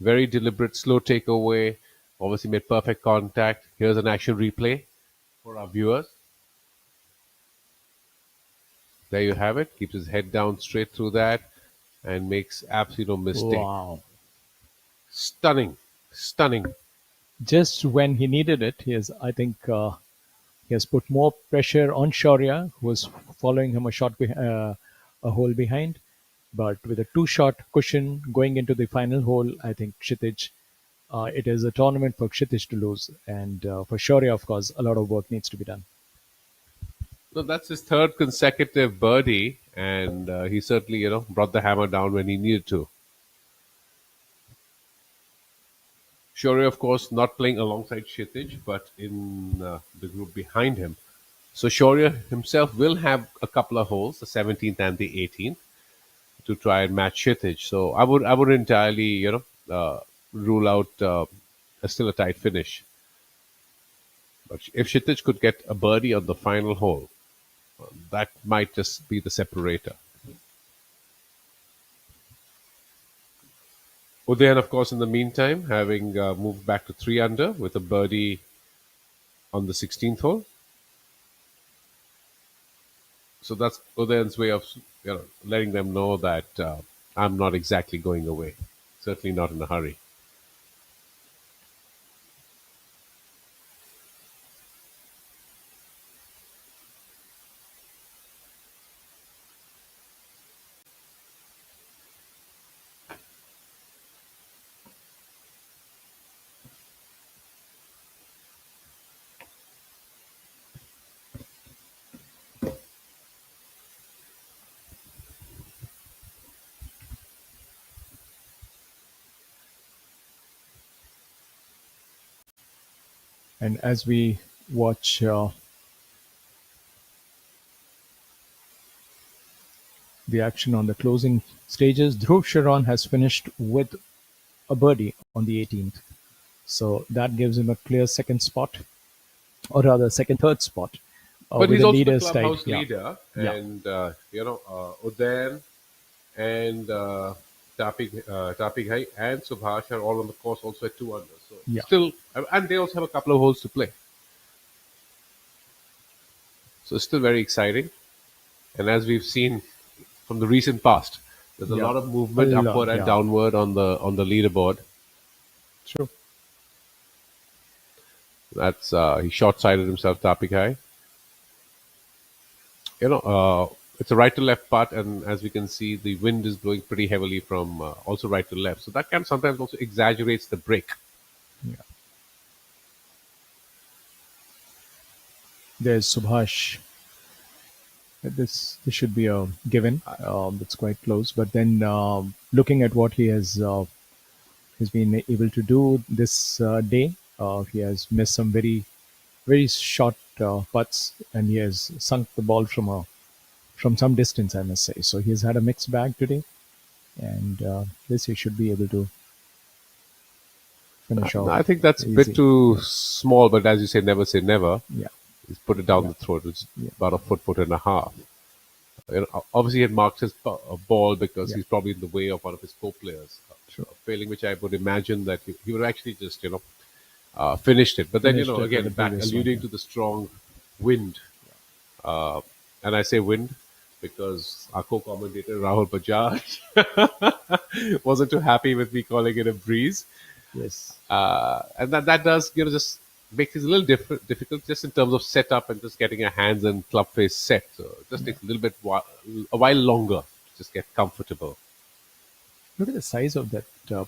Very deliberate, slow takeaway. Obviously made perfect contact. Here's an action replay for our viewers. There you have it. Keeps his head down straight through that and makes absolutely no mistake. Wow. Stunning. Stunning. Just when he needed it, I think he has put more pressure on Shaurya, who was following him a hole behind. But with a 2-shot cushion going into the final hole, I think Kshitij, it is a tournament for Kshitij to lose. And for Shaurya, of course, a lot of work needs to be done. No, that's his third consecutive birdie, and he certainly, brought the hammer down when he needed to. Shaurya, of course, not playing alongside Kshitij, but in the group behind him. So Shaurya himself will have a couple of holes, the 17th and the 18th, to try and match Kshitij. So I would entirely, rule out still a tight finish. But if Kshitij could get a birdie on the final hole, that might just be the separator. Udayan, of course, in the meantime, having moved back to 3 under with a birdie on the 16th hole. So that's Udayan's way of letting them know that I'm not exactly going away. Certainly not in a hurry. And as we watch the action on the closing stages, Dhruv Sharan has finished with a birdie on the 18th. So that gives him a clear second spot, or rather third spot. But with he's also the leader's clubhouse tied. Yeah. leader, Yeah. and Udayan and Tapik Hai and Subhash are all on the course also at 2 under. So Yeah. still, and they also have a couple of holes to play. So it's still very exciting. And as we've seen from the recent past, there's a Yeah. lot of movement A lot, upward and yeah. downward on the leaderboard. True. That's he short-sighted himself, Tapik Hai. It's a right to left putt, and as we can see, the wind is blowing pretty heavily from also right to left. So that can sometimes also exaggerates the break. Yeah. There's Subhash. This should be a given. It's quite close. But then looking at what he has been able to do this day, he has missed some very, very short putts, and he has sunk the ball from some distance, I must say. So he has had a mixed bag today, and this he should be able to finish off. I think that's a easy. bit too small, but as you say never. Yeah. He's put it down the throat. It's about a foot and a half. Obviously, he had marked his ball because he's probably in the way of one of his co-players. Sure. Failing which I would imagine that he would have actually just, finished it. But then, Finished it again, with the back previous alluding one, to the strong wind. And I say wind because our co-commentator, Rahul Bajaj, wasn't too happy with me calling it a breeze. Yes. And that does, just make things a little difficult just in terms of setup and just getting a hands and club face set. So it just takes a little bit, a while longer to just get comfortable. Look at the size of that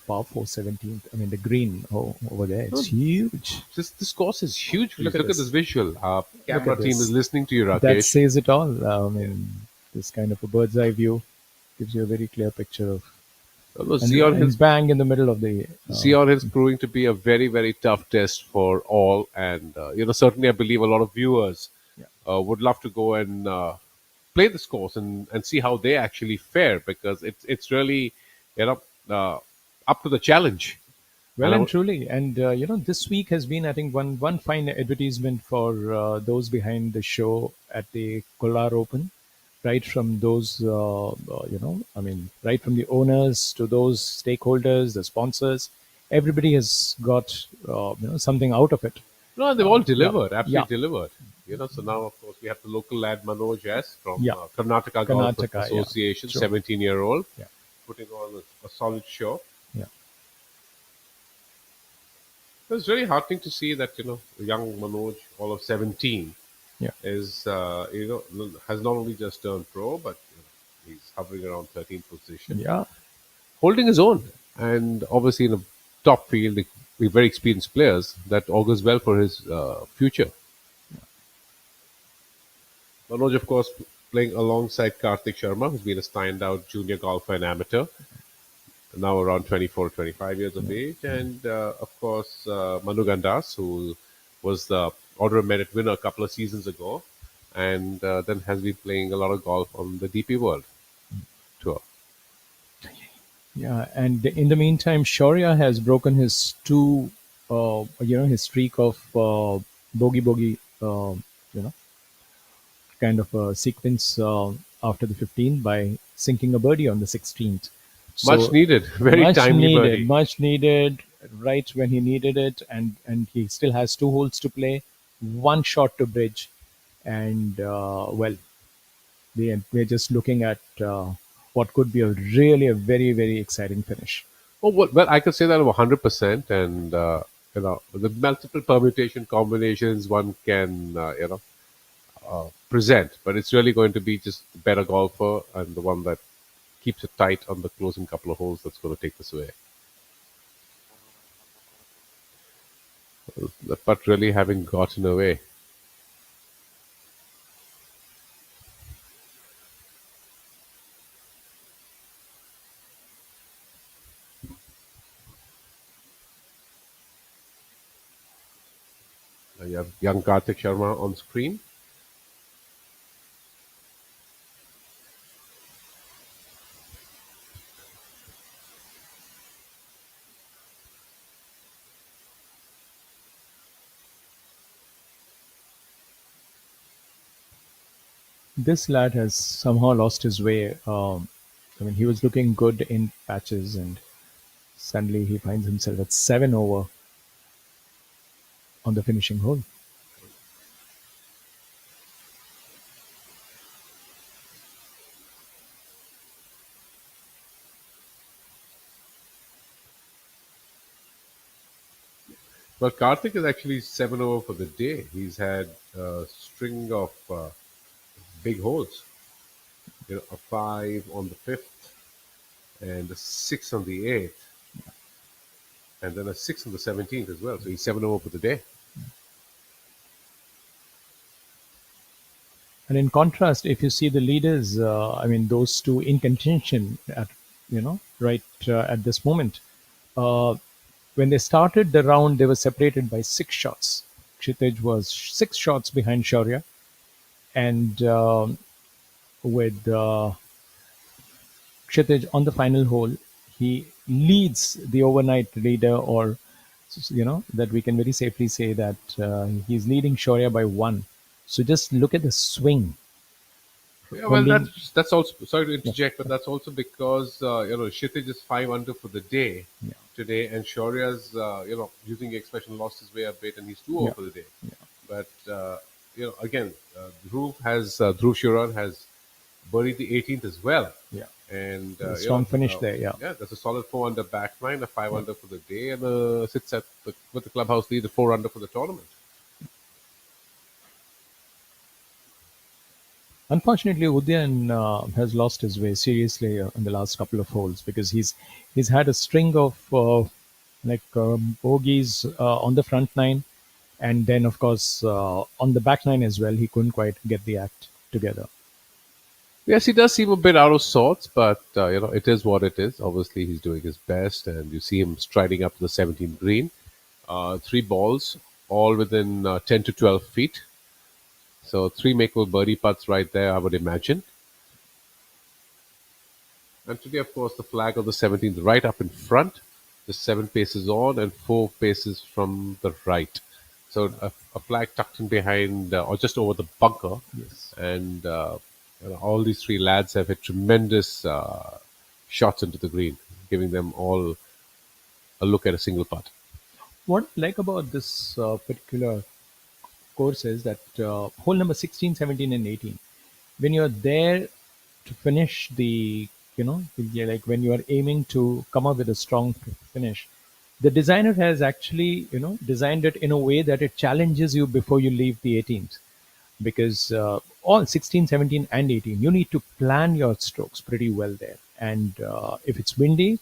par 4 17th. I mean, the green over there. No, It's huge. this course is huge. Look Look at at this this. visual. Our camera at team is this. listening to you, That Rakesh. says it all. I mean, this kind of a bird's eye view gives you a very clear picture of. Although And bang in the middle of the. Zion is proving to be a very, very tough test for all, and certainly I believe a lot of viewers would love to go and play this course and see how they actually fare, because it's really up to the challenge. Well And and truly, and this week has been, I think, one fine advertisement for those behind the show at the Kolar Open, right from those, I mean, right from the owners to those stakeholders, the sponsors, everybody has got something out of it. No, they've all delivered, absolutely Yeah. delivered. So now, of course, we have the local lad Manoj S from Yeah. Karnataka Golf Karnataka, yeah. Association, Sure. 17-year-old, Yeah. putting on a solid show. Yeah. It's very heartening to see that young Manoj, all of 17, Yeah. is has not only just turned pro, but he's hovering around 13th position, Yeah. holding his own, and obviously in a top field with very experienced players. That augurs well for his future. Manoj, of course, playing alongside Karthik Sharma, who's been a standout junior golfer and amateur, now around 24, 25 years of age, and of course Manu Gandas, who was the Order of Merit winner a couple of seasons ago, and then has been playing a lot of golf on the DP World Tour. Yeah, and in the meantime, Shaurya has broken his his streak of bogey, kind of a sequence after the 15th by sinking a birdie on the 16th. Much needed, very much timely needed, birdie. much needed, right when he needed it, and he still has 2 holes to play, 1 shot to bridge, and we're just looking at what could be a very, very exciting finish. Oh well, I could say that of 100%, and the multiple permutation combinations one can present, but it's really going to be just the better golfer and the one that keeps it tight on the closing couple of holes that's going to take this away. The putt really having gotten away. You have young Karthik Sharma on screen. This lad has somehow lost his way. I mean, he was looking good in patches, and suddenly he finds himself at 7 over on the finishing hole. Well, Karthik is actually 7 over for the day. He's had a string of big holes. A 5 on the 5th, and a 6 on the 8th, and then a 6 on the 17th as well. So he's 7 over for the day. And in contrast, if you see the leaders, I mean, those two in contention at, right at this moment, when they started the round, they were separated by 6 shots. Kshitij was 6 shots behind Shaurya, and with Kshitij on the final hole, he leads the overnight leader, or that we can very safely say that he's leading Shaurya by 1. So just look at the swing. Yeah, well, that's also, sorry to interject, but that's also because Kshitij is 5 under for the day today, and Shaurya's using the expression lost his way a bit, and he's 2 over for the day. But again, Dhruv Shuran has buried the 18th as well. Yeah. And strong finish there. Yeah, that's a solid 4 under back nine, a 5 under for the day, and sits with the clubhouse lead, the 4 under for the tournament. Unfortunately, Udyan has lost his way seriously in the last couple of holes because he's had a string of bogeys on the front nine, and then of course on the back nine as well. He couldn't quite get the act together. Yes, he does seem a bit out of sorts, but it is what it is. Obviously, he's doing his best, and you see him striding up to the 17th green. Three balls, all within 10 to 12 feet. So three makeable birdie putts right there, I would imagine. And today, of course, the flag of the 17th right up in front. The 7 paces on and 4 paces from the right. So a flag tucked in behind or just over the bunker. Yes. And all these three lads have hit tremendous shots into the green, giving them all a look at a single putt. What I like about this particular course is that hole number 16, 17, and 18, when you're there to finish like when you are aiming to come up with a strong finish, the designer has actually, designed it in a way that it challenges you before you leave the 18th. Because all 16, 17, and 18, you need to plan your strokes pretty well there. And if it's windy,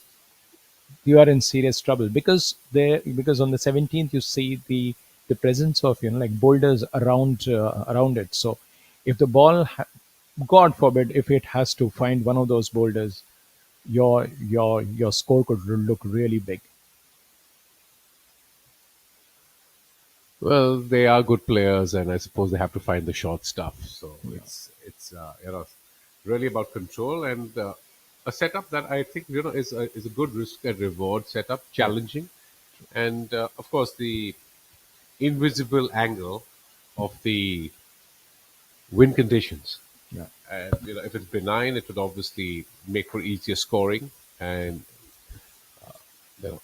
you are in serious trouble because on the 17th you see the presence of like boulders around it. So if the ball god forbid if it has to find one of those boulders, your score could look really big. Well, they are good players, and I suppose they have to find the short stuff. So it's really about control and a setup that I think is a good risk and reward setup, challenging, and of course the invisible angle of the wind conditions. Yeah. And if it's benign, it would obviously make for easier scoring and you know,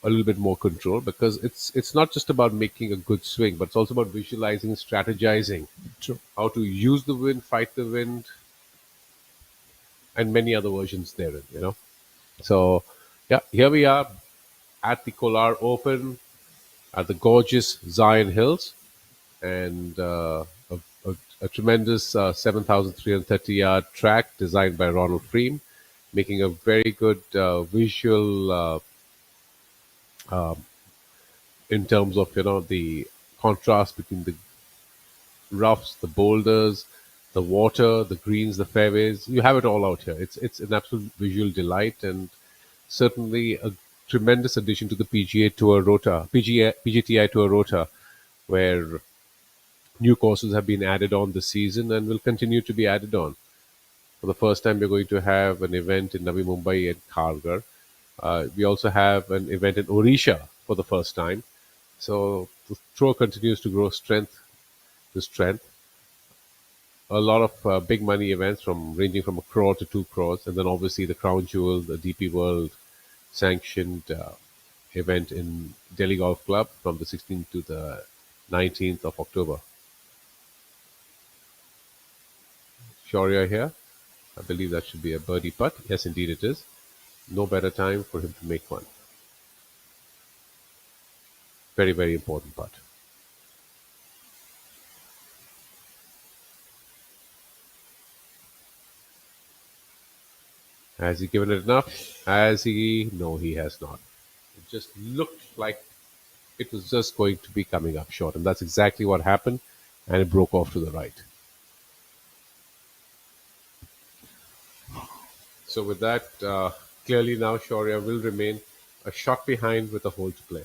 a little bit more control because it's not just about making a good swing, but it's also about visualizing, strategizing, True. how to use the wind, fight the wind, and many other versions therein. So yeah, here we are at the Kolar Open at the gorgeous Zion Hills, and a tremendous 7,330-yard track designed by Ronald Freem, making a very good visual in terms of the contrast between the roughs, the boulders, the water, the greens, the fairways. You have it all out here. It's an absolute visual delight and certainly a tremendous addition to the PGTI Tour Rota, where new courses have been added on this season and will continue to be added on. For the first time, we're going to have an event in Navi Mumbai and Kharghar. We also have an event in Odisha for the first time. So the tour continues to grow strength to strength. A lot of big money events ranging from 1 crore to 2 crores, and then obviously the crown jewel, the DP World sanctioned event in Delhi Golf Club from the 16th to the 19th of October. Shaurya here. I believe that should be a birdie putt. Yes, indeed it is. No better time for him to make one. Very, very important putt. Has he given it enough? Has he? No, he has not. It just looked like it was just going to be coming up short, and that's exactly what happened, and it broke off to the right. So with that, clearly now Shaurya will remain a shot behind with a hole to play.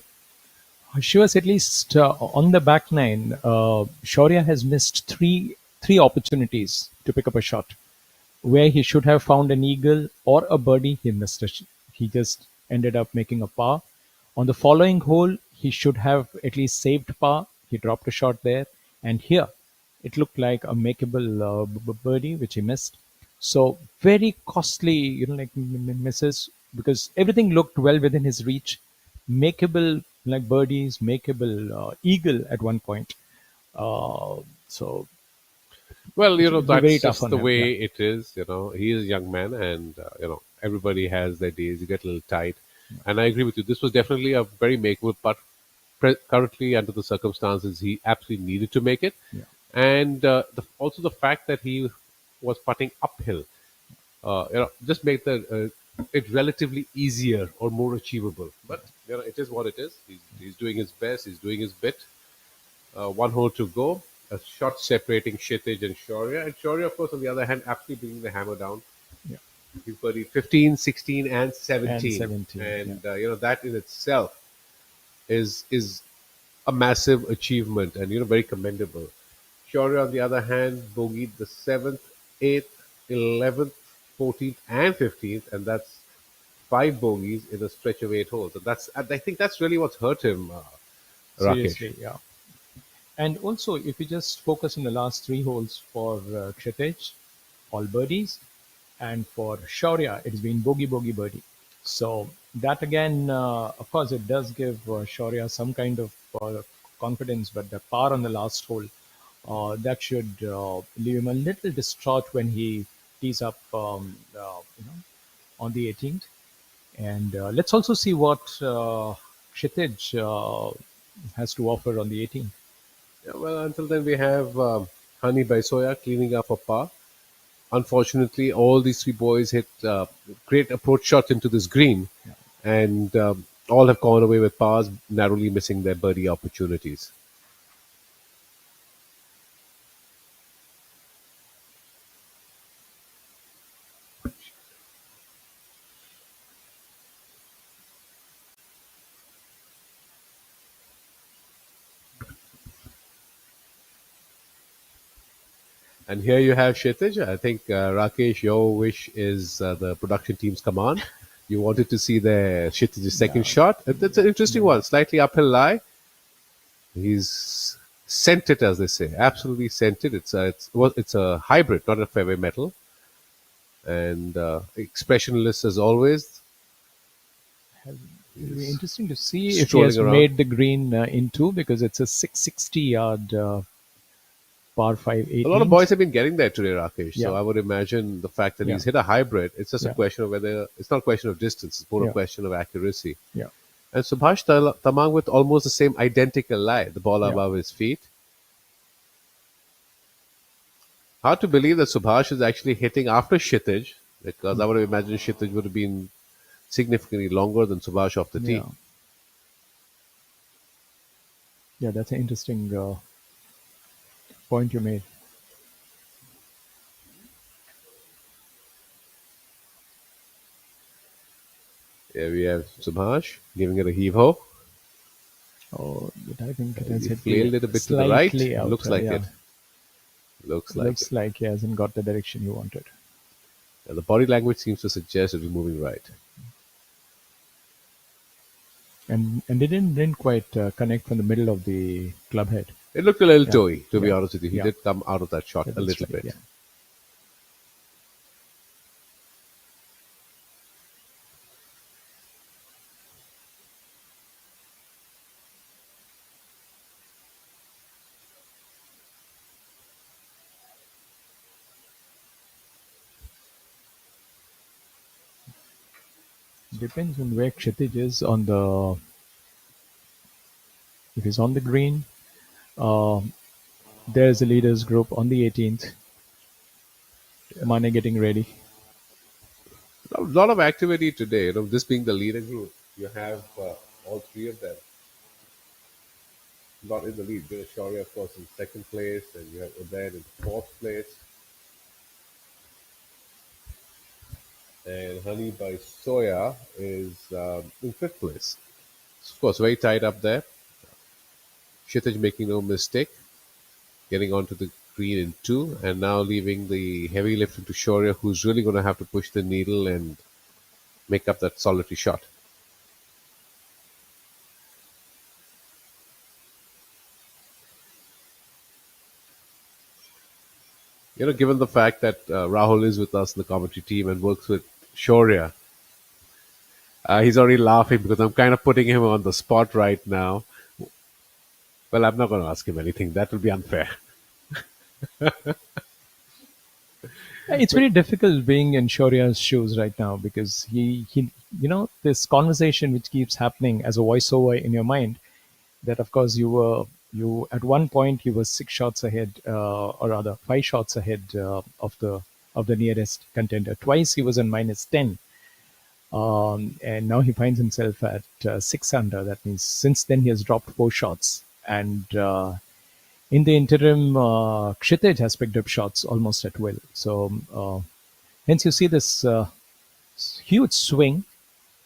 She was at least on the back nine. Shaurya has missed three opportunities to pick up a shot. Where he should have found an eagle or a birdie, he missed it. He just ended up making a par. On the following hole, he should have at least saved par. He dropped a shot there. And here, it looked like a makeable birdie, which he missed. So very costly, misses because everything looked well within his reach. Makeable like birdies, makeable eagle at one point. So Well, very that's tough just on the him, way yeah. it is. He is a young man, and everybody has their days. You get a little tight, and I agree with you. This was definitely a very makeable putt. Currently, under the circumstances, he absolutely needed to make it, Yeah. and also the fact that he was putting uphill. Just make it relatively easier or more achievable. But it is what it is. He's doing his best. He's doing his bit. One hole to go. A shot separating Kshitij and Shaurya. And Shaurya, of course, on the other hand, aptly bringing the hammer down. Yeah. He birdied 15, 16, and 17. And 17, And that in itself is a massive achievement and very commendable. Shaurya, on the other hand, bogeyed the 7th, 8th, 11th, 14th, and 15th, and that's 5 bogeys in a stretch of 8 holes. And I think that's really what's hurt him, Rakesh. Seriously, yeah. And also, if you just focus on the last 3 holes for Kshitij, all birdies, and for Shaurya, it's been bogey, bogey, birdie. So that again, of course, it does give Shaurya some kind of confidence, but the par on the last hole, that should leave him a little distraught when he tees up, on the 18th. And let's also see what Kshitij has to offer on the 18th. Yeah, well, until then, we have Hani Baisoya cleaning up a par. Unfortunately, all these 3 boys hit great approach shots into this green, and all have gone away with pars, narrowly missing their birdie opportunities. And here you have Kshitij. I think, Rakesh, your wish is the production team's command. You wanted to see the Kshitij's second shot. That's an interesting one. Slightly uphill lie. He's sent it, as they say. Absolutely sent it. It's a hybrid, not a fairway metal. And expressionless as always. It'll be interesting to see if he has made the green in 2, because it's a 660-yard par 5 18. A lot of boys have been getting there today, Rakesh. Yeah. So I would imagine the fact that he's hit a hybrid, it's just a question of whether, it's not a question of distance, it's more a question of accuracy. Yeah. And Subhash Tamang with almost the same identical lie, the ball above his feet. Hard to believe that Subhash is actually hitting after Kshitij, because I would have imagined Kshitij would have been significantly longer than Subhash off the tee. Yeah, that's an interesting point you made. Here we have Subhash giving it a heave-ho. Oh, but I think it has hit flailed it a bit to the right. Out, Looks like it. Looks like he hasn't got the direction he wanted. Yeah, the body language seems to suggest that he's moving right. And it didn't quite connect from the middle of the club head. It looked a little toey, to be honest with you. He did come out of that shot a little right, bit. Depends on where Kshitij is on the. If he's on the green, there's a leaders group on the 18th. Mane getting ready. A lot of activity today. This being the leader group, you have all 3 of them not in the lead. Shaurya, of course, in 2nd place, and you have Udain in 4th place. And Hani by Soya is in 5th place. It's, of course, very tight up there. Kshitij making no mistake, getting onto the green in 2, and now leaving the heavy lift into Shaurya, who's really going to have to push the needle and make up that solitary shot. Given the fact that Rahul is with us in the commentary team and works with Shaurya, he's already laughing because I'm kind of putting him on the spot right now. Well, I'm not going to ask him anything. That would be unfair. It's very difficult being in Shaurya's shoes right now, because he this conversation which keeps happening as a voiceover in your mind, that of course you were At one point he was 6 shots ahead, or rather 5 shots ahead of the nearest contender. Twice he was on -10, and now he finds himself at 6 under. That means since then he has dropped 4 shots, and in the interim, Kshitij has picked up shots almost at will. So hence you see this huge swing,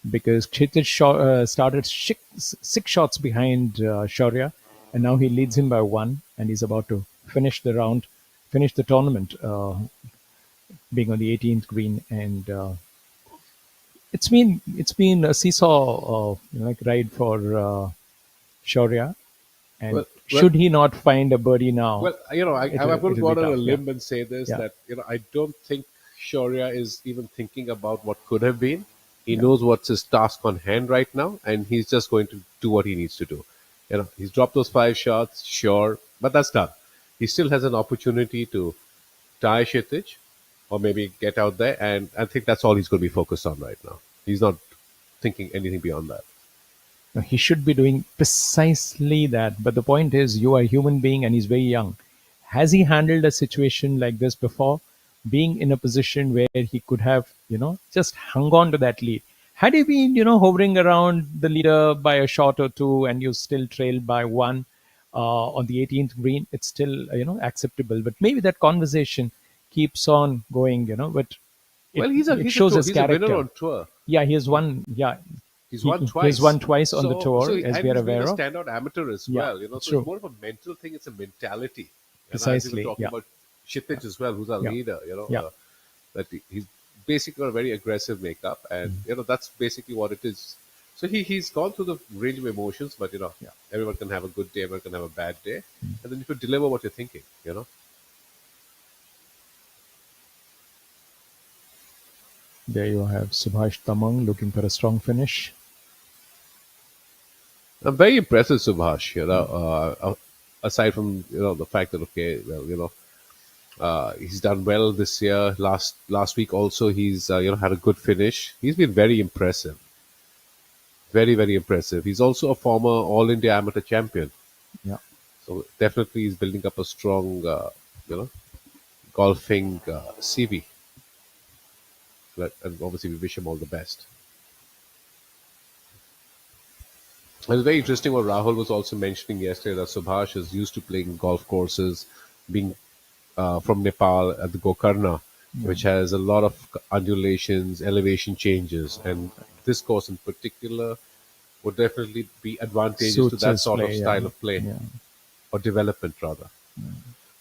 because Kshitij started 6 shots behind Shaurya, and now he leads him by 1, and he's about to finish the tournament, being on the 18th green. And it's been a seesaw ride for Shaurya, and should he not find a birdie now? Well, I would go on a limb and say this, that I don't think Shaurya is even thinking about what could have been. He knows what's his task on hand right now, and he's just going to do what he needs to do. He's dropped those 5 shots, sure, but that's done. He still has an opportunity to tie Kshitij, or maybe get out there, and I think that's all he's going to be focused on right now. He's not thinking anything beyond that. No, he should be doing precisely that. But the point is, you are a human being and he's very young. Has he handled a situation like this before? Being in a position where he could have, just hung on to that lead. Had he been, hovering around the leader by a shot or two, and you still trail by 1 on the 18th green, it's still, acceptable. But maybe that conversation keeps on going, but it shows his character. He's a winner on tour. Yeah, he has won. Yeah, He's won twice. He's won twice on the tour, as we are he's aware been of. a standout amateur as well. So true. it's more of a mental thing. It's a mentality. Precisely. And talking about Kshitij as well, who's our leader. That he's basically got a very aggressive makeup, and that's basically what it is. So he's gone through the range of emotions, but everyone can have a good day, everyone can have a bad day, and then you could deliver what you're thinking. There you have Subhash Tamang looking for a strong finish. I'm very impressed with Subhash. Aside from the fact that he's done well this year. Last week also he's had a good finish. He's been very impressive. Very, very impressive. He's also a former All India Amateur Champion. Yeah. So definitely he's building up a strong, golfing CV. And obviously we wish him all the best. It was very interesting what Rahul was also mentioning yesterday, that Subhash is used to playing golf courses, being from Nepal at the Gokarna, which has a lot of undulations, elevation changes, and this course in particular would definitely be advantageous to that sort of style of play, or development rather.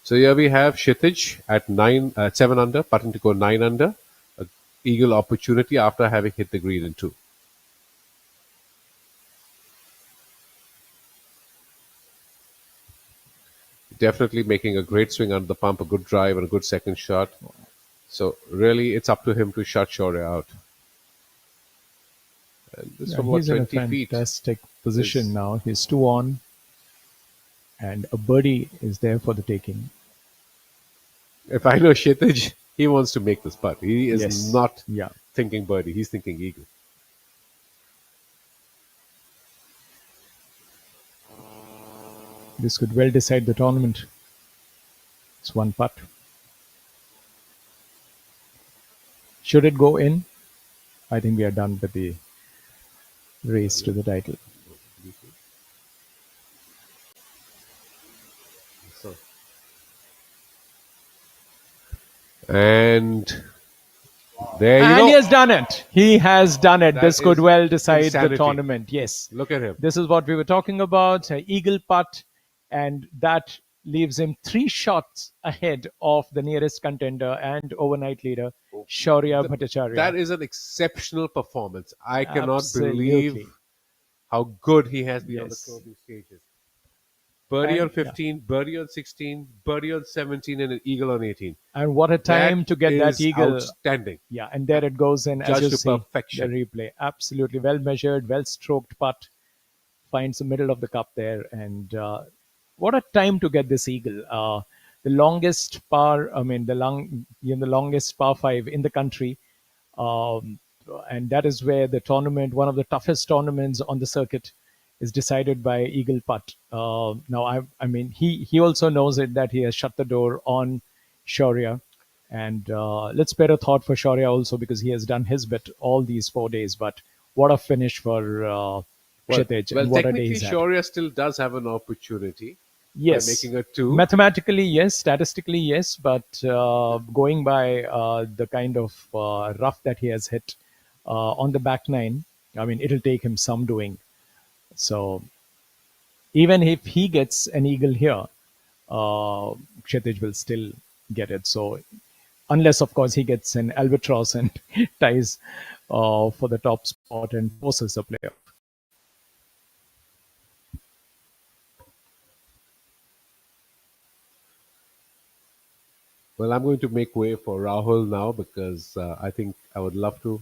So here we have Kshitij at 7 under, putting to go 9 under, a eagle opportunity after having hit the green in 2. Definitely making a great swing under the pump, a good drive and a good second shot. So really, it's up to him to shut Shaurya out. And this from he's in a 20 feet. fantastic position now. He's 2 on, and a birdie is there for the taking. If I know Kshitij, he wants to make this putt. He is not Yeah. thinking birdie. He's thinking eagle. This could well decide the tournament. It's 1 putt. Should it go in, I think we are done with the race to the title. So, and there you go. He has done it. He has done it. That This could is well decide insanity. the tournament. Yes. Look at him. This is what we were talking about. An eagle putt, and that leaves him 3 shots ahead of the nearest contender and overnight leader, Shaurya Bhattacharya. That is an exceptional performance. I cannot Absolutely. believe how good he has been on the Yes. closing stages. Birdie on And, 15, birdie on 16, birdie on 17, and an eagle on 18. And what a time That to get that is eagle. outstanding. Yeah, and there it goes in, as Judged you to see, perfection. the replay. Absolutely well measured, well stroked putt. Finds the middle of the cup there, and what a time to get this eagle. The longest par, the longest par 5 in the country, and that is where the tournament, one of the toughest tournaments on the circuit, is decided by eagle putt. Now, I mean, he also knows it that he has shut the door on Shaurya, and let's spare a thought for Shaurya also because he has done his bit all these 4 days. But what a finish for Kshitij, Well, and what a day technically, he's had. Shaurya still does have an opportunity by Yes, making a two. mathematically yes, statistically yes, but going by the kind of rough that he has hit on the back nine, I mean, it'll take him some doing. So even if he gets an eagle here, Kshitij will still get it. So unless, of course, he gets an albatross and ties for the top spot and forces a player. Well, I'm going to make way for Rahul now because I think I would love to,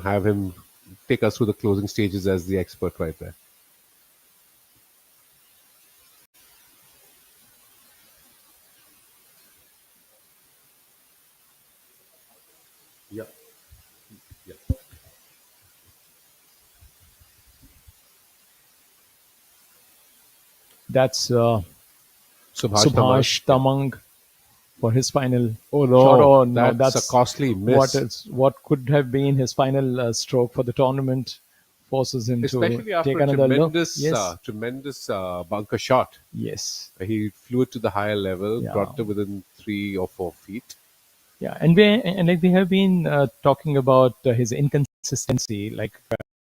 have him take us through the closing stages as the expert right there. Yep. Yep. That's Subhash Tamang for his final Oh no, shot. Oh no, that's a costly miss. What could have been his final stroke for the tournament forces him Especially to after take a another look. tremendous, Yes, tremendous bunker shot. yes, He flew it to the higher level, yeah, brought it within 3 or 4 feet. yeah. And like we have been talking about his inconsistency, like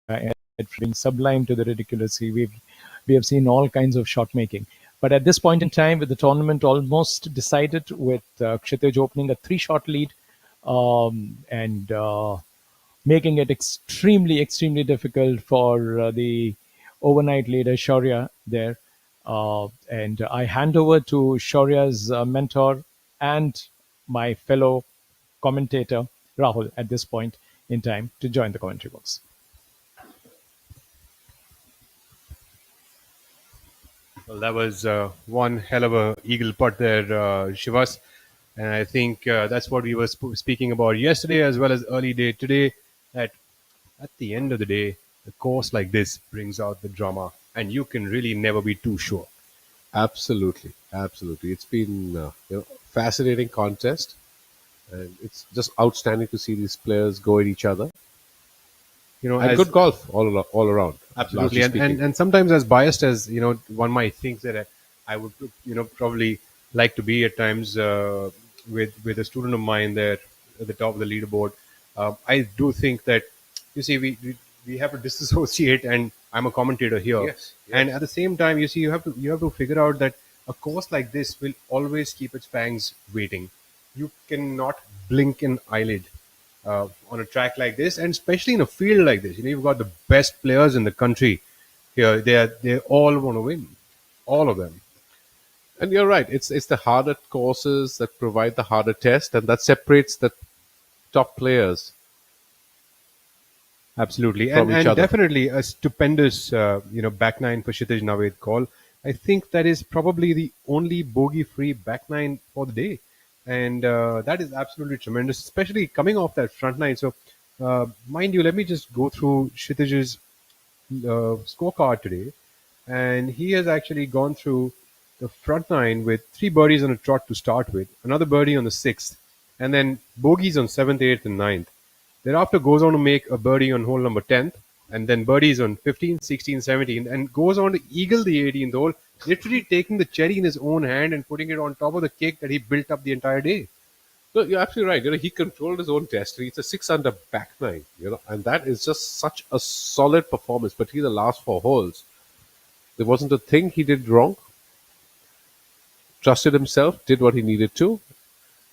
it being sublime to the ridiculous. We have seen all kinds of shot making. But at this point in time, with the tournament almost decided, with Kshitij opening a 3-shot lead, and making it extremely, extremely difficult for the overnight leader Shaurya there. And I hand over to Shaurya's mentor and my fellow commentator Rahul at this point in time to join the commentary box. Well, that was one hell of a eagle putt there, Shivas. And I think that's what we were speaking about yesterday as well as early day today. That at the end of the day, a course like this brings out the drama, and you can really never be too sure. Absolutely, absolutely. It's been fascinating contest, and it's just outstanding to see these players go at each other. And As good golf all around. absolutely, largely and, speaking. and sometimes as biased as one might think that I would probably like to be at times with a student of mine there at the top of the leaderboard. I do think that we have to disassociate, and I'm a commentator here. Yes, yes. And at the same time, you have to figure out that a course like this will always keep its fangs waiting. You cannot blink an eyelid on a track like this, and especially in a field like this. You've got the best players in the country here. They all want to win, all of them. And you're right. It's the harder courses that provide the harder test, and that separates the top players Absolutely, from and each other. definitely a stupendous back nine for Kshitij Naved call. I think that is probably the only bogey-free back nine for the day, and that is absolutely tremendous, especially coming off that front nine. So, mind you, let me just go through Kshitij's scorecard today, and he has actually gone through the front nine with 3 birdies on a trot to start with, another birdie on the sixth, and then bogeys on seventh, eighth, and ninth. Thereafter goes on to make a birdie on hole number 10th, and then birdies on 15th, 16th, 17th, and goes on to eagle the 18th hole, literally taking the cherry in his own hand and putting it on top of the cake that he built up the entire day. No, you're absolutely right. He controlled his own destiny. It's a 6-under back nine, and that is just such a solid performance, particularly the last 4 holes. There wasn't a thing he did wrong. Trusted himself, did what he needed to.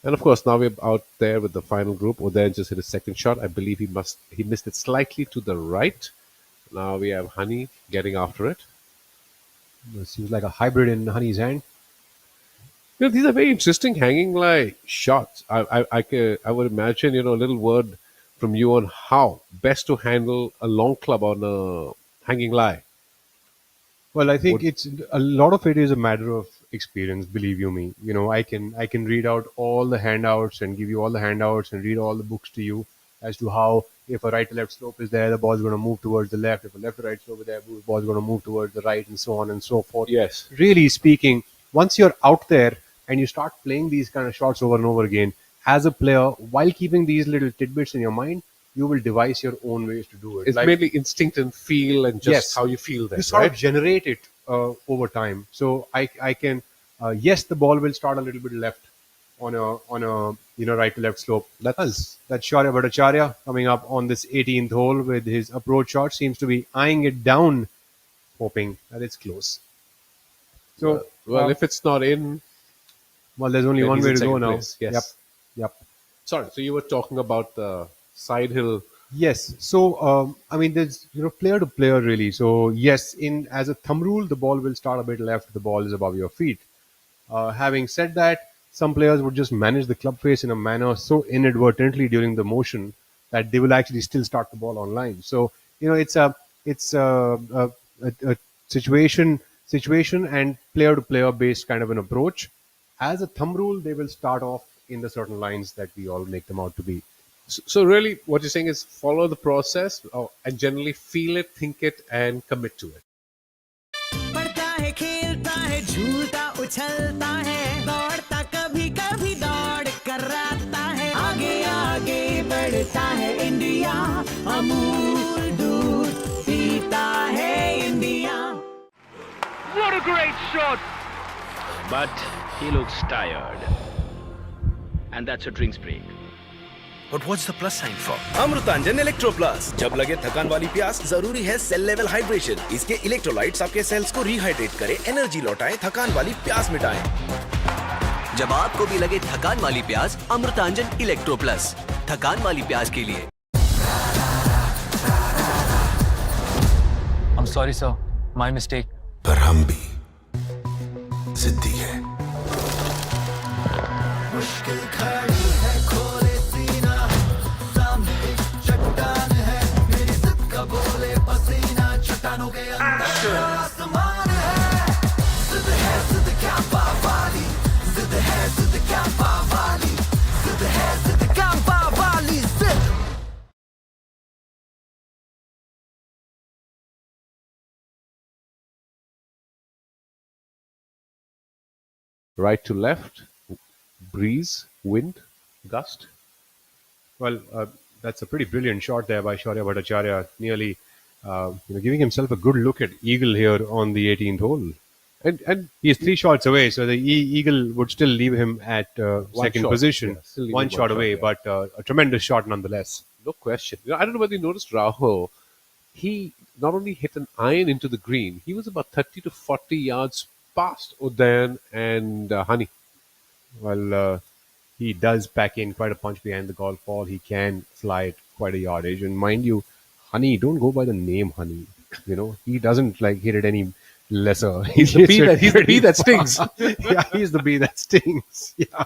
And of course, now we're out there with the final group. Udayan just hit his second shot. I believe he missed it slightly to the right. Now we have Honey getting after it. It seems like a hybrid in Honey's hand. These are very interesting hanging lie shots. I would imagine, a little word from you on how best to handle a long club on a hanging lie. Well, I think it's a lot of it is a matter of experience. Believe you me, I can read out all the handouts and give you all the handouts and read all the books to you as to how if a right to left slope is there, the ball's going to move towards the left. If a left to right slope is there, the ball's going to move towards the right, and so on and so forth. Yes. Really speaking, once you're out there and you start playing these kind of shots over and over again, as a player, while keeping these little tidbits in your mind, you will devise your own ways to do it. It's mainly instinct and feel and just Yes. how you feel that, You sort right? of generate it over time. So I can yes, the ball will start a little bit left on a right to left slope. That's Shaurya Bhattacharya coming up on this 18th hole with his approach shot, seems to be eyeing it down, hoping that it's close. So well, if it's not in, well, there's only then one he's way in to go second now. place. Yes. Yep. Sorry. So you were talking about the side hill. Yes. So, I mean, there's, player to player really. So, yes, as a thumb rule, the ball will start a bit left. The ball is above your feet. Having said that, some players would just manage the club face in a manner so inadvertently during the motion that they will actually still start the ball on line. So, it's a situation and player to player based kind of an approach. As a thumb rule, they will start off in the certain lines that we all make them out to be. So really, what you're saying is follow the process and generally feel it, think it, and commit to it. पढ़ता है खेलता है झूलता उछलता है दौड़ता कभी कभी दौड़ कराता है आगे आगे बढ़ता है इंडिया अमूल दूध पीता है India What a great shot! But he looks tired. And that's a drinks break. But what's the plus sign for? Amrutanjan electro plus. जब लगे थकान वाली प्यास, जरूरी है सेल लेवल हाइड्रेशन। इसके इलेक्ट्रोलाइट्स आपके सेल्स को रिहाइड्रेट करें, एनर्जी लौटाएं, थकान वाली प्यास मिटाएं। जब आपको भी लगे थकान वाली प्यास, अमृतांजन इलेक्ट्रो प्लस, थकान वाली प्यास के लिए। I'm sorry, sir. My mistake. पर हम भी जिद्दी है। मुश्किल खड़ी है, खोले सीना, सामने एक चट्टान है, मेरी जिद का बोले पसीना, चट्टानों के अंदर आसमान है। जिद क्या पावाली, जिद क्या पावाली, जिद क्या पावाली, जिद। Right to left, breeze, wind, gust. Well, that's a pretty brilliant shot there by Shaurya Bhattacharya, nearly giving himself a good look at eagle here on the 18th hole. And he is 3 shots away, so the eagle would still leave him at second shot, position, yeah, still leave one him shot away, yeah. but a tremendous shot nonetheless. No question. I don't know whether you noticed Rahul. He not only hit an iron into the green, he was about 30 to 40 yards past Udayan and Honey. Well, he does pack in quite a punch behind the golf ball. He can fly it quite a yardage. And mind you, Honey, don't go by the name Honey. He doesn't hit it any lesser. He's the bee that stings. Yeah, he's the bee that stings. Yeah.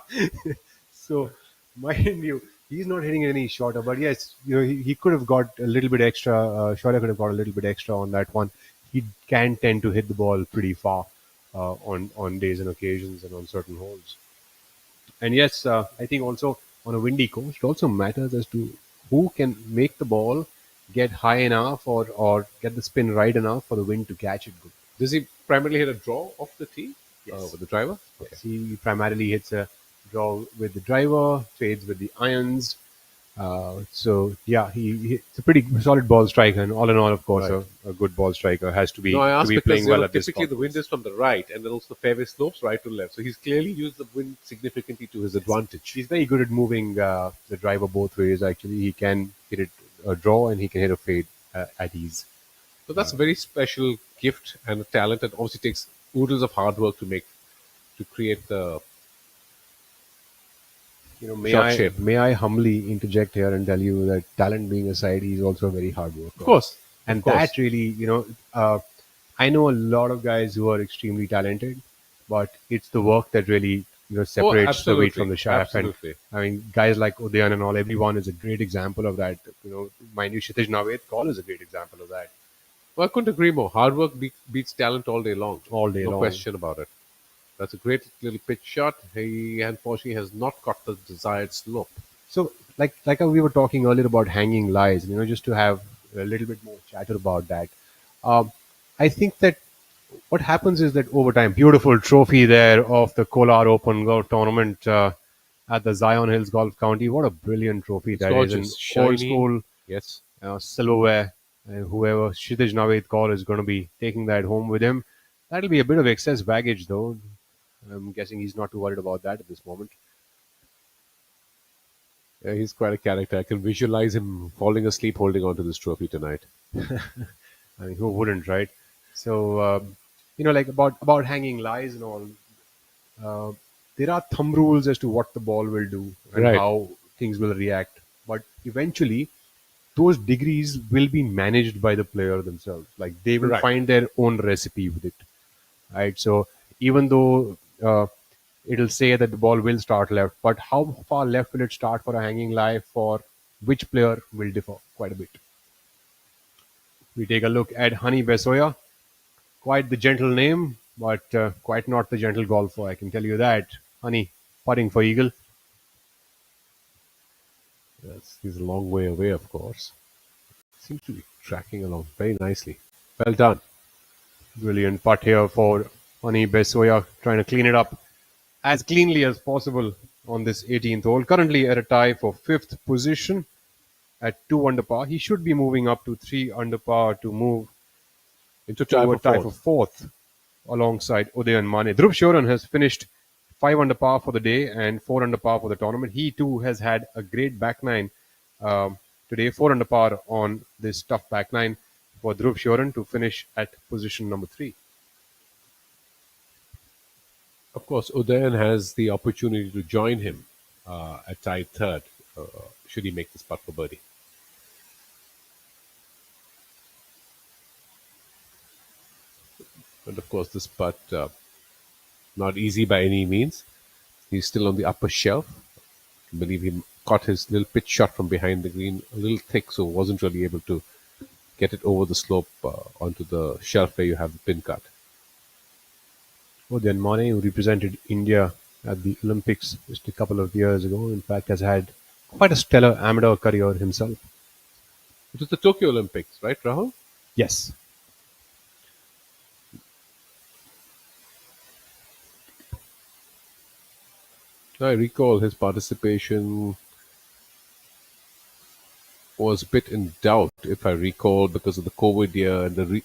So, mind you, he's not hitting it any shorter. But yes, he could have got a little bit extra. Shaurya could have got a little bit extra on that one. He can tend to hit the ball pretty far on days and occasions and on certain holes. And yes, I think also on a windy course, it also matters as to who can make the ball get high enough or get the spin right enough for the wind to catch it good. Does he primarily hit a draw off the tee? Yes. With the driver? Yes, he primarily hits a draw with the driver, fades with the irons. So yeah, it's a pretty solid ball striker, and all in all, of course, Right. a good ball striker has to be No, I asked because playing well at this typically spot. the wind is from the right, and then also the fairway slopes right to left. So he's clearly used the wind significantly to his advantage. He's very good at moving the driver both ways. Actually, he can hit it a draw and he can hit a fade at ease. So that's a very special gift and a talent, and obviously takes oodles of hard work to create the shot shape. May I humbly interject here and tell you that talent being aside, he's also a very hard worker. Of course. And Of course. that really, I know a lot of guys who are extremely talented, but it's the work that really separates the wheat absolutely. from the chaff. Absolutely. And I mean, guys like Udayan and all, everyone is a great example of that. Mind you, Kshitij Naved Kaul is a great example of that. Well, I couldn't agree more. Hard work beats talent all day long. All day no long. question about it. That's a great little pitch shot. He unfortunately has not got the desired slope. So like we were talking earlier about hanging lies, just to have a little bit more chatter about that. Um, I think that what happens is that over time, beautiful trophy there of the Kolar Open Golf Tournament at the Zion Hills Golf County. What a brilliant trophy It's that is! An gorgeous, old shiny. school Yes. silverware. And whoever Kshitij Naved Kaur is going to be taking that home with him. That'll be a bit of excess baggage, though. I'm guessing he's not too worried about that at this moment. Yeah, he's quite a character. I can visualize him falling asleep holding on to this trophy tonight. I mean, who wouldn't, right? So, like about hanging lies and all. There are thumb rules as to what the ball will do and Right. how things will react. But eventually, those degrees will be managed by the player themselves. Like they will Right. find their own recipe with it, right? So even though it'll say that the ball will start left, but how far left will it start for a hanging lie for which player will differ quite a bit. We take a look at Honey Besoya. Quite the gentle name, but quite not the gentle golfer. I can tell you that. Honey, putting for eagle. Yes, he's a long way away, of course. Seems to be tracking along very nicely. Well done. Brilliant putt here for Honey Besoya, trying to clean it up as cleanly as possible on this 18th hole. Currently at a tie for 5th position at 2 under par. He should be moving up to 3 under par to move Into to a tie tie for for 4th alongside Uday and Mane. Dhruv Shoran has finished 5 under par for the day and 4 under par for the tournament. He too has had a great back nine today, 4 under par on this tough back nine for Dhruv Shoran to finish at position number 3. Of course, Udayan has the opportunity to join him at tied third, should he make this putt for birdie. And of course, this putt not easy by any means. He's still on the upper shelf. I believe he caught his little pitch shot from behind the green a little thick, so wasn't really able to get it over the slope onto the shelf where you have the pin cut. Uday Mane, who represented India at the Olympics just a couple of years ago, in fact, has had quite a stellar amateur career himself. It was the Tokyo Olympics, right, Rahul? Yes. I recall his participation was a bit in doubt, if I recall, because of the COVID year and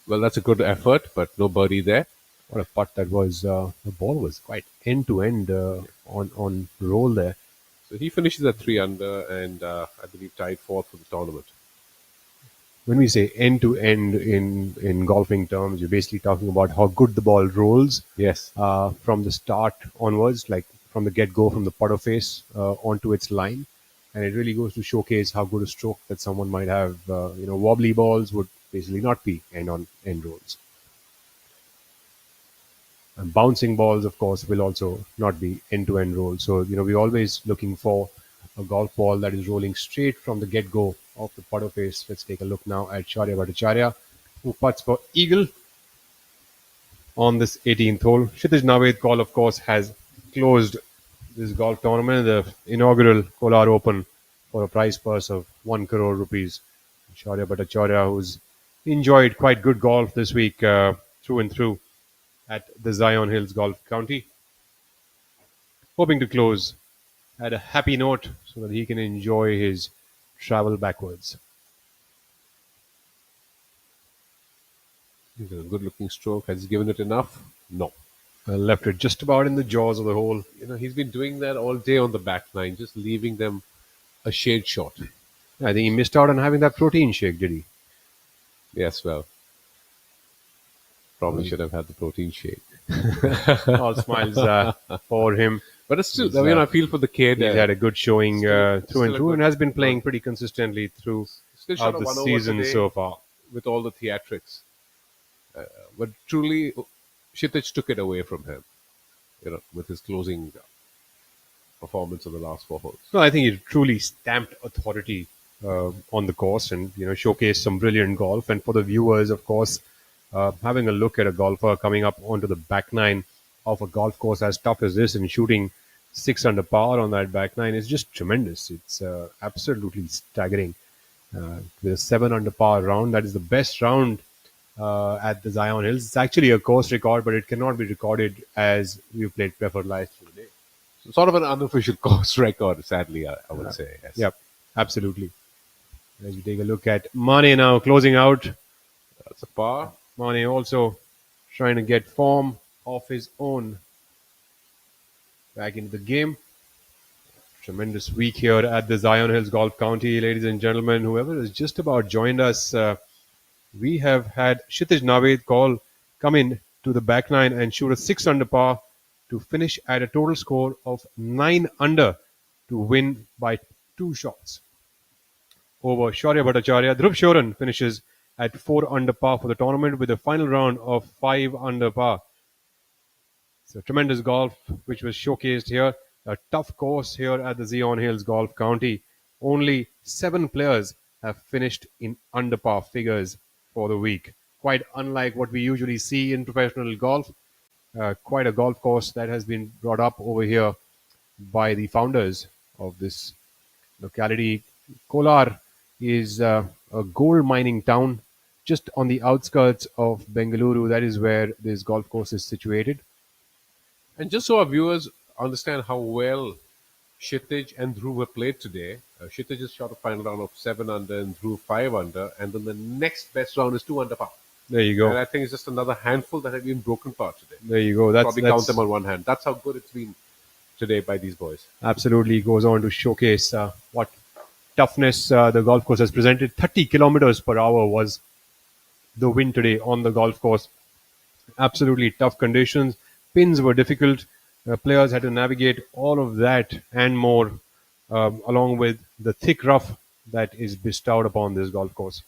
well, that's a good effort, but no birdie there. What a putt that was. The ball was quite end to end on roll there. So he finishes at 3 under and I believe tied fourth for the tournament. When we say end to end in golfing terms, you're basically talking about how good the ball rolls. Yes. From the start onwards, like from the get go, from the putter face onto its line. And it really goes to showcase how good a stroke that someone might have. Wobbly balls would basically not be end on end rolls. And bouncing balls, of course, will also not be end to end rolls. So, we're always looking for a golf ball that is rolling straight from the get go of the putter face. Let's take a look now at Shaurya Bhattacharya, who putts for eagle on this 18th hole. Kshitij Naved Kaur, of course, has closed this golf tournament, the inaugural Kolar Open, for a prize purse of 1 crore rupees. Shaurya Bhattacharya, who's enjoyed quite good golf this week through and through at the Zion Hills Golf County, hoping to close at a happy note so that he can enjoy his travel backwards. He's a good looking stroke. Has he given it enough? No. Left it just about in the jaws of the hole. He's been doing that all day on the back nine, just leaving them a shade short. I think he missed out on having that protein shake, did he? Yes, well, probably should have had the protein shake. All smiles for him. But it's still, I feel for the kid. He's had a good showing through and through, and has been playing run. pretty consistently throughout Still shot a the 1 over season today so far. with all the theatrics. But truly, Kshitij took it away from him, with his closing performance of the last 4 holes. No, I think he truly stamped authority on the course and showcased some brilliant golf. And for the viewers, of course, having a look at a golfer coming up onto the back nine of a golf course as tough as this and shooting 6 under par on that back nine is just tremendous. It's absolutely staggering. With a 7 under par round, that is the best round at the Zion Hills. It's actually a course record, but it cannot be recorded as we've played preferred live today. So sort of an unofficial course record, sadly, I would say. Yes. Yep, absolutely. As we take a look at Mane now closing out. That's a par. Mane also trying to get form of his own back into the game. Tremendous week here at the Zion Hills Golf County, ladies and gentlemen. Whoever has just about joined us, we have had Kshitij Naved come in to the back nine and shoot a 6 under par to finish at a total score of 9 under to win by 2 shots over Shaurya Bhattacharya. Dhruv Shoran finishes at 4 under par for the tournament with a final round of 5 under par. So tremendous golf which was showcased here. A tough course here at the Zion Hills Golf County. Only 7 players have finished in under par figures for the week. Quite unlike what we usually see in professional golf. Quite a golf course that has been brought up over here by the founders of this locality. Kolar is a gold mining town just on the outskirts of Bengaluru. That is where this golf course is situated. And just so our viewers understand how well Kshitij and Dhruv have played today, Kshitij has shot a final round of 7 under and Dhruv 5 under, and then the next best round is 2 under par. There you go. And I think it's just another handful that have been broken par today. There you go. Probably count them on one hand. That's how good it's been today by these boys. Absolutely goes on to showcase what toughness the golf course has presented. 30 kilometers per hour was the wind today on the golf course. Absolutely tough conditions. Pins were difficult. Players had to navigate all of that and more, along with the thick rough that is bestowed upon this golf course.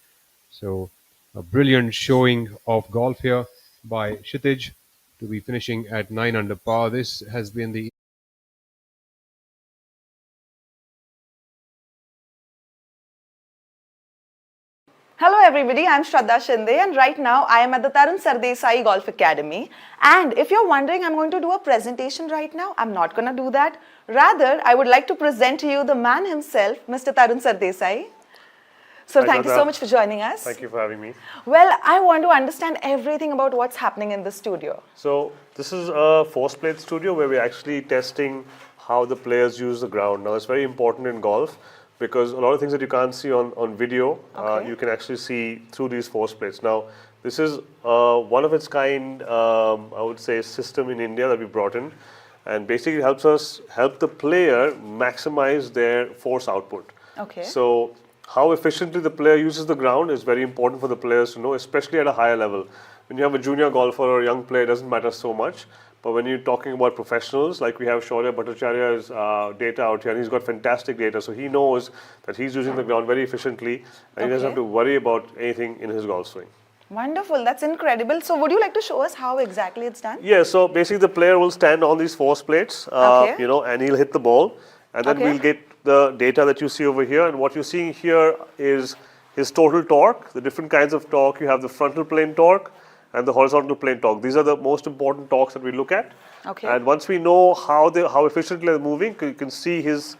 So, a brilliant showing of golf here by Kshitij to be finishing at 9 under par. This has been the Hello everybody, I'm Shraddha Shinde and right now I am at the Tarun Sardesai Golf Academy. And if you're wondering I'm going to do a presentation right now, I'm not going to do that. Rather, I would like to present to you the man himself, Mr. Tarun Sardesai. So thank you so much for joining us. Thank you for having me. Well, I want to understand everything about what's happening in the studio. So this is a force plate studio where we're actually testing how the players use the ground. Now it's very important in golf because a lot of things that you can't see on video, you can actually see through these force plates. Now this is one of its kind, I would say, system in India that we brought in, and basically helps us help the player maximize their force output. Okay. So how efficiently the player uses the ground is very important for the players to know, especially at a higher level. When you have a junior golfer or a young player, it doesn't matter so much. But when you're talking about professionals, like we have Shaurya Bhattacharya's data out here, and he's got fantastic data. So he knows that he's using the ground very efficiently, and he doesn't have to worry about anything in his golf swing. Wonderful, that's incredible. So would you like to show us how exactly it's done? Yeah, so basically the player will stand on these force plates, you know, and he'll hit the ball. And then we'll get the data that you see over here. And what you're seeing here is his total torque, the different kinds of torque. You have the frontal plane torque and the horizontal plane torque. These are the most important torques that we look at. Okay. And once we know how efficiently they're moving, you can see his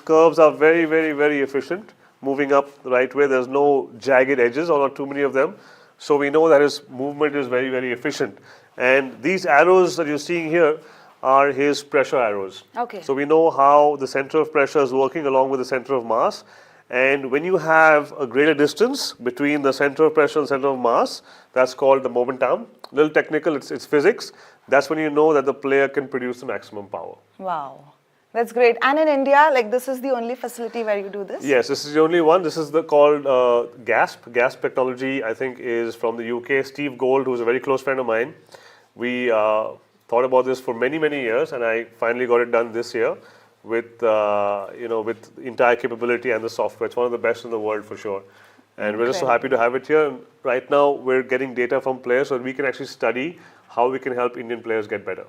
curves are very, very, very efficient, moving up the right way. There's no jagged edges or not too many of them. So we know that his movement is very, very efficient. And these arrows that you're seeing here are his pressure arrows. Okay. So we know how the center of pressure is working along with the center of mass. And when you have a greater distance between the center of pressure and center of mass, that's called the momentum. A little technical, it's physics. That's when you know that the player can produce the maximum power. Wow, that's great. And in India, like this is the only facility where you do this? Yes, this is the only one. This is called GASP. GASP technology, I think, is from the UK. Steve Gold, who's a very close friend of mine. We thought about this for many, many years, and I finally got it done this year with with entire capability and the software. It's one of the best in the world for sure. And we're just so happy to have it here. And right now, we're getting data from players so that we can actually study how we can help Indian players get better.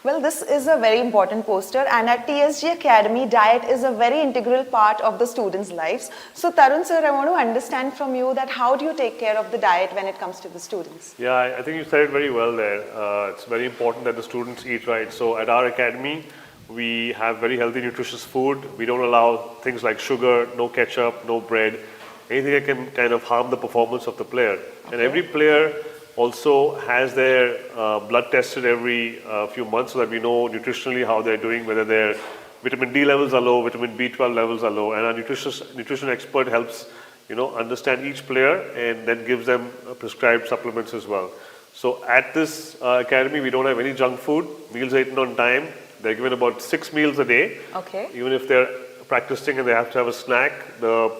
Well, this is a very important poster, and at TSG Academy, diet is a very integral part of the students' lives. So, Tarun sir, I want to understand from you that how do you take care of the diet when it comes to the students? Yeah, I think you said it very well there. It's very important that the students eat right. So, at our academy, we have very healthy, nutritious food. We don't allow things like sugar, no ketchup, no bread, anything that can kind of harm the performance of the player. And every player also has their blood tested every few months so that we know nutritionally how they're doing, whether their vitamin D levels are low, vitamin B12 levels are low, and our nutrition expert helps understand each player and then gives them prescribed supplements as well. So at this academy, we don't have any junk food. Meals are eaten on time. They're given about 6 meals a day. Okay. Even if they're practicing and they have to have a snack, the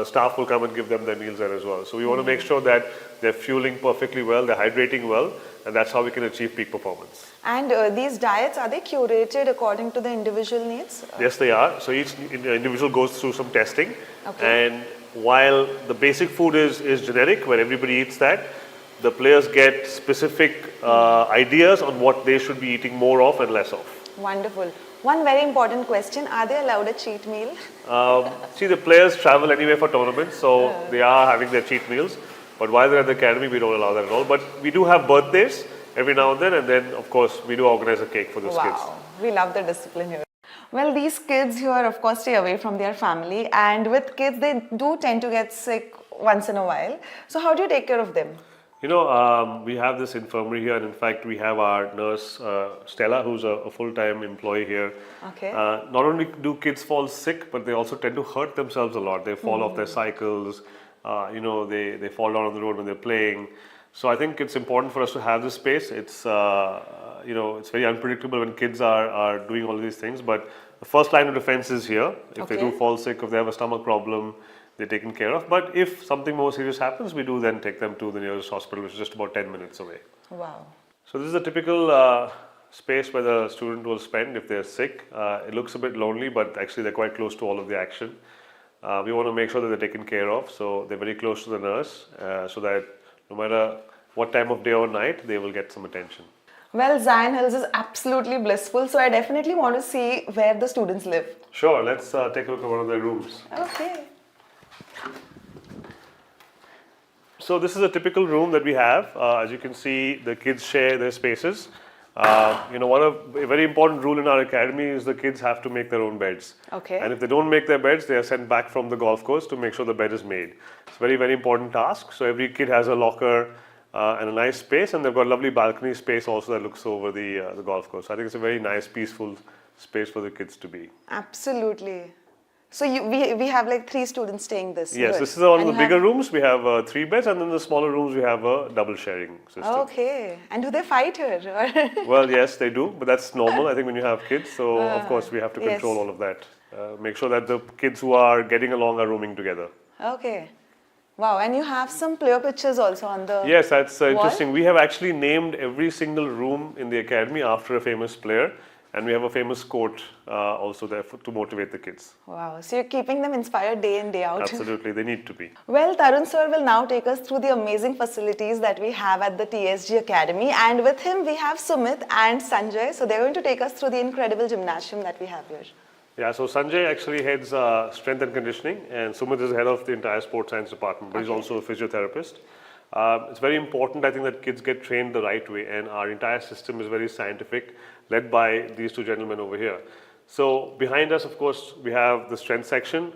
staff will come and give them their meals there as well. So we want to make sure that they're fueling perfectly well, they're hydrating well, and that's how we can achieve peak performance. And these diets, are they curated according to the individual needs? Yes, they are. So each individual goes through some testing. And while the basic food is generic, where everybody eats that, the players get specific ideas on what they should be eating more of and less of. Wonderful. One very important question, are they allowed a cheat meal? See, the players travel anyway for tournaments, so they are having their cheat meals. But while they're at the academy, we don't allow that at all. But we do have birthdays every now and then of course, we do organize a cake for those kids. Wow, we love the discipline here. Well, these kids here, of course, stay away from their family. And with kids, they do tend to get sick once in a while. So how do you take care of them? We have this infirmary here, and in fact, we have our nurse, Stella, who's a full-time employee here. Okay. Not only do kids fall sick, but they also tend to hurt themselves a lot. They fall off their cycles, they fall down on the road when they're playing. So I think it's important for us to have this space. It's, it's very unpredictable when kids are doing all of these things, but the first line of defense is here. If they do fall sick, if they have a stomach problem, they're taken care of. But if something more serious happens, we do then take them to the nearest hospital, which is just about 10 minutes away. Wow. So this is a typical space where the student will spend if they're sick. It looks a bit lonely, but actually they're quite close to all of the action. We want to make sure that they're taken care of, so they're very close to the nurse, so that no matter what time of day or night, they will get some attention. Well, Zion Hills is absolutely blissful, so I definitely want to see where the students live. Sure, let's take a look at one of their rooms. Okay. So this is a typical room that we have. As you can see, the kids share their spaces. A very important rule in our academy is the kids have to make their own beds. Okay. And if they don't make their beds, they are sent back from the golf course to make sure the bed is made. It's a very, very important task. So every kid has a locker and a nice space, and they've got a lovely balcony space also that looks over the golf course. I think it's a very nice, peaceful space for the kids to be. Absolutely. So we have like 3 students staying this. Yes, good. this is one of the bigger rooms. We have 3 beds, and then the smaller rooms we have a double sharing system. Okay. And do they fight here? Well, yes, they do, but that's normal, I think, when you have kids. So, of course, we have to control all of that. Make sure that the kids who are getting along are rooming together. Okay. Wow, and you have some player pictures also on the Yes, that's wall? interesting. We have actually named every single room in the academy after a famous player. And we have a famous quote also there to motivate the kids. Wow, so you're keeping them inspired day in, day out. Absolutely, they need to be. Well, Tarun sir will now take us through the amazing facilities that we have at the TSG Academy. And with him, we have Sumit and Sanjay. So they're going to take us through the incredible gymnasium that we have here. Yeah, so Sanjay actually heads strength and conditioning, and Sumit is head of the entire sports science department, but he's also a physiotherapist. It's very important, I think, that kids get trained the right way, and our entire system is very scientific, led by these 2 gentlemen over here. So behind us, of course, we have the strength section.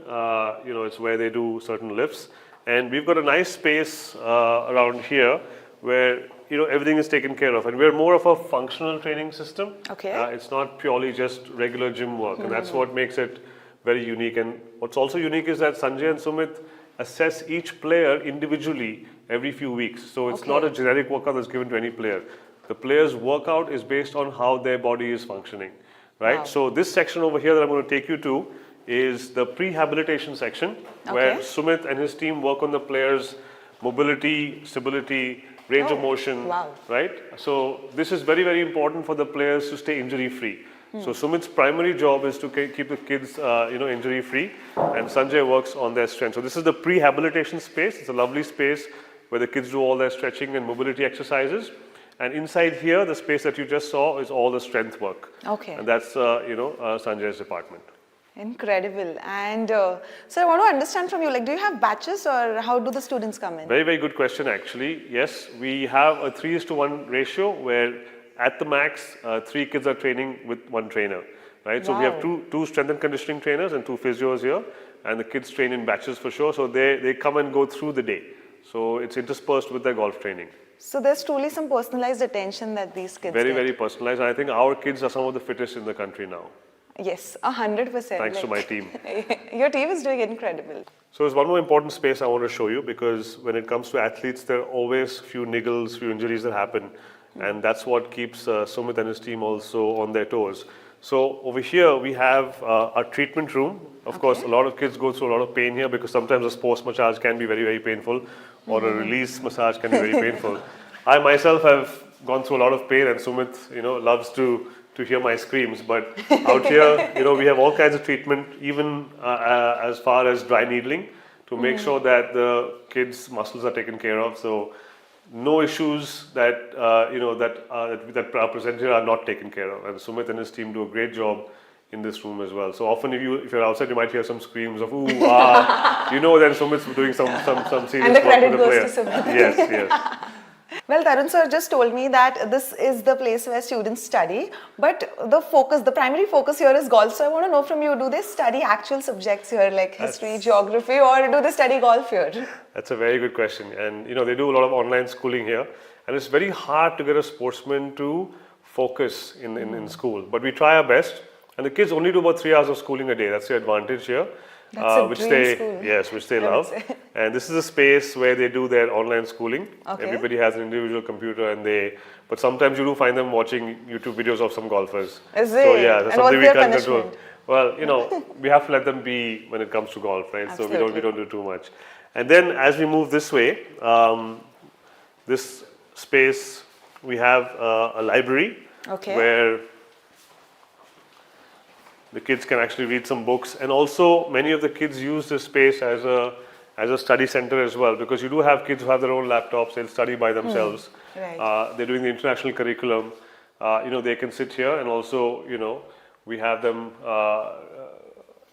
It's where they do certain lifts, and we've got a nice space around here where everything is taken care of, and we're more of a functional training system. Okay. It's not purely just regular gym work, and that's what makes it very unique. And what's also unique is that Sanjay and Sumit assess each player individually every few weeks. So it's not a generic workout that's given to any player. The player's workout is based on how their body is functioning, right? Wow. So this section over here that I'm going to take you to is the prehabilitation section, where Sumit and his team work on the player's mobility, stability, range of motion, right? So this is very, very important for the players to stay injury-free. So Sumit's primary job is to keep the kids, injury-free, and Sanjay works on their strength. So this is the prehabilitation space. It's a lovely space where the kids do all their stretching and mobility exercises. And inside here, the space that you just saw is all the strength work. Okay. And that's, Sanjay's department. Incredible. And sir, I want to understand from you, like, do you have batches or how do the students come in? Very, very good question, actually. Yes, we have a 3:1 ratio where at the max, 3 kids are training with 1 trainer, right? So we have two strength and conditioning trainers and 2 physios here, and the kids train in batches for sure. So they come and go through the day. So it's interspersed with their golf training. So there's truly some personalized attention that these kids Very, get. very personalized. And I think our kids are some of the fittest in the country now. Yes, 100%. Thanks to my team. Your team is doing incredible. So there's one more important space I want to show you, because when it comes to athletes, there are always few niggles, few injuries that happen. And that's what keeps Sumit and his team also on their toes. So over here, we have a treatment room. Of course, a lot of kids go through a lot of pain here because sometimes a sports massage can be very, very painful, or a release massage can be very painful. I myself have gone through a lot of pain, and Sumit, loves to hear my screams. But out here, we have all kinds of treatment, even as far as dry needling, to make sure that the kids' muscles are taken care of. So no issues that that are presented here are not taken care of, and Sumit and his team do a great job in this room as well. So often, if you're outside, you might hear some screams of "ooh, ah," then Sumit's doing some serious And the work credit with the player. goes to Sumit. Yes, yes. Well, Tarun sir just told me that this is the place where students study, but the primary focus here is golf. So I want to know from you, do they study actual subjects here like history, geography, or do they study golf here? That's a very good question. And they do a lot of online schooling here, and it's very hard to get a sportsman to focus in school. But we try our best, and the kids only do about 3 hours of schooling a day. That's the advantage here. That's a dream school. Yes, which they love. And this is a space where they do their online schooling. Okay. Everybody has an individual computer, but sometimes you do find them watching YouTube videos of some golfers. Is So it? yeah, that's And something what's we their can't control. punishment? Well, we have to let them be when it comes to golf, right? So Absolutely. we don't do too much. And then as we move this way, this space, we have a library where the kids can actually read some books, and also many of the kids use this space as a study center as well, because you do have kids who have their own laptops, they'll study by themselves. Right. They're doing the international curriculum. They can sit here, and also, we have them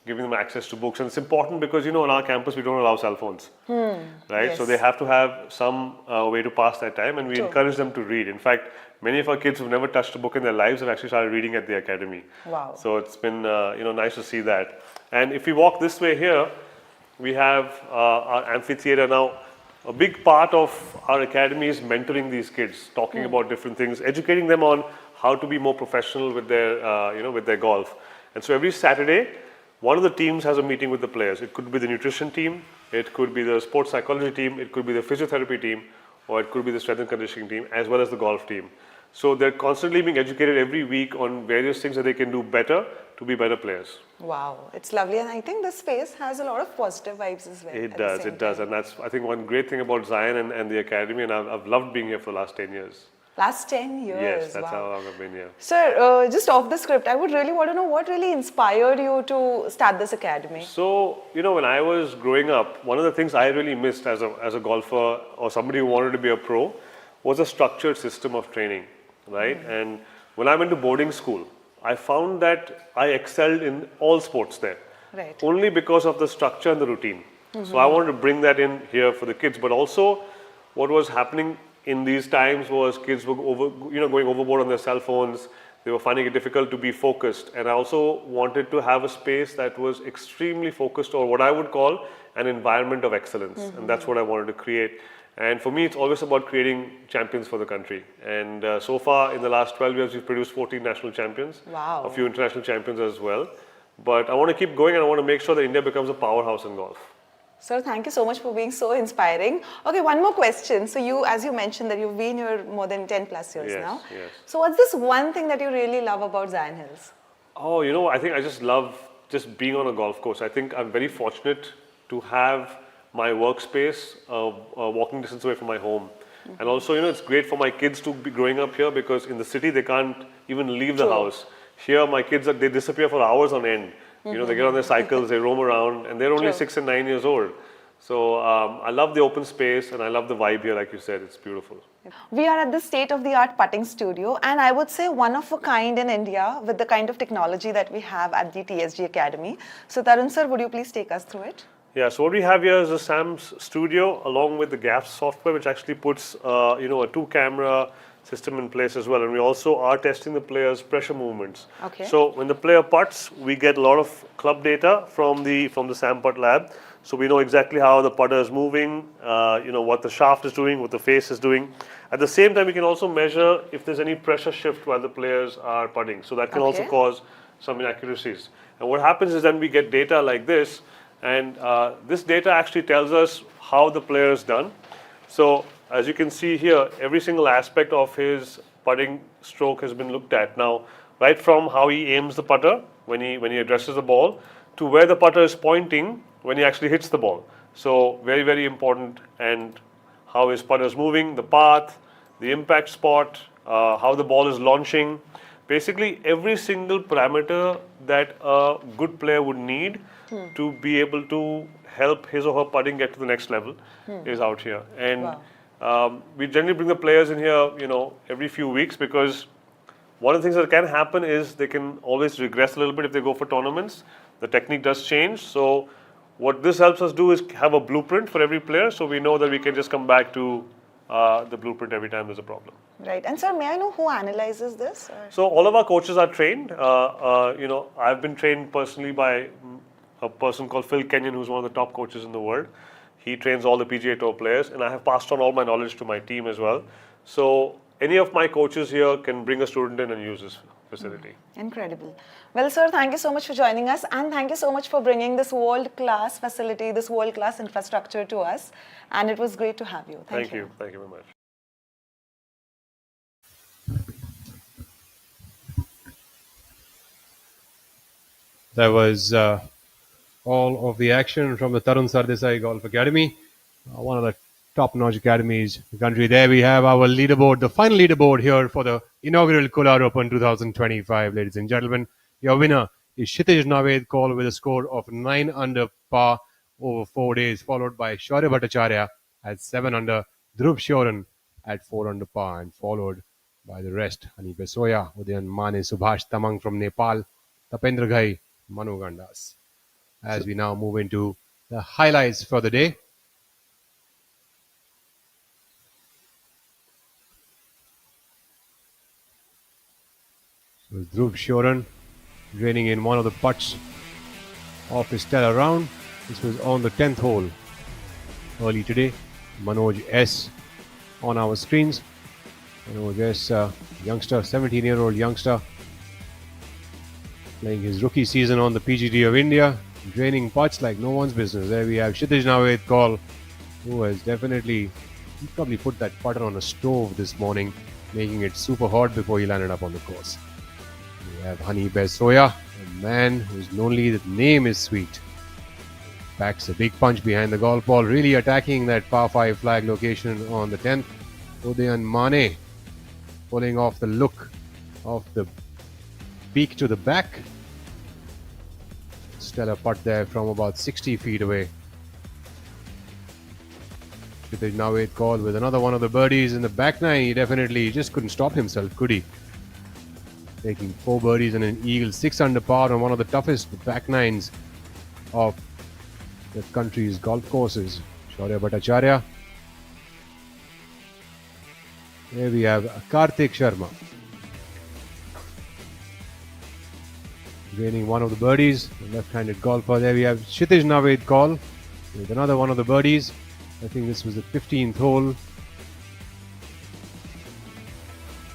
giving them access to books. And it's important because, on our campus, we don't allow cell phones, right? Yes. So they have to have some way to pass their time, and we encourage them to read. In fact, many of our kids who've never touched a book in their lives have actually started reading at the academy. Wow. So it's been nice to see that. And if we walk this way here, we have our amphitheater. Now, a big part of our academy is mentoring these kids, talking about different things, educating them on how to be more professional with their with their golf. And so every Saturday, one of the teams has a meeting with the players. It could be the nutrition team, it could be the sports psychology team, it could be the physiotherapy team, or it could be the strength and conditioning team, as well as the golf team. So they're constantly being educated every week on various things that they can do better to be better players. Wow, it's lovely, and I think this space has a lot of positive vibes as well. It does, and that's, I think, one great thing about Zion and the academy, and I've loved being here for the last 10 years. Last 10 years. Yes, that's wow. how long I've been here. Sir, just off the script, I would really want to know what really inspired you to start this academy. So, when I was growing up, one of the things I really missed as a golfer or somebody who wanted to be a pro was a structured system of training, right? And when I went to boarding school, I found that I excelled in all sports there. Right. Only because of the structure and the routine. So I wanted to bring that in here for the kids, but also what was happening in these times was kids were going overboard on their cell phones. They were finding it difficult to be focused. And I also wanted to have a space that was extremely focused, or what I would call an environment of excellence. And that's what I wanted to create. And for me, it's always about creating champions for the country. And so far, in the last 12 years, we've produced 14 national champions. Wow. A few international champions as well. But I want to keep going, and I want to make sure that India becomes a powerhouse in golf. Sir, thank you so much for being so inspiring. Okay, one more question. So as you mentioned that you've been here more than 10 plus years now. Yes. So what's this one thing that you really love about Zion Hills? Oh, I think I just love just being on a golf course. I think I'm very fortunate to have my workspace walking distance away from my home. And also, it's great for my kids to be growing up here, because in the city, they can't even leave the house. Here, my kids, they disappear for hours on end. They get on their cycles, they roam around, and they're only 6 and 9 years old. So I love the open space, and I love the vibe here, like you said. It's beautiful. We are at the state-of-the-art putting studio, and I would say one of a kind in India with the kind of technology that we have at the TSG Academy. So Tarun sir, would you please take us through it? Yeah, so what we have here is a SAM's studio along with the GAPS software, which actually puts a 2-camera system in place as well. And we also are testing the player's pressure movements. Okay. So when the player putts, we get a lot of club data from the SAM Putt lab. So we know exactly how the putter is moving, what the shaft is doing, what the face is doing. At the same time, we can also measure if there's any pressure shift while the players are putting. So that can also cause some inaccuracies. And what happens is then we get data like this, and this data actually tells us how the player is done. So as you can see here, every single aspect of his putting stroke has been looked at. Now, right from how he aims the putter when he addresses the ball to where the putter is pointing when he actually hits the ball. So very, very important, and how his putter is moving, the path, the impact spot, how the ball is launching. Basically, every single parameter that a good player would need to be able to help his or her putting get to the next level is out here. And we generally bring the players in here, every few weeks, because one of the things that can happen is they can always regress a little bit if they go for tournaments. The technique does change. So what this helps us do is have a blueprint for every player, so we know that we can just come back to the blueprint every time there's a problem. Right. And sir, may I know who analyzes this? So all of our coaches are trained. I've been trained personally by a person called Phil Kenyon, who's one of the top coaches in the world. He trains all the PGA Tour players, and I have passed on all my knowledge to my team as well. So any of my coaches here can bring a student in and use this facility. Incredible. Well, sir, thank you so much for joining us, and thank you so much for bringing this world-class facility, this world-class infrastructure to us. And it was great to have you. Thank you. Thank you very much. That was all of the action from the Tarun Sardesai Golf Academy, one of the top-notch academies in the country. There we have our leaderboard, the final leaderboard here for the inaugural Kolar Open 2025, ladies and gentlemen. Your winner is Kshitij Naved Kaul with a score of 9 under par over 4 days, followed by Shaurya Bhattacharya at 7 under, Dhruv Shoran at 4 under par, and followed by the rest: Hani Besoya, Udayan Mane, Subhash Tamang from Nepal, Tapendra Ghai, Manu Gandas. As we now move into the highlights for the day. So Dhruv Shoran draining in one of the putts of his stellar round. This was on the 10th hole early today. Manoj S on our screens. Manoj S, youngster, 17-year-old youngster, playing his rookie season on the PGT of India, draining putts like no one's business. There we have Kshitij Naved Kaul, who has he probably put that putter on a stove this morning, making it super hot before he landed up on the course. We have Hani Besoya, a man whose only the name is sweet. Packs a big punch behind the golf ball, really attacking that par 5 flag location on the 10th. Udayan Mane pulling off the look of the beak to the back. Stellar putt there from about 60 feet away. Kshitij Naved Kaul with another one of the birdies in the back nine. He just couldn't stop himself, could he? Taking 4 birdies and an eagle, 6 under par on one of the toughest back nines of the country's golf courses. Shaurya Bhattacharya. There we have Kartik Sharma gaining one of the birdies, the left-handed golfer. There we have Kshitij Naved Kaul with another one of the birdies. I think this was the 15th hole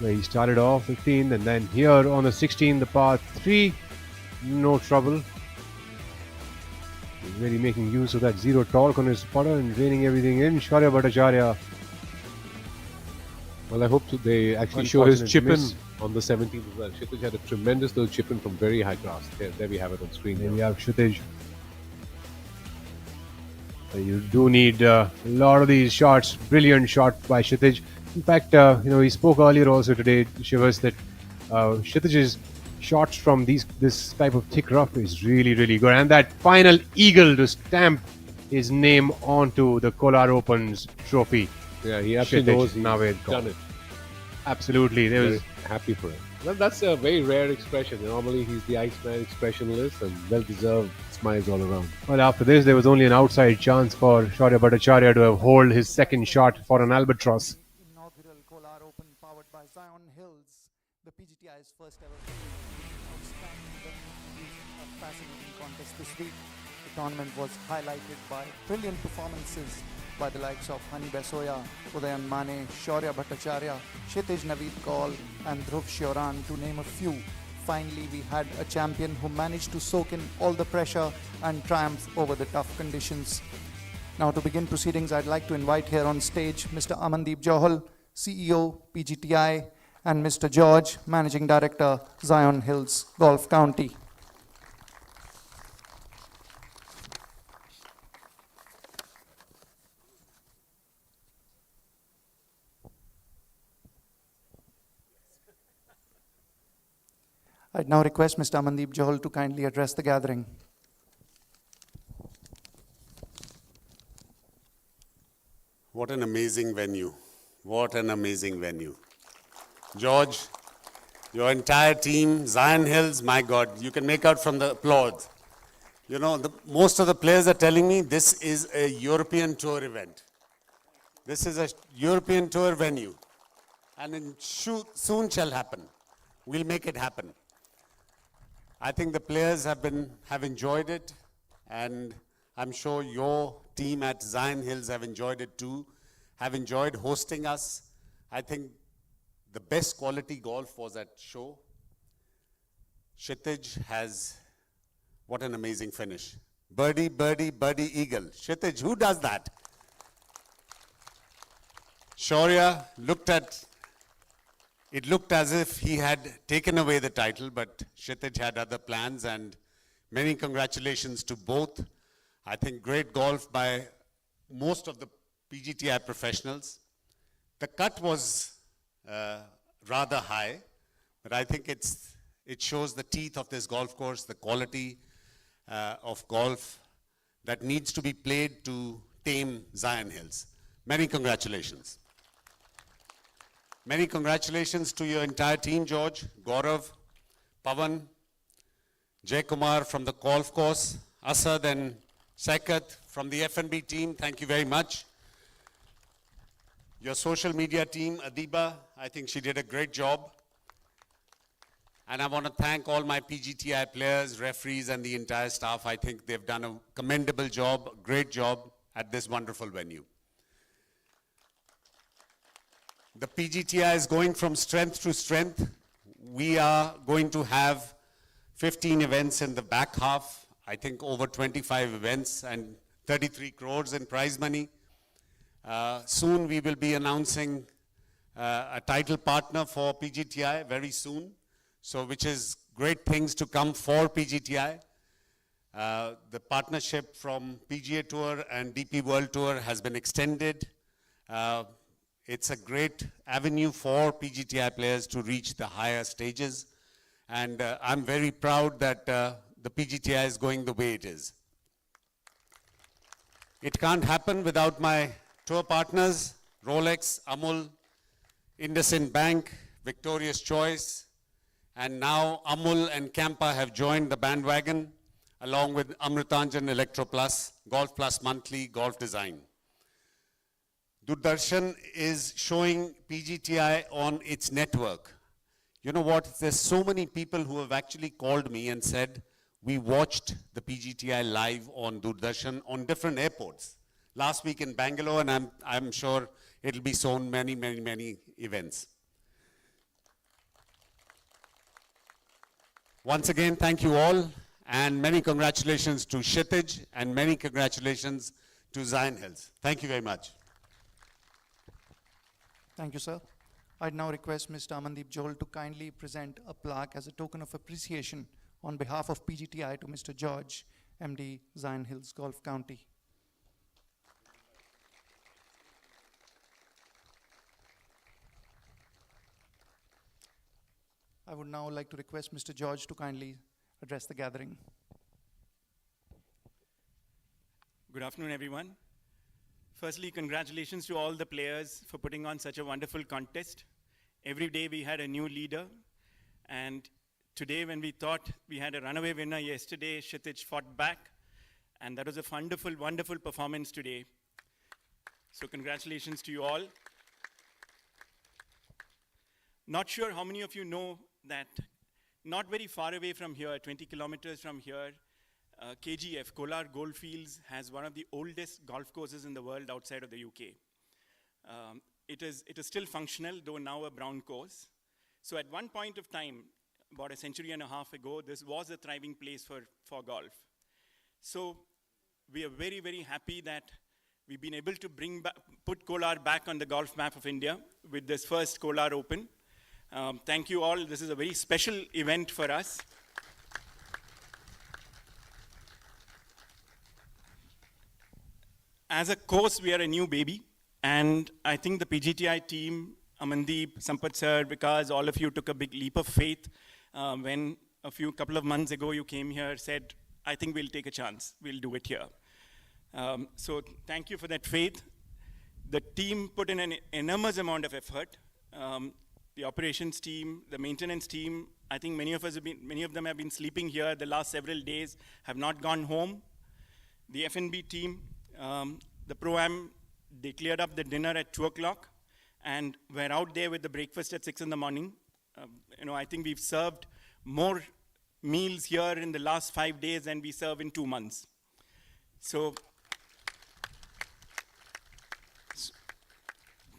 where he started off 15th, and then here on the 16th, the par 3, no trouble. He's really making use of that zero torque on his putter and draining everything in. Shaurya Bhattacharya. Well, I hope they actually show his chip in on the 17th as well. Kshitij had a tremendous little chip in from very high grass. There we have it on screen. There we have Kshitij. You do need a lot of these shots. Brilliant shot by Kshitij. In fact, he spoke earlier also today, Shivas, that Kshitij's shots from this type of thick rough is really, really good. And that final eagle to stamp his name onto the Kolar Open's trophy Yeah, he absolutely Kshitij knows he's Naved done Kaul. it. Absolutely. There Very was happy for him. Well, that's a very rare expression. Normally, he's the Iceman expressionless and well-deserved smiles all around. Well, after this, there was only an outside chance for Shaurya Bhattacharya to have hold his second shot for an albatross. Inaugural Kolar Open powered by Zion Hills, the PGTI's first ever outstanding venue, a fascinating contest this week. The tournament was highlighted by brilliant performances by the likes of Hani Besoya, Udayan Mane, Shaurya Bhattacharya, Kshitij Naveed Kaul and Dhruv Shioran, to name a few. Finally, we had a champion who managed to soak in all the pressure and triumph over the tough conditions. Now, to begin proceedings, I'd like to invite here on stage Mr. Amandeep Johal, CEO, PGTI, and Mr. George, Managing Director, Zion Hills, Gulf County. I'd now request Mr. Amandeep Johal to kindly address the gathering. What an amazing venue. What an amazing venue. George, your entire team, Zion Hills, my God, you can make out from the applause. You know, most of the players are telling me this is a European tour event. This is a European tour venue. And soon shall happen. We'll make it happen. I think the players have enjoyed it, and I'm sure your team at Zion Hills have enjoyed it too, have enjoyed hosting us. I think the best quality golf was at show. Kshitij has, what an amazing finish. Birdie, birdie, birdie, eagle. Kshitij, who does that? Shaurya it looked as if he had taken away the title, but Kshitij had other plans, and many congratulations to both. I think great golf by most of the PGTI professionals. The cut was rather high, but I think it shows the teeth of this golf course, the quality of golf that needs to be played to tame Zion Hills. Many congratulations. Many congratulations to your entire team, George, Gaurav, Pavan, Jay Kumar from the golf course, Asad and Saikat from the F&B team, thank you very much. Your social media team, Adiba, I think she did a great job. And I want to thank all my PGTI players, referees, and the entire staff. I think they've done a commendable job, a great job at this wonderful venue. The PGTI is going from strength to strength. We are going to have 15 events in the back half. I think over 25 events and 33 crores in prize money. Soon we will be announcing a title partner for PGTI very soon. So which is great things to come for PGTI. The partnership from PGA Tour and DP World Tour has been extended. It's a great avenue for PGTI players to reach the higher stages. And I'm very proud that the PGTI is going the way it is. It can't happen without my tour partners, Rolex, Amul, IndusInd Bank, Victorious Choice, and now Amul and Campa have joined the bandwagon, along with Amrutanjan Electro Plus, Golf Plus Monthly, Golf Design. Doordarshan is showing PGTI on its network. You know what? There's so many people who have actually called me and said, we watched the PGTI live on Doordarshan on different airports. Last week in Bangalore, and I'm sure it'll be shown many, many, many events. Once again, thank you all, and many congratulations to Kshitij, and many congratulations to Zion Hills. Thank you very much. Thank you, sir. I'd now request Mr. Amandeep Johal to kindly present a plaque as a token of appreciation on behalf of PGTI to Mr. George, MD, Zion Hills, Gulf County. I would now like to request Mr. George to kindly address the gathering. Good afternoon, everyone. Firstly, congratulations to all the players for putting on such a wonderful contest. Every day we had a new leader, and today when we thought we had a runaway winner yesterday, Kshitij fought back, and that was a wonderful, wonderful performance today. So congratulations to you all. Not sure how many of you know that not very far away from here, 20 kilometers from here, KGF, Kolar Goldfields, has one of the oldest golf courses in the world outside of the UK. It is still functional, though now a brown course. So at one point of time, about a century and a half ago, this was a thriving place for golf. So we are very, very happy that we've been able to put Kolar back on the golf map of India with this first Kolar Open. Thank you all. This is a very special event for us. As a course, we are a new baby, and I think the PGTI team, Amandeep, Sampath sir, Vikas, all of you took a big leap of faith when couple of months ago you came here, said, I think we'll take a chance, we'll do it here. So thank you for that faith. The team put in an enormous amount of effort. The operations team, the maintenance team, I think many of them have been sleeping here the last several days, have not gone home. The F&B team, the Pro-Am, they cleared up the dinner at 2 o'clock and we're out there with the breakfast at 6 in the morning. I think we've served more meals here in the last 5 days than we serve in 2 months. So,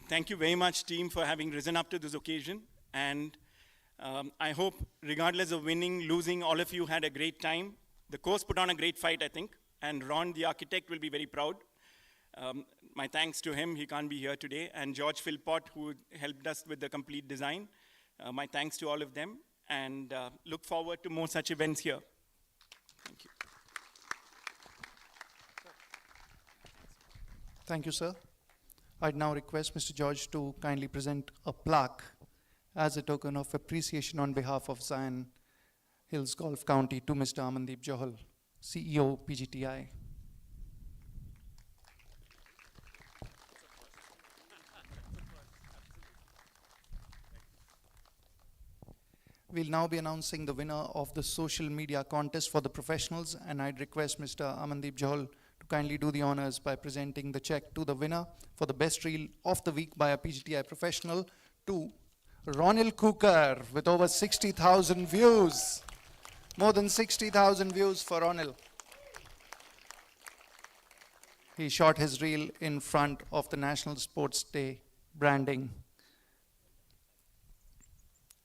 thank you very much, team, for having risen up to this occasion. And I hope, regardless of winning, losing, all of you had a great time. The course put on a great fight, I think. And Ron, the architect, will be very proud. My thanks to him, he can't be here today. And George Philpott, who helped us with the complete design. My thanks to all of them. And look forward to more such events here. Thank you. Thank you, sir. I'd now request Mr. George to kindly present a plaque as a token of appreciation on behalf of Zion Hills Golf County to Mr. Amandeep Johal, CEO, PGTI. We'll now be announcing the winner of the social media contest for the professionals, and I'd request Mr. Amandeep Johal to kindly do the honors by presenting the check to the winner for the best reel of the week by a PGTI professional to Ronil Cooker with over 60,000 views. More than 60,000 views for Ronil. He shot his reel in front of the National Sports Day branding.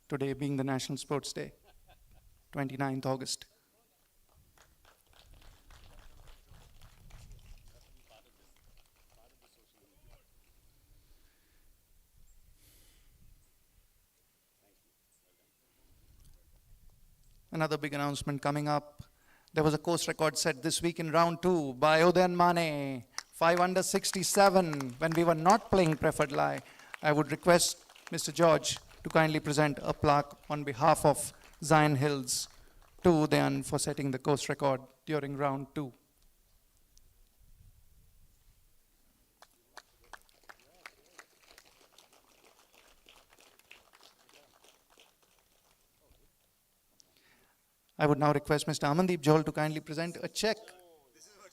Today being the National Sports Day, 29th August. Another big announcement coming up. There was a course record set this week in round 2 by Udayan Mane, 5 under 67, when we were not playing preferred lie. I would request Mr. George to kindly present a plaque on behalf of Zion Hills to Udayan for setting the course record during round 2. I would now request Mr. Amandeep Johal to kindly present a check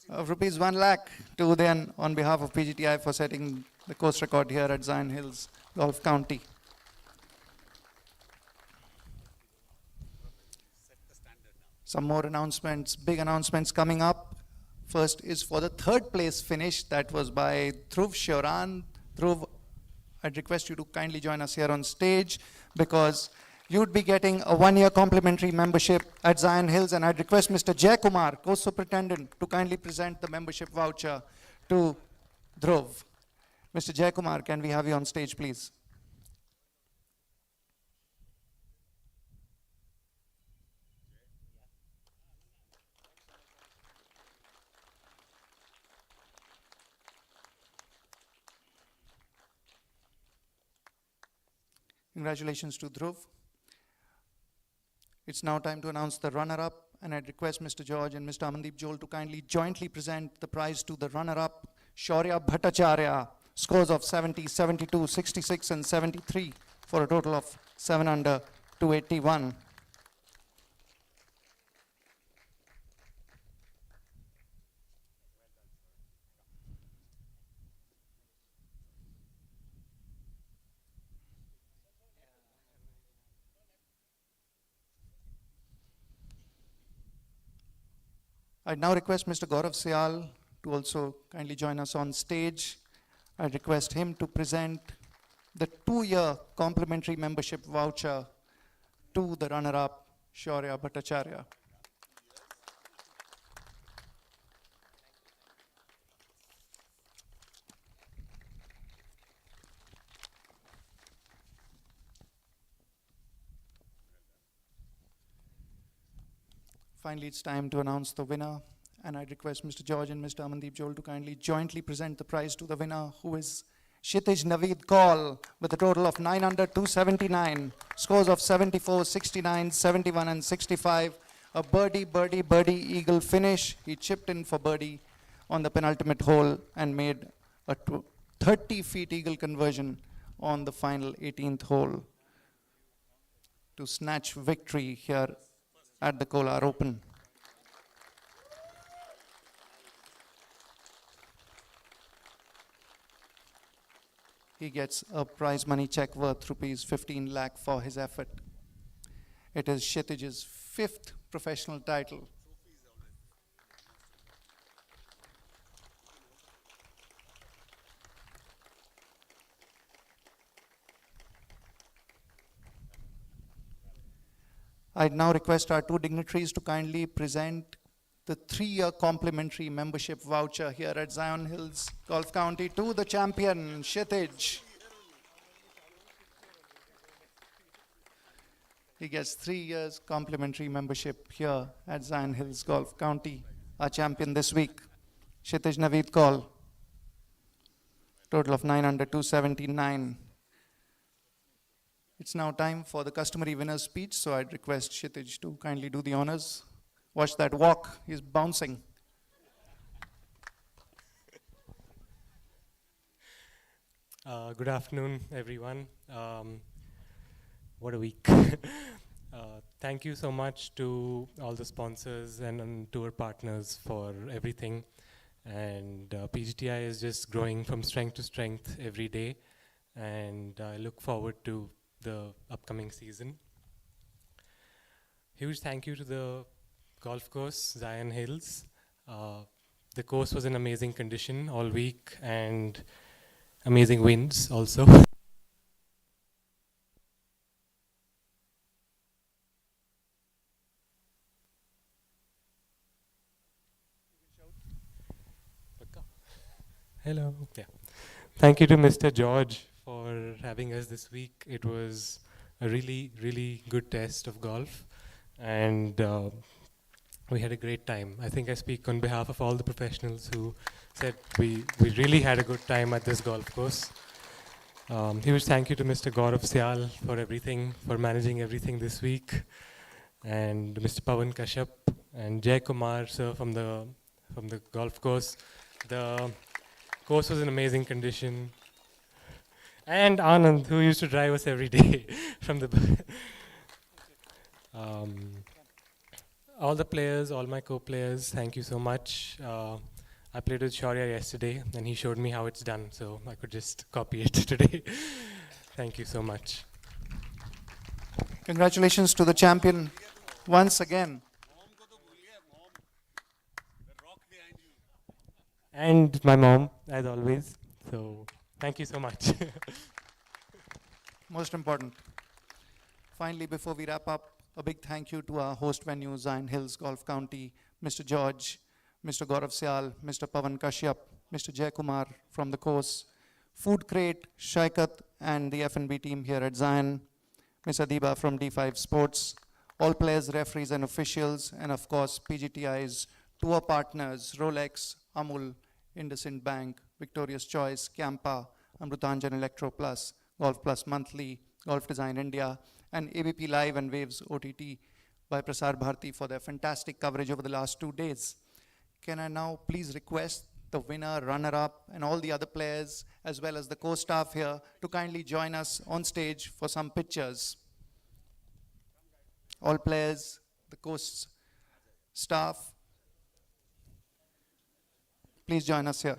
of rupees 1 lakh to Udayan on behalf of PGTI for setting the course record here at Zion Hills Golf County. Some more announcements, big announcements coming up. First is for the 3rd place finish, that was by Dhruv Shioran. Dhruv, I'd request you to kindly join us here on stage because you'd be getting a 1-year complimentary membership at Zion Hills, and I'd request Mr. Jay Kumar, Course Superintendent, to kindly present the membership voucher to Dhruv. Mr. Jay Kumar, can we have you on stage, please? Congratulations to Dhruv. It's now time to announce the runner-up, and I'd request Mr. George and Mr. Amandeep Johal to kindly jointly present the prize to the runner-up, Shaurya Bhattacharya. Scores of 70, 72, 66 and 73 for a total of 7 under 281. I'd now request Mr. Gaurav Syal to also kindly join us on stage. I'd request him to present the 2-year complimentary membership voucher to the runner-up, Shaurya Bhattacharya. Finally, it's time to announce the winner, and I'd request Mr. George and Mr. Amandeep Joel to kindly jointly present the prize to the winner, who is Kshitij Naveed Kaul, with a total of 9 under 279, scores of 74, 69, 71 and 65. A birdie eagle finish. He chipped in for birdie on the penultimate hole and made a 30-feet eagle conversion on the final 18th hole to snatch victory here at the Kolar Open. He gets a prize money check worth rupees 15 lakh for his effort. It is Kshitij's 5th professional title. I'd now request our 2 dignitaries to kindly present the 3-year complimentary membership voucher here at Zion Hills Golf County to the champion, Kshitij. He gets 3 years complimentary membership here at Zion Hills Golf County. Our champion this week, Kshitij Naveed Kaul. Total of 9 under 279. It's now time for the customary winner's speech, so I'd request Kshitij to kindly do the honors. Watch that walk, he's bouncing. Good afternoon, everyone. What a week. Thank you so much to all the sponsors and tour partners for everything. And PGTI is just growing from strength to strength every day. And I look forward to the upcoming season. Huge thank you to the golf course, Zion Hills. The course was in amazing condition all week and amazing winds also. Hello. Yeah. Thank you to Mr. George for having us this week. It was a really, really good test of golf, and we had a great time. I think I speak on behalf of all the professionals who said we really had a good time at this golf course. Huge thank you to Mr. Gaurav Syal for everything, for managing everything this week, and Mr. Pawan Kashyap and Jay Kumar sir from the golf course. The course was in amazing condition. And Anand, who used to drive us every day from the all the players, all my co-players, thank you so much. I played with Shaurya yesterday, and he showed me how it's done, so I could just copy it today. Thank you so much. Congratulations to the champion once again. And my mom, as always. So thank you so much. Most important. Finally, before we wrap up, a big thank you to our host venue, Zion Hills Golf County, Mr. George, Mr. Gaurav Syal, Mr. Pawan Kashyap, Mr. Jay Kumar from the course, Food Crate, Shaikat, and the F&B team here at Zion, Ms. Adiba from D5 Sports, all players, referees, and officials, and of course, PGTI's tour partners, Rolex, Amul, IndusInd Bank, Victorious Choice, Campa, Amrutanjan Electro Plus, Golf Plus Monthly, Golf Design India, and ABP Live and Waves OTT by Prasar Bharati for their fantastic coverage over the last 2 days. Can I now please request the winner, runner-up, and all the other players, as well as the co-staff here, to kindly join us on stage for some pictures. All players, the staff, please join us here.